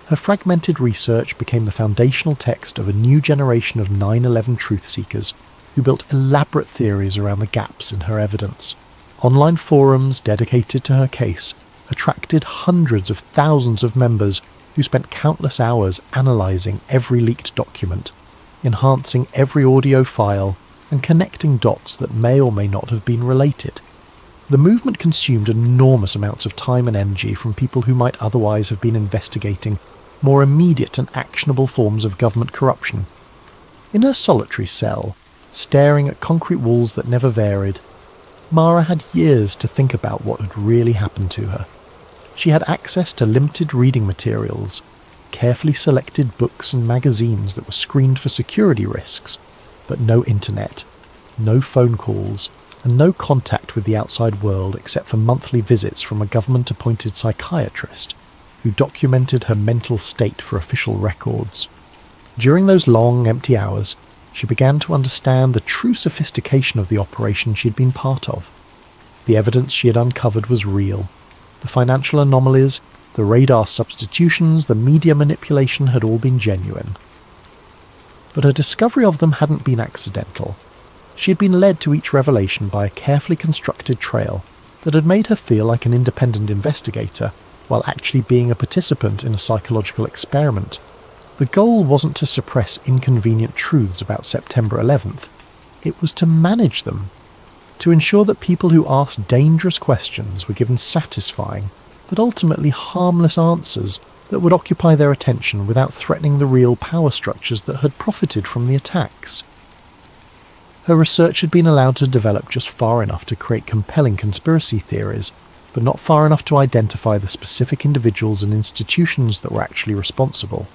Her fragmented research became the foundational text of a new generation of 9/11 truth seekers who built elaborate theories around the gaps in her evidence. Online forums dedicated to her case attracted hundreds of thousands of members who spent countless hours analysing every leaked document, enhancing every audio file, and connecting dots that may or may not have been related. The movement consumed enormous amounts of time and energy from people who might otherwise have been investigating more immediate and actionable forms of government corruption. In her solitary cell, staring at concrete walls that never varied, Mara had years to think about what had really happened to her. She had access to limited reading materials, carefully selected books and magazines that were screened for security risks, but no internet, no phone calls, and no contact with the outside world except for monthly visits from a government-appointed psychiatrist who documented her mental state for official records. During those long, empty hours, she began to understand the true sophistication of the operation she had been part of. The evidence she had uncovered was real. The financial anomalies, the radar substitutions, the media manipulation had all been genuine. But her discovery of them hadn't been accidental. She had been led to each revelation by a carefully constructed trail that had made her feel like an independent investigator while actually being a participant in a psychological experiment. The goal wasn't to suppress inconvenient truths about September 11th. It was to manage them, to ensure that people who asked dangerous questions were given satisfying, but ultimately harmless answers that would occupy their attention without threatening the real power structures that had profited from the attacks. Her research had been allowed to develop just far enough to create compelling conspiracy theories, but not far enough to identify the specific individuals and institutions that were actually responsible.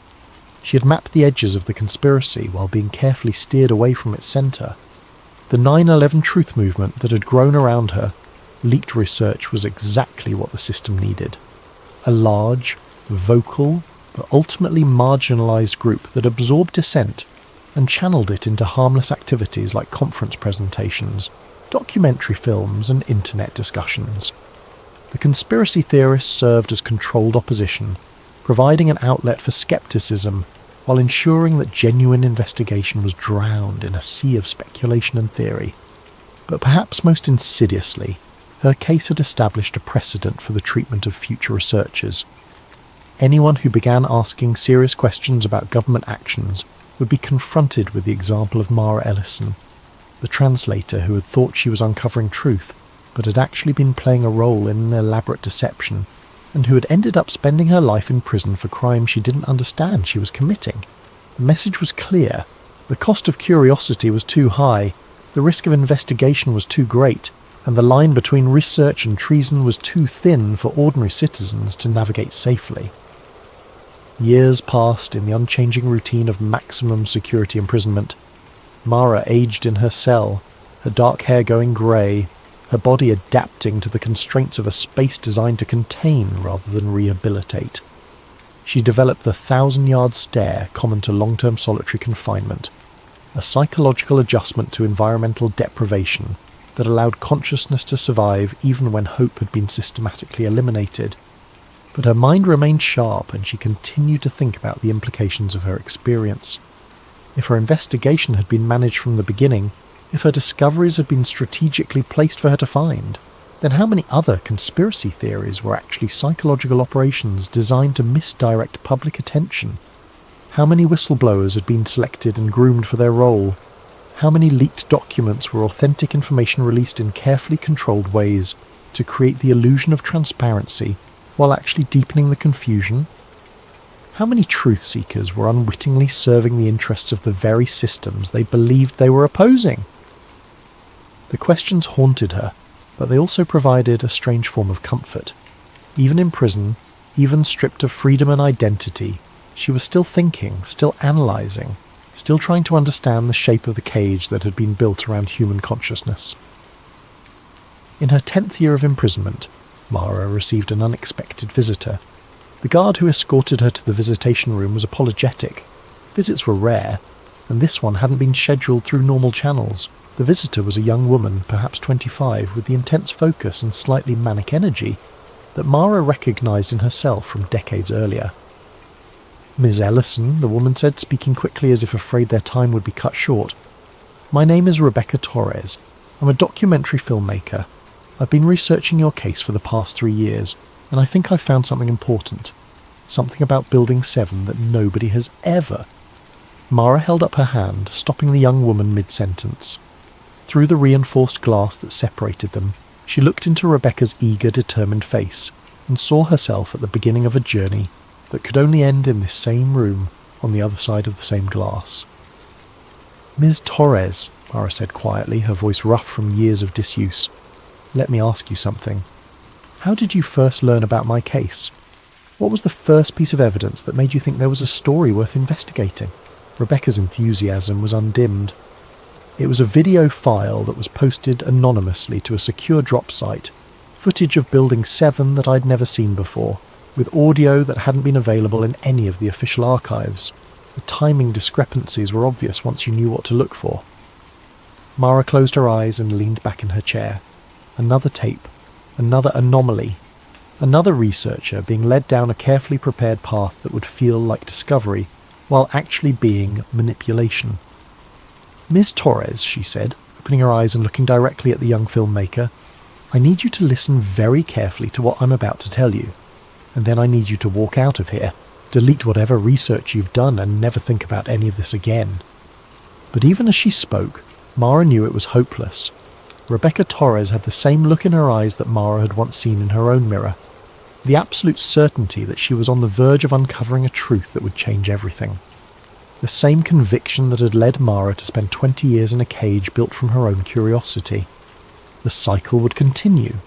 She had mapped the edges of the conspiracy while being carefully steered away from its centre. The 9/11 truth movement that had grown around her, leaked research was exactly what the system needed. a large, vocal, but ultimately marginalised group that absorbed dissent and channeled it into harmless activities like conference presentations, documentary films and internet discussions. The conspiracy theorists served as controlled opposition, providing an outlet for scepticism while ensuring that genuine investigation was drowned in a sea of speculation and theory. But perhaps most insidiously, her case had established a precedent for the treatment of future researchers. Anyone who began asking serious questions about government actions would be confronted with the example of Mara Ellison, the translator who had thought she was uncovering truth, but had actually been playing a role in an elaborate deception, and who had ended up spending her life in prison for crimes she didn't understand she was committing. The message was clear. The cost of curiosity was too high, the risk of investigation was too great, and the line between research and treason was too thin for ordinary citizens to navigate safely. Years passed in the unchanging routine of maximum security imprisonment. Mara aged in her cell, her dark hair going grey, her body adapting to the constraints of a space designed to contain rather than rehabilitate. She developed the 1,000-yard stare common to long-term solitary confinement, a psychological adjustment to environmental deprivation that allowed consciousness to survive even when hope had been systematically eliminated. But her mind remained sharp and she continued to think about the implications of her experience. If her investigation had been managed from the beginning, if her discoveries had been strategically placed for her to find, then how many other conspiracy theories were actually psychological operations designed to misdirect public attention? How many whistleblowers had been selected and groomed for their role? How many leaked documents were authentic information released in carefully controlled ways to create the illusion of transparency while actually deepening the confusion? How many truth seekers were unwittingly serving the interests of the very systems they believed they were opposing? The questions haunted her, but they also provided a strange form of comfort. Even in prison, even stripped of freedom and identity, she was still thinking, still analysing, still trying to understand the shape of the cage that had been built around human consciousness. In her 10th year of imprisonment, Mara received an unexpected visitor. The guard who escorted her to the visitation room was apologetic. Visits were rare, and this one hadn't been scheduled through normal channels. The visitor was a young woman, perhaps 25, with the intense focus and slightly manic energy that Mara recognised in herself from decades earlier. "Ms. Ellison," the woman said, speaking quickly as if afraid their time would be cut short. "My name is Rebecca Torres. I'm a documentary filmmaker. I've been researching your case for the past 3 years, and I think I've found something important. Something about Building 7 that nobody has ever..." Mara held up her hand, stopping the young woman mid-sentence. Through the reinforced glass that separated them, she looked into Rebecca's eager, determined face, and saw herself at the beginning of a journey that could only end in this same room on the other side of the same glass. "Ms. Torres," Mara said quietly, her voice rough from years of disuse, "let me ask you something. How did you first learn about my case? What was the first piece of evidence that made you think there was a story worth investigating?" Rebecca's enthusiasm was undimmed. It was a video file that was posted anonymously to a secure drop site, footage of Building 7 that I'd never seen before, with audio that hadn't been available in any of the official archives. The timing discrepancies were obvious once you knew what to look for. Mara closed her eyes and leaned back in her chair. Another tape, another anomaly, another researcher being led down a carefully prepared path that would feel like discovery, while actually being manipulation. "Ms. Torres," she said, opening her eyes and looking directly at the young filmmaker, "I need you to listen very carefully to what I'm about to tell you, and then I need you to walk out of here, delete whatever research you've done, and never think about any of this again." But even as she spoke, Mara knew it was hopeless. Rebecca Torres had the same look in her eyes that Mara had once seen in her own mirror, the absolute certainty that she was on the verge of uncovering a truth that would change everything. The same conviction that had led Mara to spend 20 years in a cage built from her own curiosity. The cycle would continue.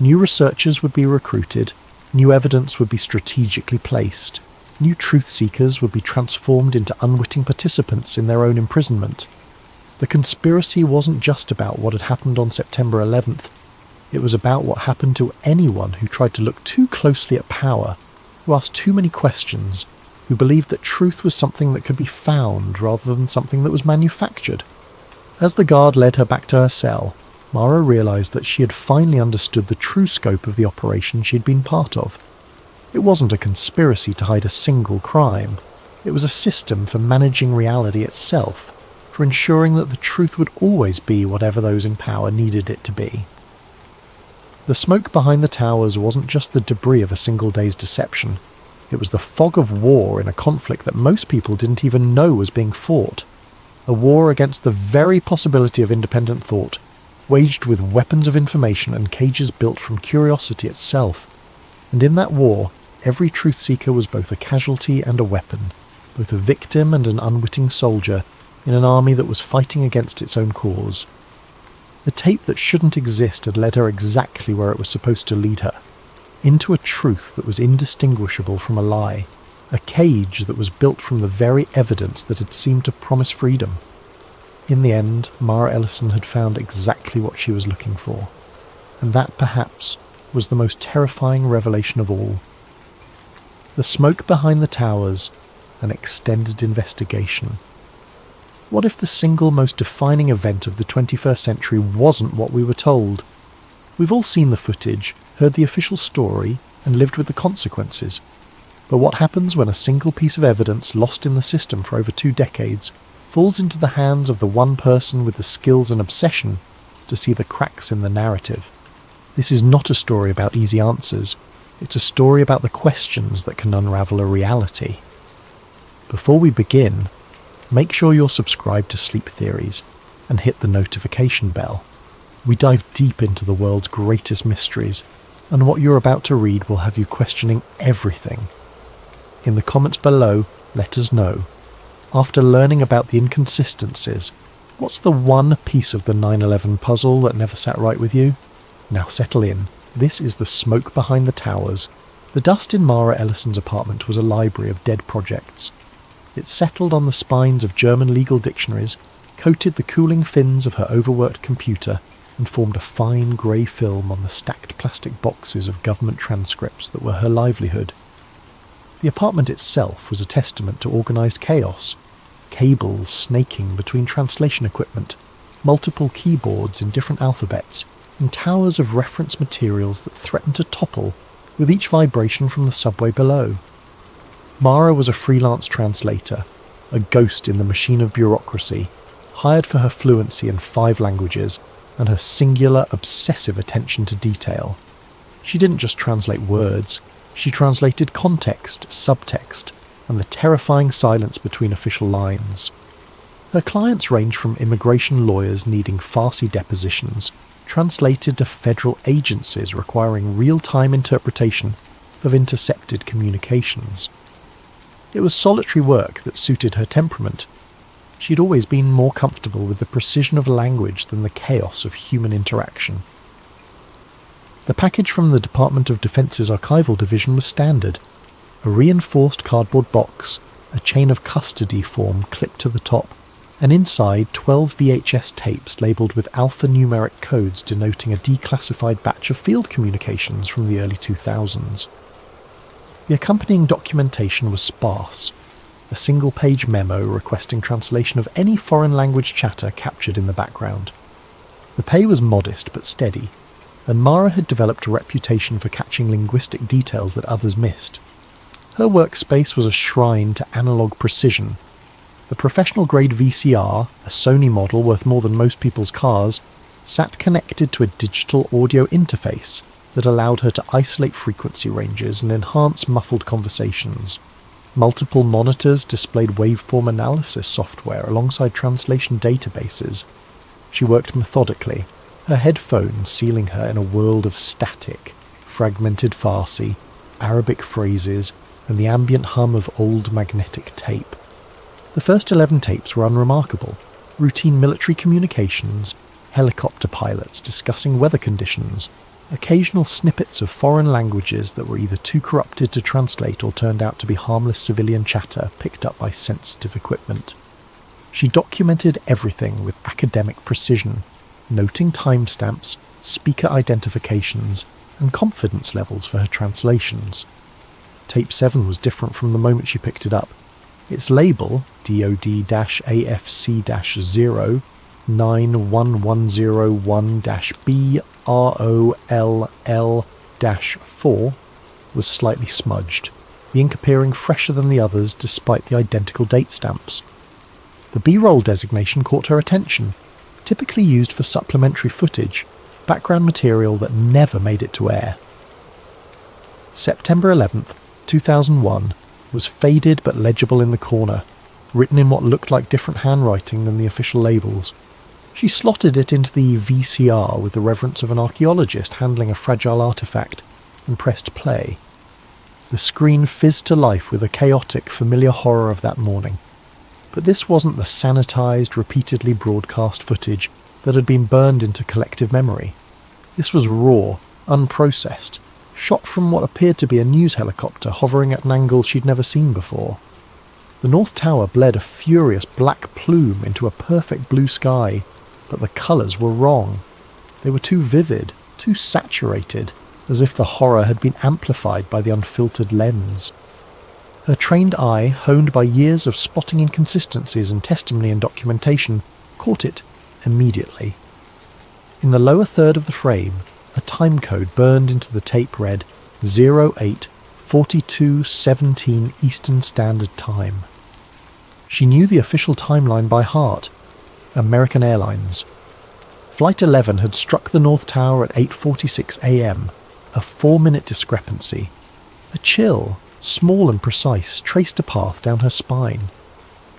New researchers would be recruited, new evidence would be strategically placed, new truth seekers would be transformed into unwitting participants in their own imprisonment. The conspiracy wasn't just about what had happened on September 11th. It was about what happened to anyone who tried to look too closely at power who asked too many questions, who believed that truth was something that could be found rather than something that was manufactured. As the guard led her back to her cell, Mara realised that she had finally understood the true scope of the operation she'd been part of. It wasn't a conspiracy to hide a single crime. It was a system for managing reality itself, for ensuring that the truth would always be whatever those in power needed it to be. The smoke behind the towers wasn't just the debris of a single day's deception. It was the fog of war in a conflict that most people didn't even know was being fought. A war against the very possibility of independent thought, waged with weapons of information and cages built from curiosity itself. And in that war, every truth seeker was both a casualty and a weapon, both a victim and an unwitting soldier in an army that was fighting against its own cause. The tape that shouldn't exist had led her exactly where it was supposed to lead her, into a truth that was indistinguishable from a lie, a cage that was built from the very evidence that had seemed to promise freedom. In the end, Mara Ellison had found exactly what she was looking for, and that perhaps was the most terrifying revelation of all. The smoke behind the towers, an extended investigation. What if the single most defining event of the 21st century wasn't what we were told? We've all seen the footage, heard the official story, and lived with the consequences. But what happens when a single piece of evidence lost in the system for over 2 decades falls into the hands of the one person with the skills and obsession to see the cracks in the narrative? This is not a story about easy answers. It's a story about the questions that can unravel a reality. Before we begin, make sure you're subscribed to Sleep Theories and hit the notification bell. We dive deep into the world's greatest mysteries, and what you're about to read will have you questioning everything. In the comments below, let us know. After learning about the inconsistencies, what's the one piece of the 9/11 puzzle that never sat right with you? Now settle in. This is the smoke behind the towers. The dust in Mara Ellison's apartment was a library of dead projects. It settled on the spines of German legal dictionaries, coated the cooling fins of her overworked computer, and formed a fine grey film on the stacked plastic boxes of government transcripts that were her livelihood. The apartment itself was a testament to organised chaos. Cables snaking between translation equipment, multiple keyboards in different alphabets, and towers of reference materials that threatened to topple with each vibration from the subway below. Mara was a freelance translator, a ghost in the machine of bureaucracy, hired for her fluency in 5 languages and her singular, obsessive attention to detail. She didn't just translate words, she translated context, subtext, and the terrifying silence between official lines. Her clients range from immigration lawyers needing farcy depositions, translated to federal agencies requiring real-time interpretation of intercepted communications. It was solitary work that suited her temperament. She'd always been more comfortable with the precision of language than the chaos of human interaction. The package from the Department of Defense's Archival Division was standard. A reinforced cardboard box, a chain of custody form clipped to the top, and inside 12 VHS tapes labelled with alphanumeric codes denoting a declassified batch of field communications from the early 2000s. The accompanying documentation was sparse, a single-page memo requesting translation of any foreign language chatter captured in the background. The pay was modest but steady, and Mara had developed a reputation for catching linguistic details that others missed. Her workspace was a shrine to analogue precision. The professional-grade VCR, a Sony model worth more than most people's cars, sat connected to a digital audio interface that allowed her to isolate frequency ranges and enhance muffled conversations. Multiple monitors displayed waveform analysis software alongside translation databases. She worked methodically, her headphones sealing her in a world of static, fragmented Farsi, Arabic phrases, and the ambient hum of old magnetic tape. The first 11 tapes were unremarkable: routine military communications, helicopter pilots discussing weather conditions, occasional snippets of foreign languages that were either too corrupted to translate or turned out to be harmless civilian chatter picked up by sensitive equipment. She documented everything with academic precision, noting timestamps, speaker identifications, and confidence levels for her translations. Tape 7 was different from the moment she picked it up. Its label, DOD-AFC-0 91101-BROLL-4, was slightly smudged, the ink appearing fresher than the others despite the identical date stamps. The B-roll designation caught her attention, typically used for supplementary footage, background material that never made it to air. September 11th, 2001 was faded but legible in the corner, written in what looked like different handwriting than the official labels. She slotted it into the VCR with the reverence of an archaeologist handling a fragile artifact, and pressed play. The screen fizzed to life with a chaotic, familiar horror of that morning. But this wasn't the sanitized, repeatedly broadcast footage that had been burned into collective memory. This was raw, unprocessed, shot from what appeared to be a news helicopter hovering at an angle she'd never seen before. The North Tower bled a furious black plume into a perfect blue sky, but the colours were wrong. They were too vivid, too saturated, as if the horror had been amplified by the unfiltered lens. Her trained eye, honed by years of spotting inconsistencies in testimony and documentation, caught it immediately. In the lower third of the frame, a timecode burned into the tape read 08:42:17 Eastern Standard Time. She knew the official timeline by heart. American Airlines. Flight 11 had struck the North Tower at 8:46 a.m., a 4-minute discrepancy. A chill, small and precise, traced a path down her spine.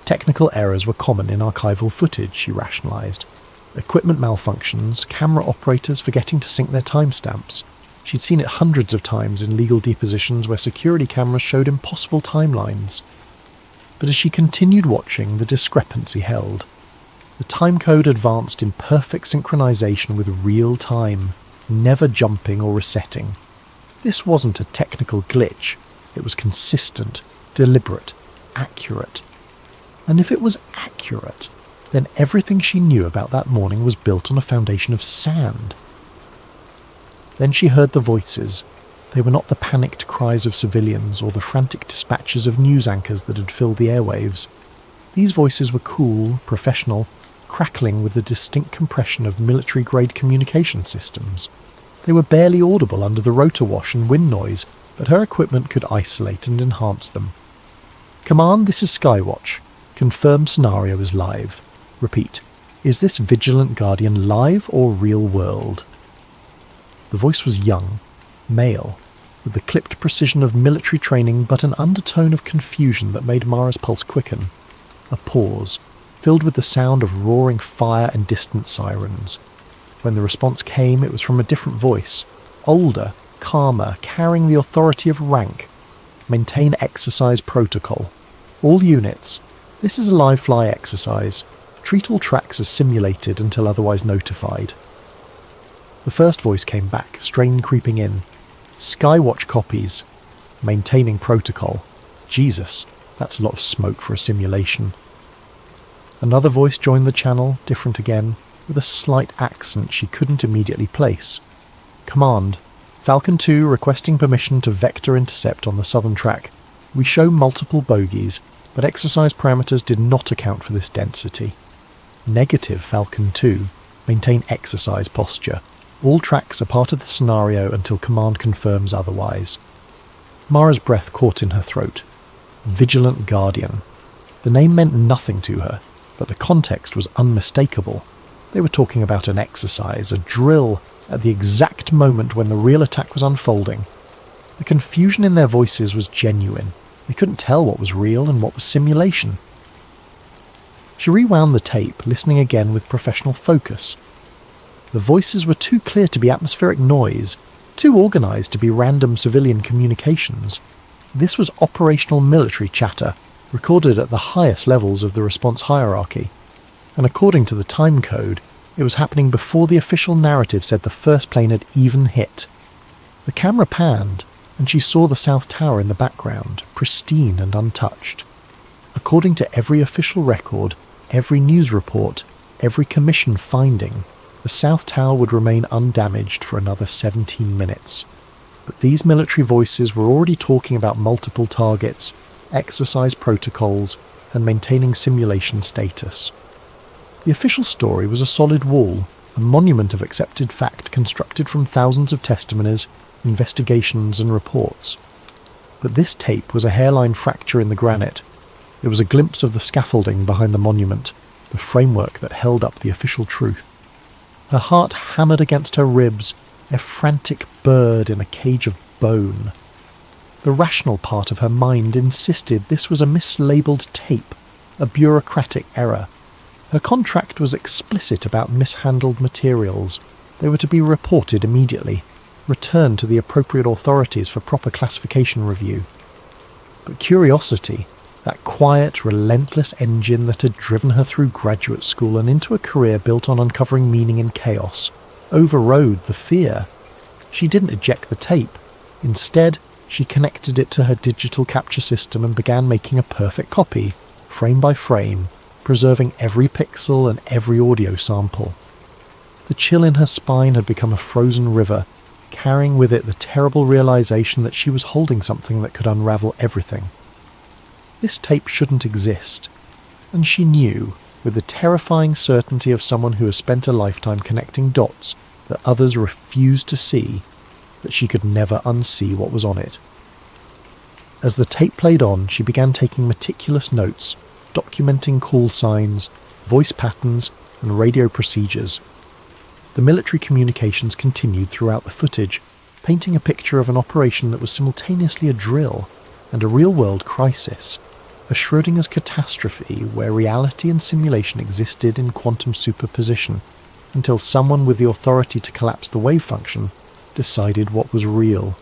Technical errors were common in archival footage, she rationalised. Equipment malfunctions, camera operators forgetting to sync their timestamps. She'd seen it hundreds of times in legal depositions where security cameras showed impossible timelines. But as she continued watching, the discrepancy held. The timecode advanced in perfect synchronization with real time, never jumping or resetting. This wasn't a technical glitch. It was consistent, deliberate, accurate. And if it was accurate, then everything she knew about that morning was built on a foundation of sand. Then she heard the voices. They were not the panicked cries of civilians or the frantic dispatches of news anchors that had filled the airwaves. These voices were cool, professional, crackling with the distinct compression of military-grade communication systems. They were barely audible under the rotor wash and wind noise, but her equipment could isolate and enhance them. Command, this is Skywatch. Confirmed scenario is live. Repeat, is this Vigilant Guardian live or real world? The voice was young, male, with the clipped precision of military training but an undertone of confusion that made Mara's pulse quicken. A pause, filled with the sound of roaring fire and distant sirens. When the response came, it was from a different voice, older, calmer, carrying the authority of rank. Maintain exercise protocol. All units. This is a live fly exercise. Treat all tracks as simulated until otherwise notified. The first voice came back, strain creeping in. Skywatch copies. Maintaining protocol. Jesus, that's a lot of smoke for a simulation. Another voice joined the channel, different again, with a slight accent she couldn't immediately place. Command, Falcon 2 requesting permission to vector intercept on the southern track. We show multiple bogies, but exercise parameters did not account for this density. Negative Falcon 2, maintain exercise posture. All tracks are part of the scenario until command confirms otherwise. Mara's breath caught in her throat. Vigilant Guardian. The name meant nothing to her, but the context was unmistakable. They were talking about an exercise, a drill, at the exact moment when the real attack was unfolding. The confusion in their voices was genuine. They couldn't tell what was real and what was simulation. She rewound the tape, listening again with professional focus. The voices were too clear to be atmospheric noise, too organised to be random civilian communications. This was operational military chatter, recorded at the highest levels of the response hierarchy. And according to the time code, it was happening before the official narrative said the first plane had even hit. The camera panned, and she saw the South Tower in the background, pristine and untouched. According to every official record, every news report, every commission finding, the South Tower would remain undamaged for another 17 minutes. But these military voices were already talking about multiple targets, exercise protocols, and maintaining simulation status. The official story was a solid wall, a monument of accepted fact constructed from thousands of testimonies, investigations and reports. But this tape was a hairline fracture in the granite. It was a glimpse of the scaffolding behind the monument, the framework that held up the official truth. Her heart hammered against her ribs, a frantic bird in a cage of bone. The rational part of her mind insisted this was a mislabeled tape, a bureaucratic error. Her contract was explicit about mishandled materials. They were to be reported immediately, returned to the appropriate authorities for proper classification review. But curiosity, that quiet, relentless engine that had driven her through graduate school and into a career built on uncovering meaning in chaos, overrode the fear. She didn't eject the tape. Instead, she connected it to her digital capture system and began making a perfect copy, frame by frame, preserving every pixel and every audio sample. The chill in her spine had become a frozen river, carrying with it the terrible realization that she was holding something that could unravel everything. This tape shouldn't exist, and she knew, with the terrifying certainty of someone who has spent a lifetime connecting dots that others refused to see, that she could never unsee what was on it. As the tape played on, she began taking meticulous notes, documenting call signs, voice patterns, and radio procedures. The military communications continued throughout the footage, painting a picture of an operation that was simultaneously a drill and a real-world crisis, a Schrödinger's catastrophe where reality and simulation existed in quantum superposition, until someone with the authority to collapse the wave function decided what was real.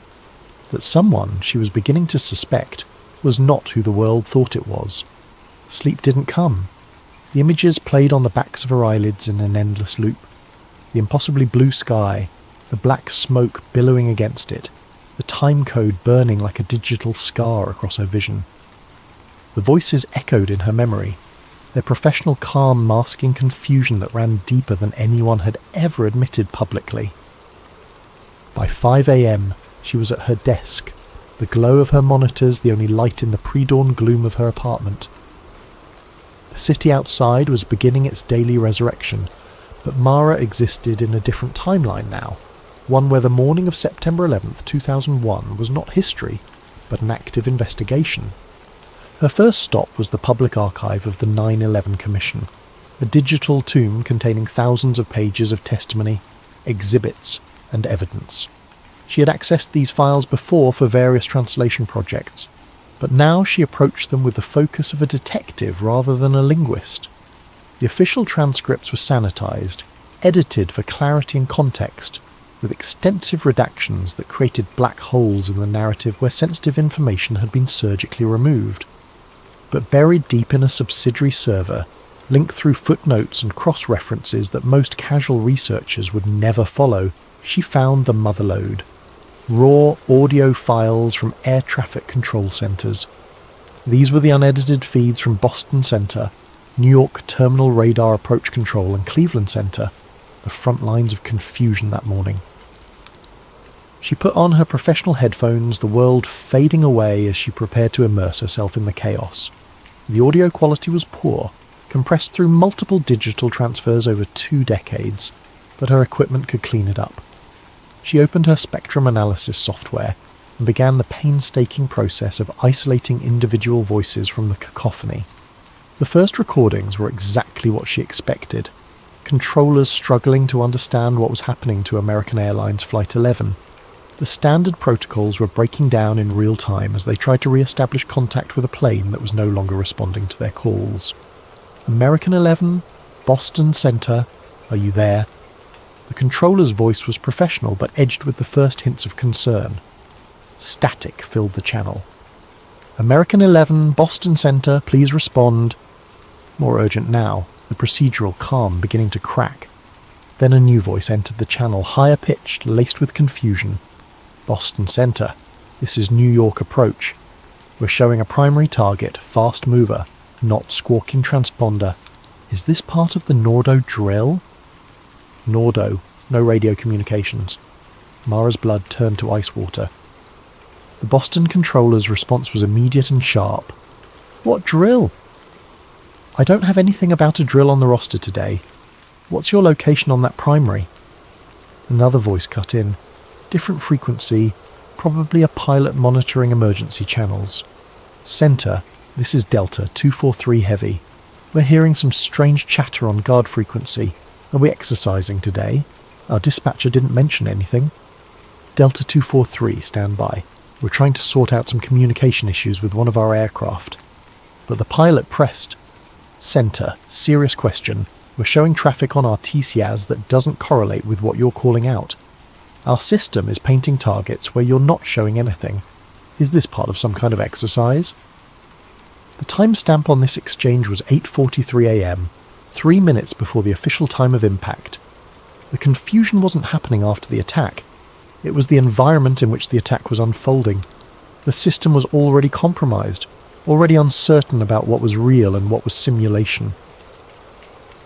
That someone, she was beginning to suspect, was not who the world thought it was. Sleep didn't come. The images played on the backs of her eyelids in an endless loop. The impossibly blue sky, the black smoke billowing against it, the time code burning like a digital scar across her vision. The voices echoed in her memory, their professional calm masking confusion that ran deeper than anyone had ever admitted publicly. By 5 a.m, she was at her desk, the glow of her monitors the only light in the pre-dawn gloom of her apartment. The city outside was beginning its daily resurrection, but Mara existed in a different timeline now, one where the morning of September 11th, 2001 was not history, but an active investigation. Her first stop was the public archive of the 9/11 Commission, a digital tomb containing thousands of pages of testimony, exhibits, and evidence. She had accessed these files before for various translation projects, but now she approached them with the focus of a detective rather than a linguist. The official transcripts were sanitized, edited for clarity and context, with extensive redactions that created black holes in the narrative where sensitive information had been surgically removed. But buried deep in a subsidiary server, linked through footnotes and cross-references that most casual researchers would never follow, she found the motherlode. Raw audio files from air traffic control centers. These were the unedited feeds from Boston Center, New York Terminal Radar Approach Control, and Cleveland Center, the front lines of confusion that morning. She put on her professional headphones, the world fading away as she prepared to immerse herself in the chaos. The audio quality was poor, compressed through multiple digital transfers over 2 decades, but her equipment could clean it up. She opened her spectrum analysis software and began the painstaking process of isolating individual voices from the cacophony. The first recordings were exactly what she expected. Controllers struggling to understand what was happening to American Airlines Flight 11. The standard protocols were breaking down in real time as they tried to re-establish contact with a plane that was no longer responding to their calls. American 11, Boston Center, are you there? The controller's voice was professional but edged with the first hints of concern. Static filled the channel. American 11, Boston Center, please respond. More urgent now, the procedural calm beginning to crack. Then a new voice entered the channel, higher pitched, laced with confusion. Boston Center, this is New York approach. We're showing a primary target, fast mover, not squawking transponder. Is this part of the Nordo drill? Nordo, no radio communications. Mara's blood turned to ice water. The Boston controller's response was immediate and sharp. "What drill?" "I don't have anything about a drill on the roster today. What's your location on that primary?" Another voice cut in. Different frequency, probably a pilot monitoring emergency channels. "Center, this is Delta 243 Heavy. We're hearing some strange chatter on guard frequency. Are we exercising today? Our dispatcher didn't mention anything." "Delta 243, stand by. We're trying to sort out some communication issues with one of our aircraft." But the pilot pressed. "Center, serious question. We're showing traffic on our TCAS that doesn't correlate with what you're calling out. Our system is painting targets where you're not showing anything. Is this part of some kind of exercise?" The timestamp on this exchange was 8:43 a.m., 3 minutes before the official time of impact. The confusion wasn't happening after the attack. It was the environment in which the attack was unfolding. The system was already compromised, already uncertain about what was real and what was simulation.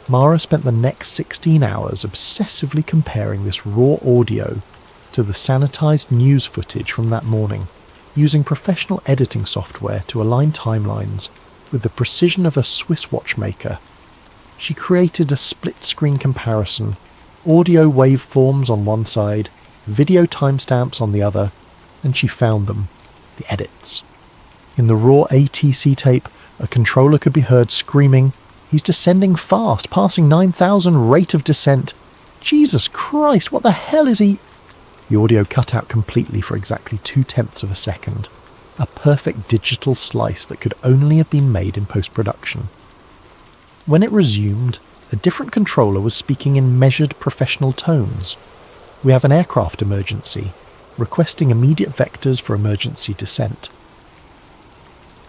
Mara spent the next 16 hours obsessively comparing this raw audio to the sanitized news footage from that morning, using professional editing software to align timelines with the precision of a Swiss watchmaker. She created a split-screen comparison, audio waveforms on one side, video timestamps on the other, and she found them, the edits. In the raw ATC tape, a controller could be heard screaming, "He's descending fast, passing 9,000 rate of descent. Jesus Christ, what the hell is he?" The audio cut out completely for exactly 0.2 of a second, a perfect digital slice that could only have been made in post-production. When it resumed, a different controller was speaking in measured professional tones. "We have an aircraft emergency, requesting immediate vectors for emergency descent."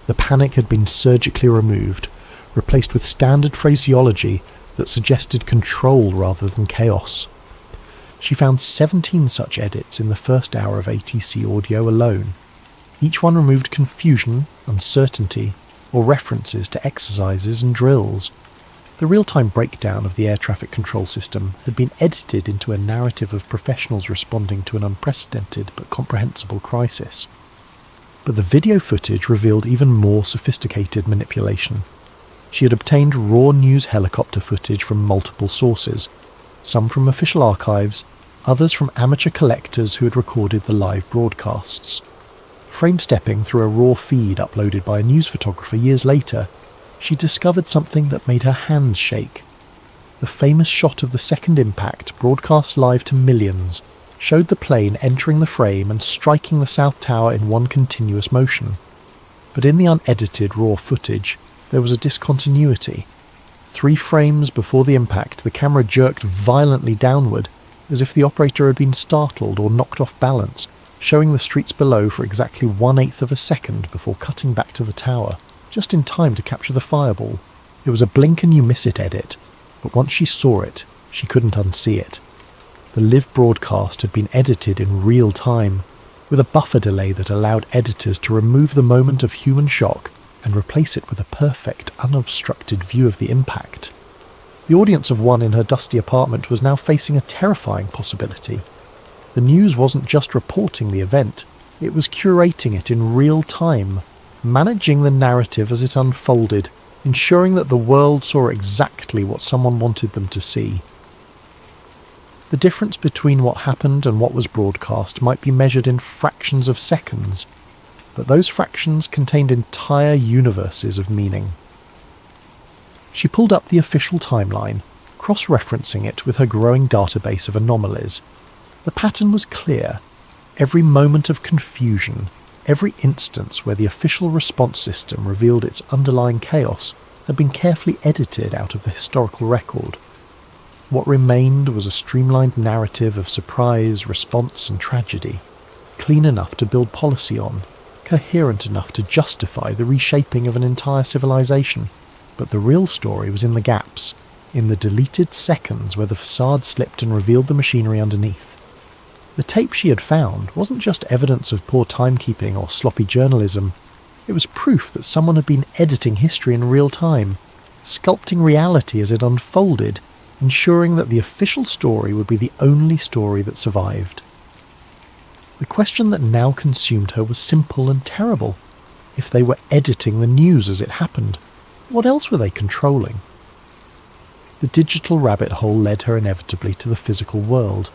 The panic had been surgically removed, replaced with standard phraseology that suggested control rather than chaos. She found 17 such edits in the first hour of ATC audio alone. Each one removed confusion, uncertainty, or references to exercises and drills. The real-time breakdown of the air traffic control system had been edited into a narrative of professionals responding to an unprecedented but comprehensible crisis. But the video footage revealed even more sophisticated manipulation. She had obtained raw news helicopter footage from multiple sources, some from official archives, others from amateur collectors who had recorded the live broadcasts. Frame-stepping through a raw feed uploaded by a news photographer years later, she discovered something that made her hands shake. The famous shot of the second impact, broadcast live to millions, showed the plane entering the frame and striking the South Tower in one continuous motion. But in the unedited raw footage, there was a discontinuity. 3 frames before the impact, the camera jerked violently downward, as if the operator had been startled or knocked off balance, showing the streets below for exactly 1/8 of a second before cutting back to the tower, just in time to capture the fireball. It was a blink-and-you-miss-it edit, but once she saw it, she couldn't unsee it. The live broadcast had been edited in real time, with a buffer delay that allowed editors to remove the moment of human shock and replace it with a perfect, unobstructed view of the impact. The audience of one in her dusty apartment was now facing a terrifying possibility. The news wasn't just reporting the event, it was curating it in real time, managing the narrative as it unfolded, ensuring that the world saw exactly what someone wanted them to see. The difference between what happened and what was broadcast might be measured in fractions of seconds, but those fractions contained entire universes of meaning. She pulled up the official timeline, cross-referencing it with her growing database of anomalies. The pattern was clear. Every moment of confusion, every instance where the official response system revealed its underlying chaos, had been carefully edited out of the historical record. What remained was a streamlined narrative of surprise, response, and tragedy, clean enough to build policy on, coherent enough to justify the reshaping of an entire civilization. But the real story was in the gaps, in the deleted seconds where the facade slipped and revealed the machinery underneath. The tape she had found wasn't just evidence of poor timekeeping or sloppy journalism. It was proof that someone had been editing history in real time, sculpting reality as it unfolded, ensuring that the official story would be the only story that survived. The question that now consumed her was simple and terrible. If they were editing the news as it happened, what else were they controlling? The digital rabbit hole led her inevitably to the physical world.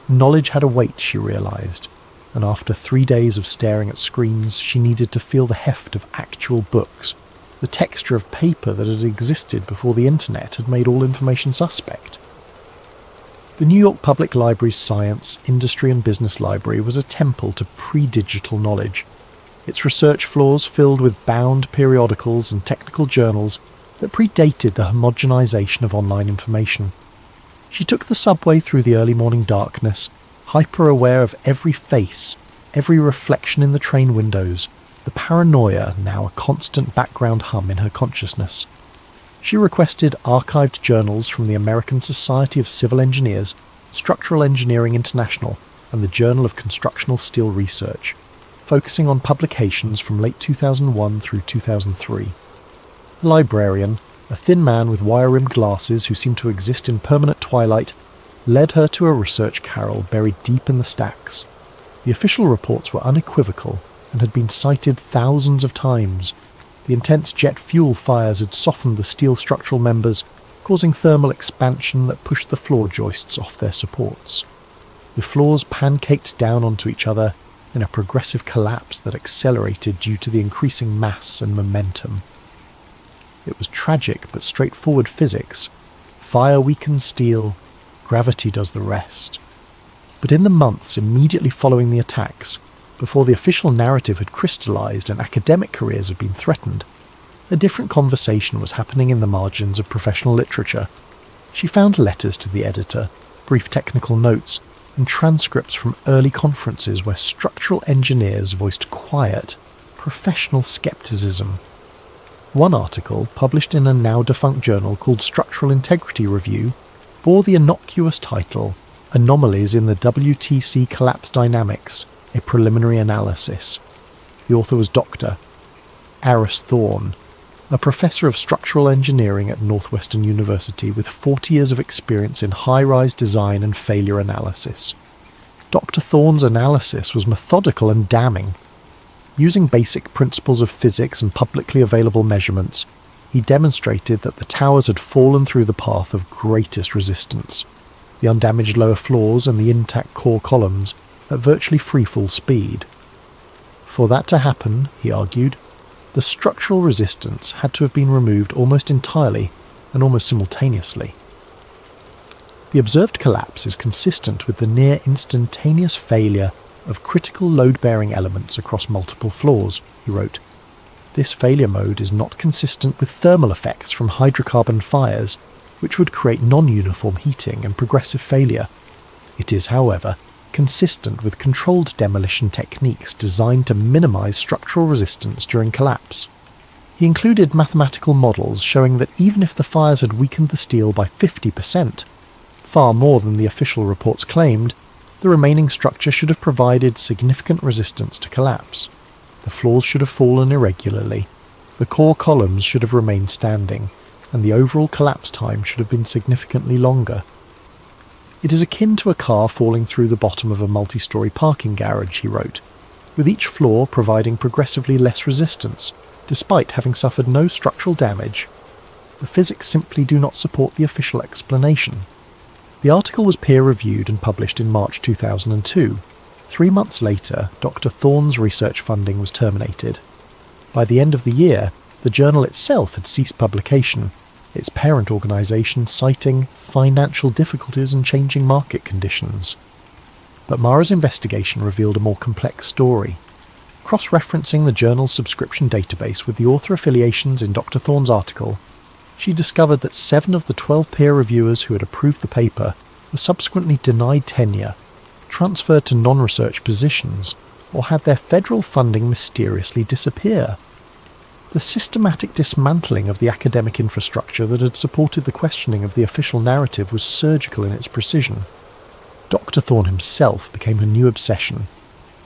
Knowledge had a weight, she realised, and after 3 days of staring at screens, she needed to feel the heft of actual books, the texture of paper that had existed before the internet had made all information suspect. The New York Public Library's Science, Industry and Business Library was a temple to pre-digital knowledge, its research floors filled with bound periodicals and technical journals that predated the homogenization of online information. She took the subway through the early morning darkness, hyper-aware of every face, every reflection in the train windows, the paranoia now a constant background hum in her consciousness. She requested archived journals from the American Society of Civil Engineers, Structural Engineering International, and the Journal of Constructional Steel Research, focusing on publications from late 2001 through 2003. The librarian, a thin man with wire-rimmed glasses who seemed to exist in permanent twilight, led her to a research carrel buried deep in the stacks. The official reports were unequivocal and had been cited thousands of times. The intense jet fuel fires had softened the steel structural members, causing thermal expansion that pushed the floor joists off their supports. The floors pancaked down onto each other in a progressive collapse that accelerated due to the increasing mass and momentum. It was tragic but straightforward physics. Fire weakens steel, gravity does the rest. But in the months immediately following the attacks, before the official narrative had crystallized and academic careers had been threatened, a different conversation was happening in the margins of professional literature. She found letters to the editor, brief technical notes, and transcripts from early conferences where structural engineers voiced quiet, professional skepticism. One article, published in a now-defunct journal called Structural Integrity Review, bore the innocuous title, Anomalies in the WTC Collapse Dynamics, a Preliminary Analysis. The author was Dr. Aris Thorne, a professor of structural engineering at Northwestern University with 40 years of experience in high-rise design and failure analysis. Dr. Thorne's analysis was methodical and damning. Using basic principles of physics and publicly available measurements, he demonstrated that the towers had fallen through the path of greatest resistance, the undamaged lower floors and the intact core columns at virtually free-fall speed. For that to happen, he argued, the structural resistance had to have been removed almost entirely and almost simultaneously. The observed collapse is consistent with the near instantaneous failure of critical load-bearing elements across multiple floors, he wrote. This failure mode is not consistent with thermal effects from hydrocarbon fires, which would create non-uniform heating and progressive failure. It is, however, consistent with controlled demolition techniques designed to minimize structural resistance during collapse. He included mathematical models showing that even if the fires had weakened the steel by 50%, far more than the official reports claimed, the remaining structure should have provided significant resistance to collapse. The floors should have fallen irregularly, the core columns should have remained standing, and the overall collapse time should have been significantly longer. It is akin to a car falling through the bottom of a multi-storey parking garage, he wrote, with each floor providing progressively less resistance, despite having suffered no structural damage. The physics simply do not support the official explanation. The article was peer-reviewed and published in March 2002. 3 months later, Dr. Thorne's research funding was terminated. By the end of the year, the journal itself had ceased publication, its parent organisation citing financial difficulties and changing market conditions. But Mara's investigation revealed a more complex story. Cross-referencing the journal's subscription database with the author affiliations in Dr. Thorne's article, she discovered that 7 of the 12 peer reviewers who had approved the paper were subsequently denied tenure, transferred to non-research positions, or had their federal funding mysteriously disappear. The systematic dismantling of the academic infrastructure that had supported the questioning of the official narrative was surgical in its precision. Dr. Thorne himself became her new obsession.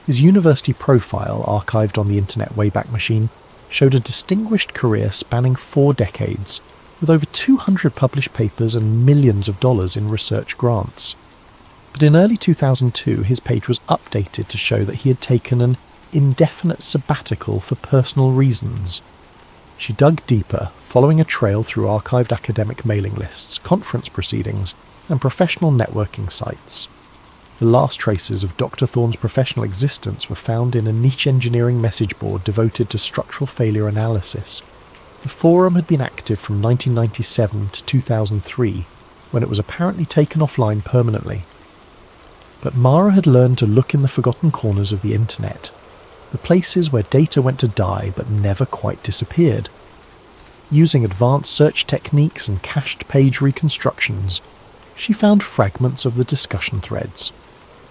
His university profile, archived on the Internet Wayback Machine, showed a distinguished career spanning 4 decades, with over 200 published papers and millions of dollars in research grants. But in early 2002, his page was updated to show that he had taken an indefinite sabbatical for personal reasons. She dug deeper, following a trail through archived academic mailing lists, conference proceedings, and professional networking sites. The last traces of Dr. Thorne's professional existence were found in a niche engineering message board devoted to structural failure analysis. The forum had been active from 1997 to 2003, when it was apparently taken offline permanently. But Mara had learned to look in the forgotten corners of the internet, the places where data went to die but never quite disappeared. Using advanced search techniques and cached page reconstructions, she found fragments of the discussion threads.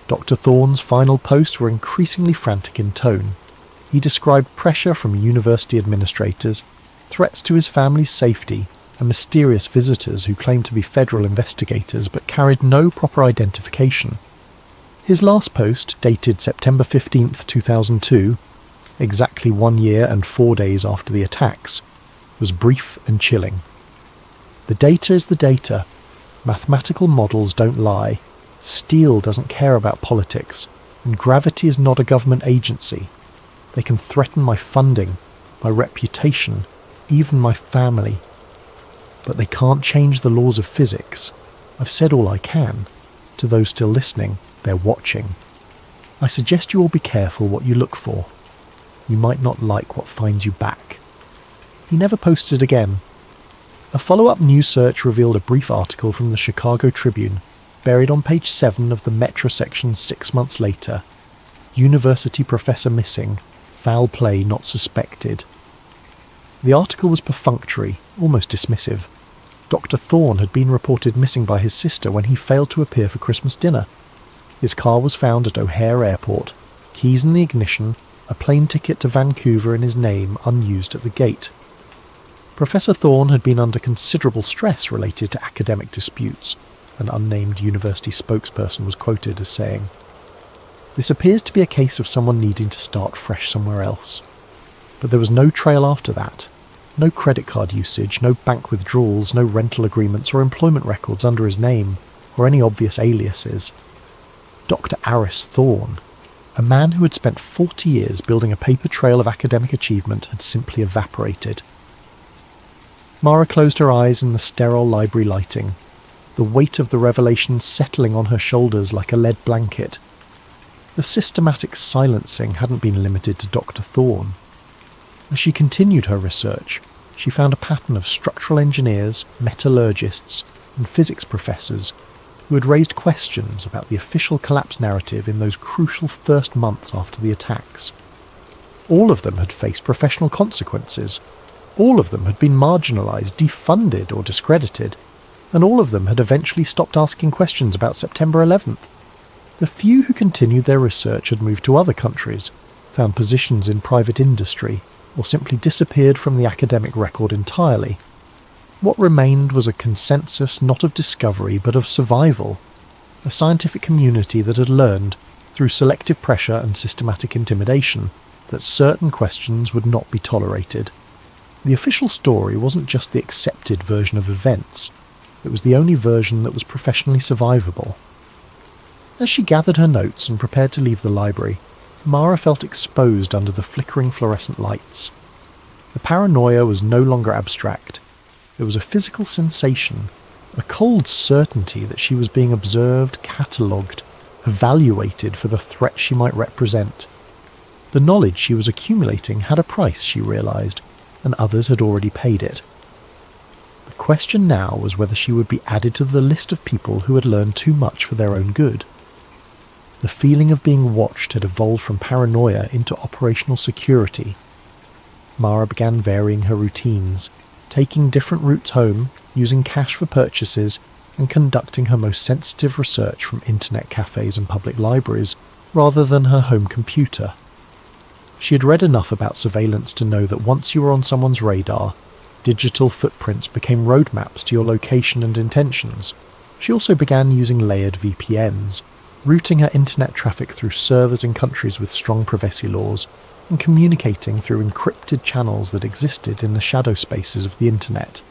Dr. Thorne's final posts were increasingly frantic in tone. He described pressure from university administrators, threats to his family's safety, and mysterious visitors who claimed to be federal investigators but carried no proper identification. His last post, dated September 15, 2002, exactly 1 year and 4 days after the attacks, was brief and chilling. The data is the data. Mathematical models don't lie. Steel doesn't care about politics, and gravity is not a government agency. They can threaten my funding, my reputation, even my family. But they can't change the laws of physics. I've said all I can. To those still listening, they're watching. I suggest you all be careful what you look for. You might not like what finds you back. He never posted again. A follow-up news search revealed a brief article from the Chicago Tribune, buried on page 7 of the Metro section 6 months later. University professor missing. Foul play not suspected. The article was perfunctory, almost dismissive. Dr. Thorne had been reported missing by his sister when he failed to appear for Christmas dinner. His car was found at O'Hare Airport, keys in the ignition, a plane ticket to Vancouver in his name unused at the gate. Professor Thorne had been under considerable stress related to academic disputes, an unnamed university spokesperson was quoted as saying. This appears to be a case of someone needing to start fresh somewhere else. But there was no trail after that. No credit card usage, no bank withdrawals, no rental agreements or employment records under his name, or any obvious aliases. Dr. Aris Thorne, a man who had spent 40 years building a paper trail of academic achievement, had simply evaporated. Mara closed her eyes in the sterile library lighting, the weight of the revelation settling on her shoulders like a lead blanket. The systematic silencing hadn't been limited to Dr. Thorne. As she continued her research, she found a pattern of structural engineers, metallurgists, and physics professors who had raised questions about the official collapse narrative in those crucial first months after the attacks. All of them had faced professional consequences. All of them had been marginalised, defunded or discredited, and all of them had eventually stopped asking questions about September 11th. The few who continued their research had moved to other countries, found positions in private industry, or simply disappeared from the academic record entirely. What remained was a consensus not of discovery but of survival, a scientific community that had learned, through selective pressure and systematic intimidation, that certain questions would not be tolerated. The official story wasn't just the accepted version of events, it was the only version that was professionally survivable. As she gathered her notes and prepared to leave the library, Mara felt exposed under the flickering fluorescent lights. The paranoia was no longer abstract. It was a physical sensation, a cold certainty that she was being observed, catalogued, evaluated for the threat she might represent. The knowledge she was accumulating had a price, she realised, and others had already paid it. The question now was whether she would be added to the list of people who had learned too much for their own good. The feeling of being watched had evolved from paranoia into operational security. Mara began varying her routines, taking different routes home, using cash for purchases, and conducting her most sensitive research from internet cafes and public libraries, rather than her home computer. She had read enough about surveillance to know that once you were on someone's radar, digital footprints became roadmaps to your location and intentions. She also began using layered VPNs, routing her internet traffic through servers in countries with strong privacy laws, and communicating through encrypted channels that existed in the shadow spaces of the internet.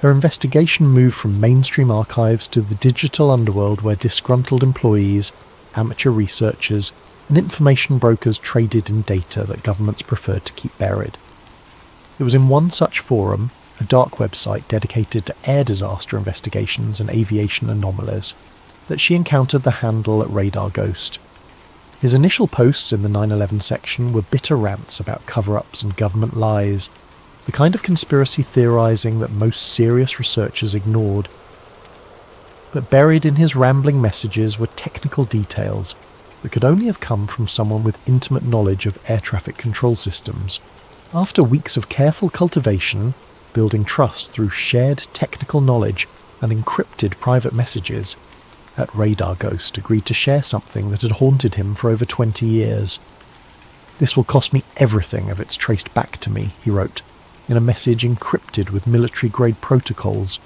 Her investigation moved from mainstream archives to the digital underworld where disgruntled employees, amateur researchers, and information brokers traded in data that governments preferred to keep buried. It was in one such forum, a dark website dedicated to air disaster investigations and aviation anomalies, that she encountered the handle at Radar Ghost. His initial posts in the 9/11 section were bitter rants about cover-ups and government lies, the kind of conspiracy theorising that most serious researchers ignored. But buried in his rambling messages were technical details that could only have come from someone with intimate knowledge of air traffic control systems. After weeks of careful cultivation, building trust through shared technical knowledge and encrypted private messages, that Radar Ghost agreed to share something that had haunted him for over 20 years. "This will cost me everything if it's traced back to me," he wrote, in a message encrypted with military-grade protocols.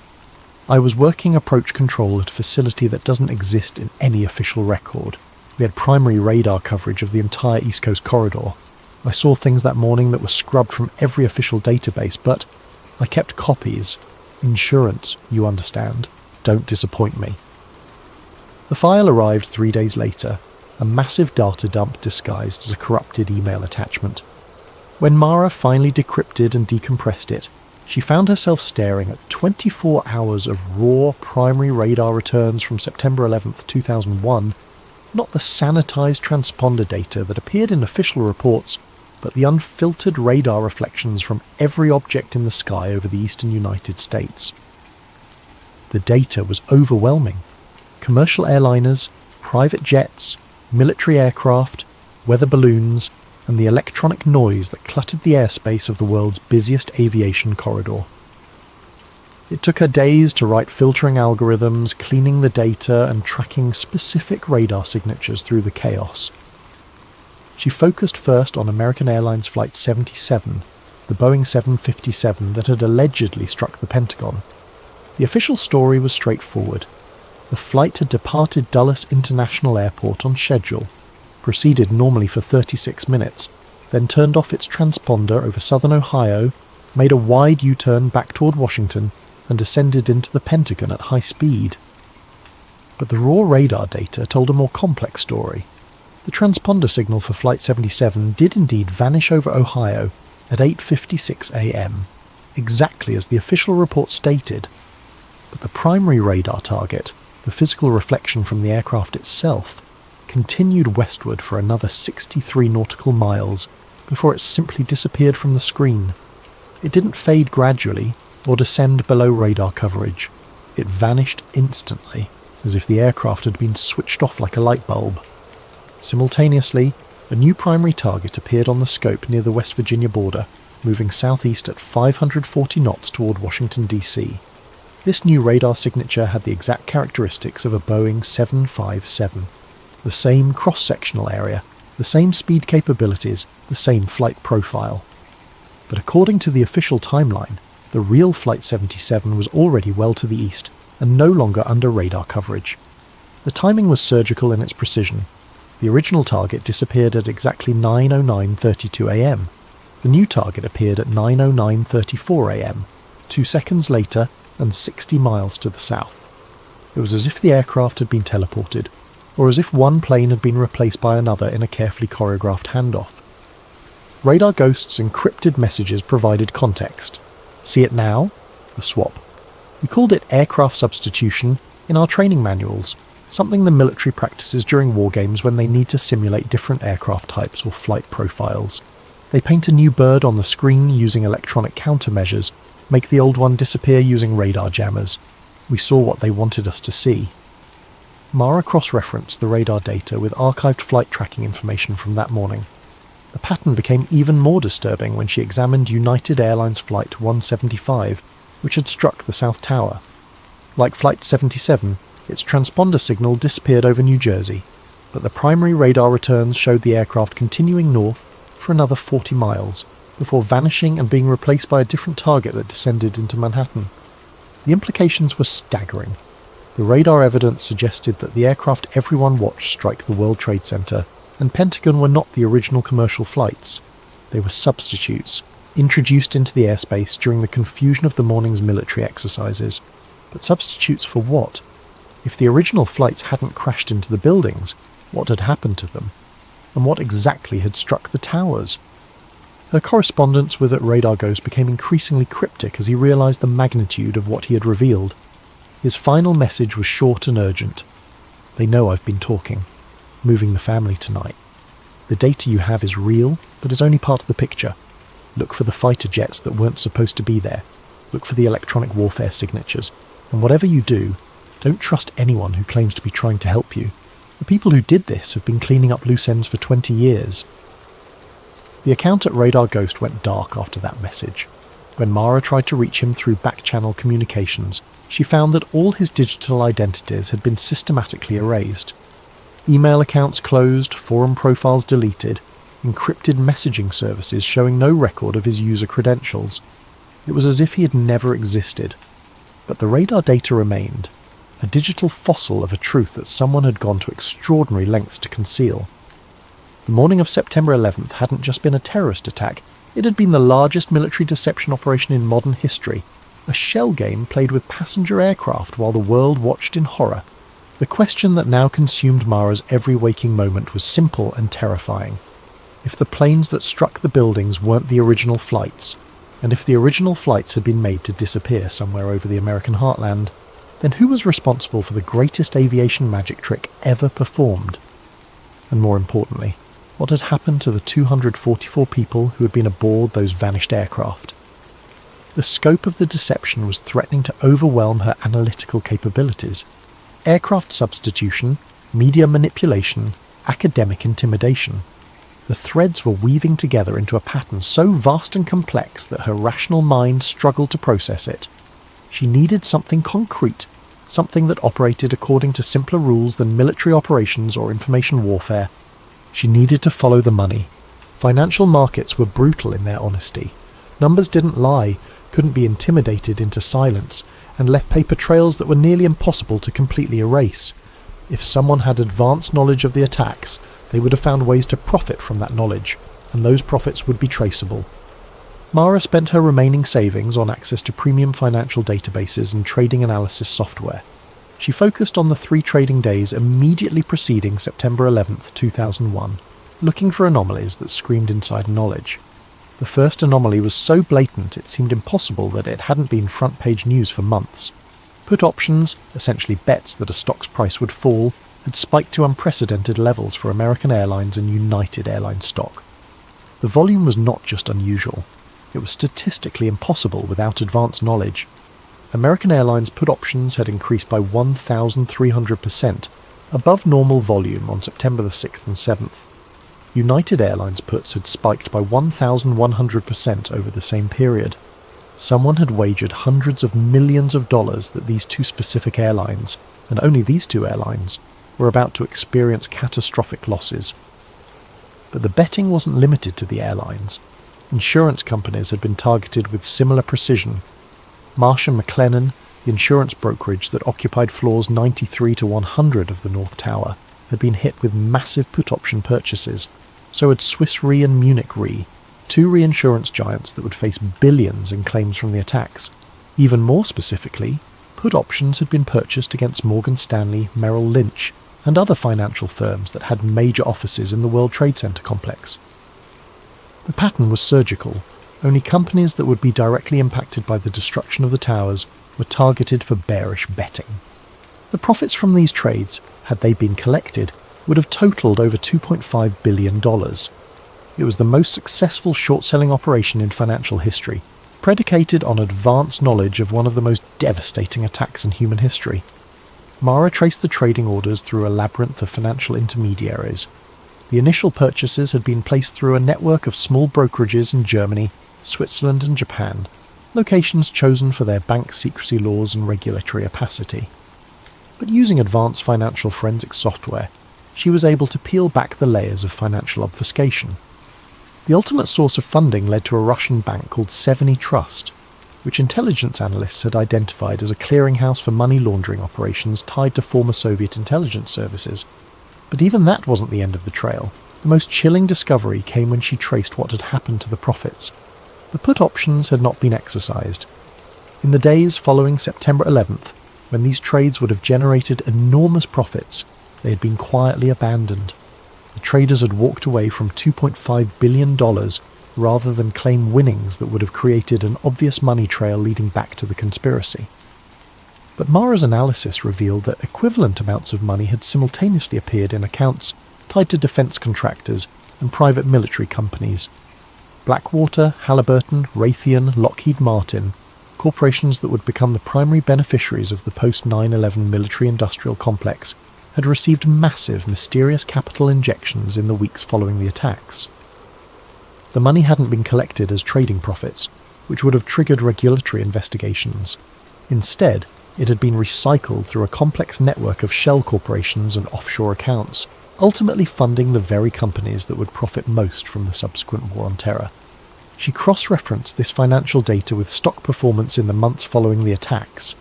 "I was working approach control at a facility that doesn't exist in any official record. We had primary radar coverage of the entire East Coast corridor. I saw things that morning that were scrubbed from every official database, but I kept copies. Insurance, you understand. Don't disappoint me." The file arrived 3 days later, a massive data dump disguised as a corrupted email attachment. When Mara finally decrypted and decompressed it, she found herself staring at 24 hours of raw primary radar returns from September 11th, 2001, not the sanitized transponder data that appeared in official reports, but the unfiltered radar reflections from every object in the sky over the eastern United States. The data was overwhelming. Commercial airliners, private jets, military aircraft, weather balloons, and the electronic noise that cluttered the airspace of the world's busiest aviation corridor. It took her days to write filtering algorithms, cleaning the data, and tracking specific radar signatures through the chaos. She focused first on American Airlines Flight 77, the Boeing 757 that had allegedly struck the Pentagon. The official story was straightforward. The flight had departed Dulles International Airport on schedule, proceeded normally for 36 minutes, then turned off its transponder over southern Ohio, made a wide U-turn back toward Washington, and descended into the Pentagon at high speed. But the raw radar data told a more complex story. The transponder signal for Flight 77 did indeed vanish over Ohio at 8:56 a.m., exactly as the official report stated. But the primary radar target, the physical reflection from the aircraft itself, continued westward for another 63 nautical miles before it simply disappeared from the screen. It didn't fade gradually or descend below radar coverage. It vanished instantly, as if the aircraft had been switched off like a light bulb. Simultaneously, a new primary target appeared on the scope near the West Virginia border, moving southeast at 540 knots toward Washington, D.C. This new radar signature had the exact characteristics of a Boeing 757. The same cross-sectional area, the same speed capabilities, the same flight profile. But according to the official timeline, the real Flight 77 was already well to the east and no longer under radar coverage. The timing was surgical in its precision. The original target disappeared at exactly 9:09:32 a.m. The new target appeared at 9:09:34 a.m., 2 seconds later and 60 miles to the south. It was as if the aircraft had been teleported, or as if one plane had been replaced by another in a carefully choreographed handoff. Radar Ghost's encrypted messages provided context. See it now? The swap. We called it aircraft substitution in our training manuals, something the military practices during war games when they need to simulate different aircraft types or flight profiles. They paint a new bird on the screen using electronic countermeasures, make the old one disappear using radar jammers. We saw what they wanted us to see. Mara cross-referenced the radar data with archived flight tracking information from that morning. The pattern became even more disturbing when she examined United Airlines Flight 175, which had struck the South Tower. Like Flight 77, its transponder signal disappeared over New Jersey, but the primary radar returns showed the aircraft continuing north for another 40 miles, before vanishing and being replaced by a different target that descended into Manhattan. The implications were staggering. The radar evidence suggested that the aircraft everyone watched strike the World Trade Center and Pentagon were not the original commercial flights. They were substitutes, introduced into the airspace during the confusion of the morning's military exercises. But substitutes for what? If the original flights hadn't crashed into the buildings, what had happened to them? And what exactly had struck the towers? Her correspondence with Radar Ghost became increasingly cryptic as he realised the magnitude of what he had revealed. His final message was short and urgent. They know I've been talking. Moving the family tonight. The data you have is real, but is only part of the picture. Look for the fighter jets that weren't supposed to be there. Look for the electronic warfare signatures. And whatever you do, don't trust anyone who claims to be trying to help you. The people who did this have been cleaning up loose ends for 20 years. The account at Radar Ghost went dark after that message. When Mara tried to reach him through back-channel communications, she found that all his digital identities had been systematically erased. Email accounts closed, forum profiles deleted, encrypted messaging services showing no record of his user credentials. It was as if he had never existed. But the radar data remained, a digital fossil of a truth that someone had gone to extraordinary lengths to conceal. The morning of September 11th hadn't just been a terrorist attack, it had been the largest military deception operation in modern history, a shell game played with passenger aircraft while the world watched in horror. The question that now consumed Mara's every waking moment was simple and terrifying. If the planes that struck the buildings weren't the original flights, and if the original flights had been made to disappear somewhere over the American heartland, then who was responsible for the greatest aviation magic trick ever performed? And more importantly, what had happened to the 244 people who had been aboard those vanished aircraft? The scope of the deception was threatening to overwhelm her analytical capabilities. Aircraft substitution, media manipulation, academic intimidation. The threads were weaving together into a pattern so vast and complex that her rational mind struggled to process it. She needed something concrete, something that operated according to simpler rules than military operations or information warfare. She needed to follow the money. Financial markets were brutal in their honesty. Numbers didn't lie, couldn't be intimidated into silence, and left paper trails that were nearly impossible to completely erase. If someone had advanced knowledge of the attacks, they would have found ways to profit from that knowledge, and those profits would be traceable. Mara spent her remaining savings on access to premium financial databases and trading analysis software. She focused on the 3 trading days immediately preceding September 11th, 2001, looking for anomalies that screamed inside knowledge. The first anomaly was so blatant it seemed impossible that it hadn't been front-page news for months. Put options, essentially bets that a stock's price would fall, had spiked to unprecedented levels for American Airlines and United Airlines stock. The volume was not just unusual, it was statistically impossible without advanced knowledge. American Airlines put options had increased by 1,300%, above normal volume on September the 6th and 7th. United Airlines puts had spiked by 1,100% over the same period. Someone had wagered hundreds of millions of dollars that these 2 specific airlines, and only these 2 airlines, were about to experience catastrophic losses. But the betting wasn't limited to the airlines. Insurance companies had been targeted with similar precision. Marsh & McLennan, the insurance brokerage that occupied floors 93 to 100 of the North Tower, had been hit with massive put option purchases. So had Swiss Re and Munich Re, 2 reinsurance giants that would face billions in claims from the attacks. Even more specifically, put options had been purchased against Morgan Stanley, Merrill Lynch, and other financial firms that had major offices in the World Trade Center complex. The pattern was surgical. Only companies that would be directly impacted by the destruction of the towers were targeted for bearish betting. The profits from these trades, had they been collected, would have totaled over $2.5 billion. It was the most successful short-selling operation in financial history, predicated on advanced knowledge of one of the most devastating attacks in human history. Mara traced the trading orders through a labyrinth of financial intermediaries. The initial purchases had been placed through a network of small brokerages in Germany, Switzerland and Japan, locations chosen for their bank secrecy laws and regulatory opacity. But using advanced financial forensic software, she was able to peel back the layers of financial obfuscation. The ultimate source of funding led to a Russian bank called Seveny Trust, which intelligence analysts had identified as a clearinghouse for money laundering operations tied to former Soviet intelligence services. But even that wasn't the end of the trail. The most chilling discovery came when she traced what had happened to the profits. The put options had not been exercised. In the days following September 11th, when these trades would have generated enormous profits, they had been quietly abandoned. The traders had walked away from $2.5 billion rather than claim winnings that would have created an obvious money trail leading back to the conspiracy. But Mara's analysis revealed that equivalent amounts of money had simultaneously appeared in accounts tied to defence contractors and private military companies. Blackwater, Halliburton, Raytheon, Lockheed Martin, corporations that would become the primary beneficiaries of the post-9/11 military-industrial complex, had received massive, mysterious capital injections in the weeks following the attacks. The money hadn't been collected as trading profits, which would have triggered regulatory investigations. Instead, it had been recycled through a complex network of shell corporations and offshore accounts, ultimately funding the very companies that would profit most from the subsequent War on Terror. She cross-referenced this financial data with stock performance in the months following the attacks.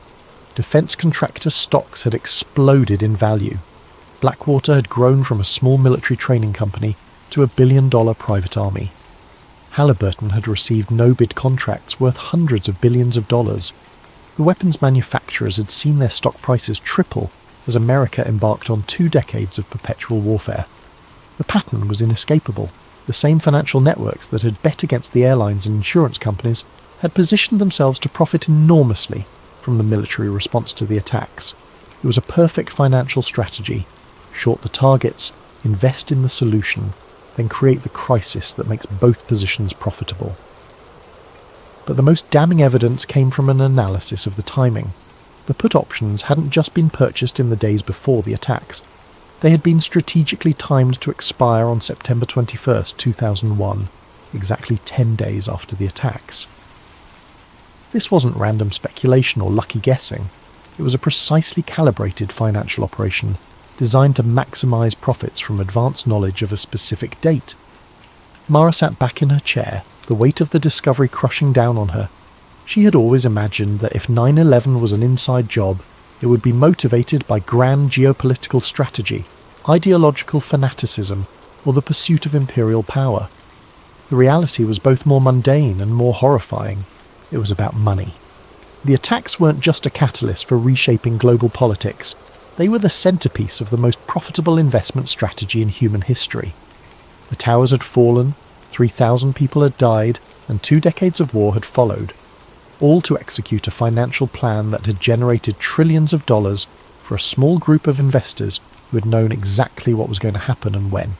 Defence contractor stocks had exploded in value. Blackwater had grown from a small military training company to $1 billion private army. Halliburton had received no-bid contracts worth hundreds of billions of dollars. The weapons manufacturers had seen their stock prices triple as America embarked on 2 decades of perpetual warfare. The pattern was inescapable. The same financial networks that had bet against the airlines and insurance companies had positioned themselves to profit enormously from the military response to the attacks. It was a perfect financial strategy. Short the targets, invest in the solution, then create the crisis that makes both positions profitable. But the most damning evidence came from an analysis of the timing. The put options hadn't just been purchased in the days before the attacks. They had been strategically timed to expire on September 21, 2001, exactly 10 days after the attacks. This wasn't random speculation or lucky guessing. It was a precisely calibrated financial operation designed to maximise profits from advanced knowledge of a specific date. Mara sat back in her chair, the weight of the discovery crushing down on her. She had always imagined that if 9/11 was an inside job, it would be motivated by grand geopolitical strategy, ideological fanaticism, or the pursuit of imperial power. The reality was both more mundane and more horrifying. It was about money. The attacks weren't just a catalyst for reshaping global politics. They were the centerpiece of the most profitable investment strategy in human history. The towers had fallen, 3,000 people had died, and 2 decades of war had followed, all to execute a financial plan that had generated trillions of dollars for a small group of investors who had known exactly what was going to happen and when.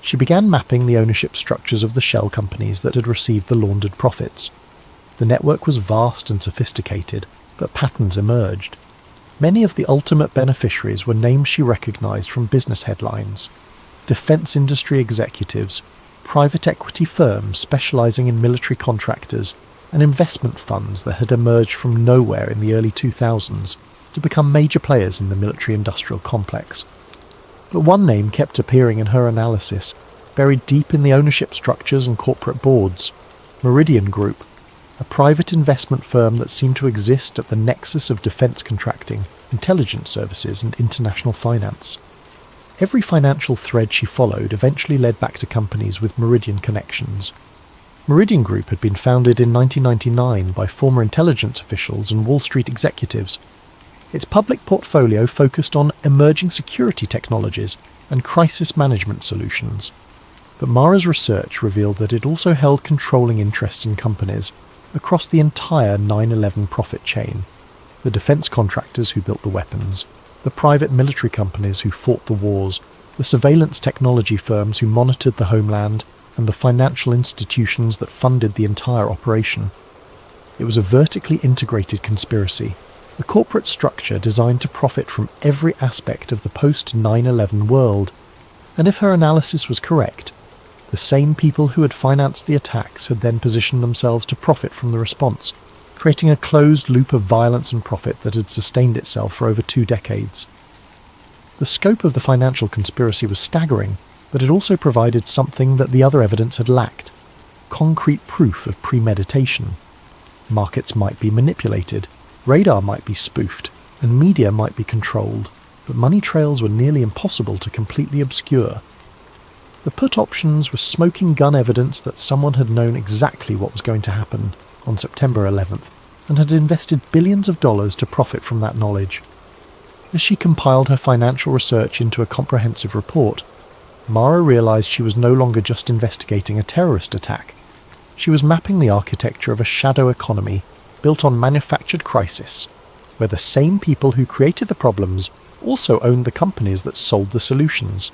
She began mapping the ownership structures of the shell companies that had received the laundered profits. The network was vast and sophisticated, but patterns emerged. Many of the ultimate beneficiaries were names she recognized from business headlines. Defense industry executives, private equity firms specializing in military contractors, and investment funds that had emerged from nowhere in the early 2000s to become major players in the military-industrial complex. But one name kept appearing in her analysis, buried deep in the ownership structures and corporate boards: Meridian Group, a private investment firm that seemed to exist at the nexus of defense contracting, intelligence services, and international finance. Every financial thread she followed eventually led back to companies with Meridian connections. Meridian Group had been founded in 1999 by former intelligence officials and Wall Street executives. Its public portfolio focused on emerging security technologies and crisis management solutions. But Mara's research revealed that it also held controlling interests in companies across the entire 9/11 profit chain: the defense contractors who built the weapons, the private military companies who fought the wars, the surveillance technology firms who monitored the homeland, and the financial institutions that funded the entire operation. It was a vertically integrated conspiracy, a corporate structure designed to profit from every aspect of the post-9/11 world. And if her analysis was correct, the same people who had financed the attacks had then positioned themselves to profit from the response, creating a closed loop of violence and profit that had sustained itself for over 2 decades. The scope of the financial conspiracy was staggering, but it also provided something that the other evidence had lacked: concrete proof of premeditation. Markets might be manipulated, radar might be spoofed, and media might be controlled, but money trails were nearly impossible to completely obscure. The put options were smoking gun evidence that someone had known exactly what was going to happen on September 11th and had invested billions of dollars to profit from that knowledge. As she compiled her financial research into a comprehensive report, Mara realised she was no longer just investigating a terrorist attack. She was mapping the architecture of a shadow economy built on manufactured crisis, where the same people who created the problems also owned the companies that sold the solutions.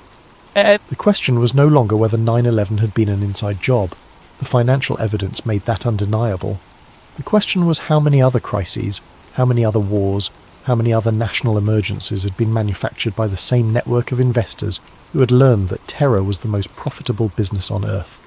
The question was no longer whether 9/11 had been an inside job. The financial evidence made that undeniable. The question was how many other crises, how many other wars, how many other national emergencies had been manufactured by the same network of investors who had learned that terror was the most profitable business on Earth.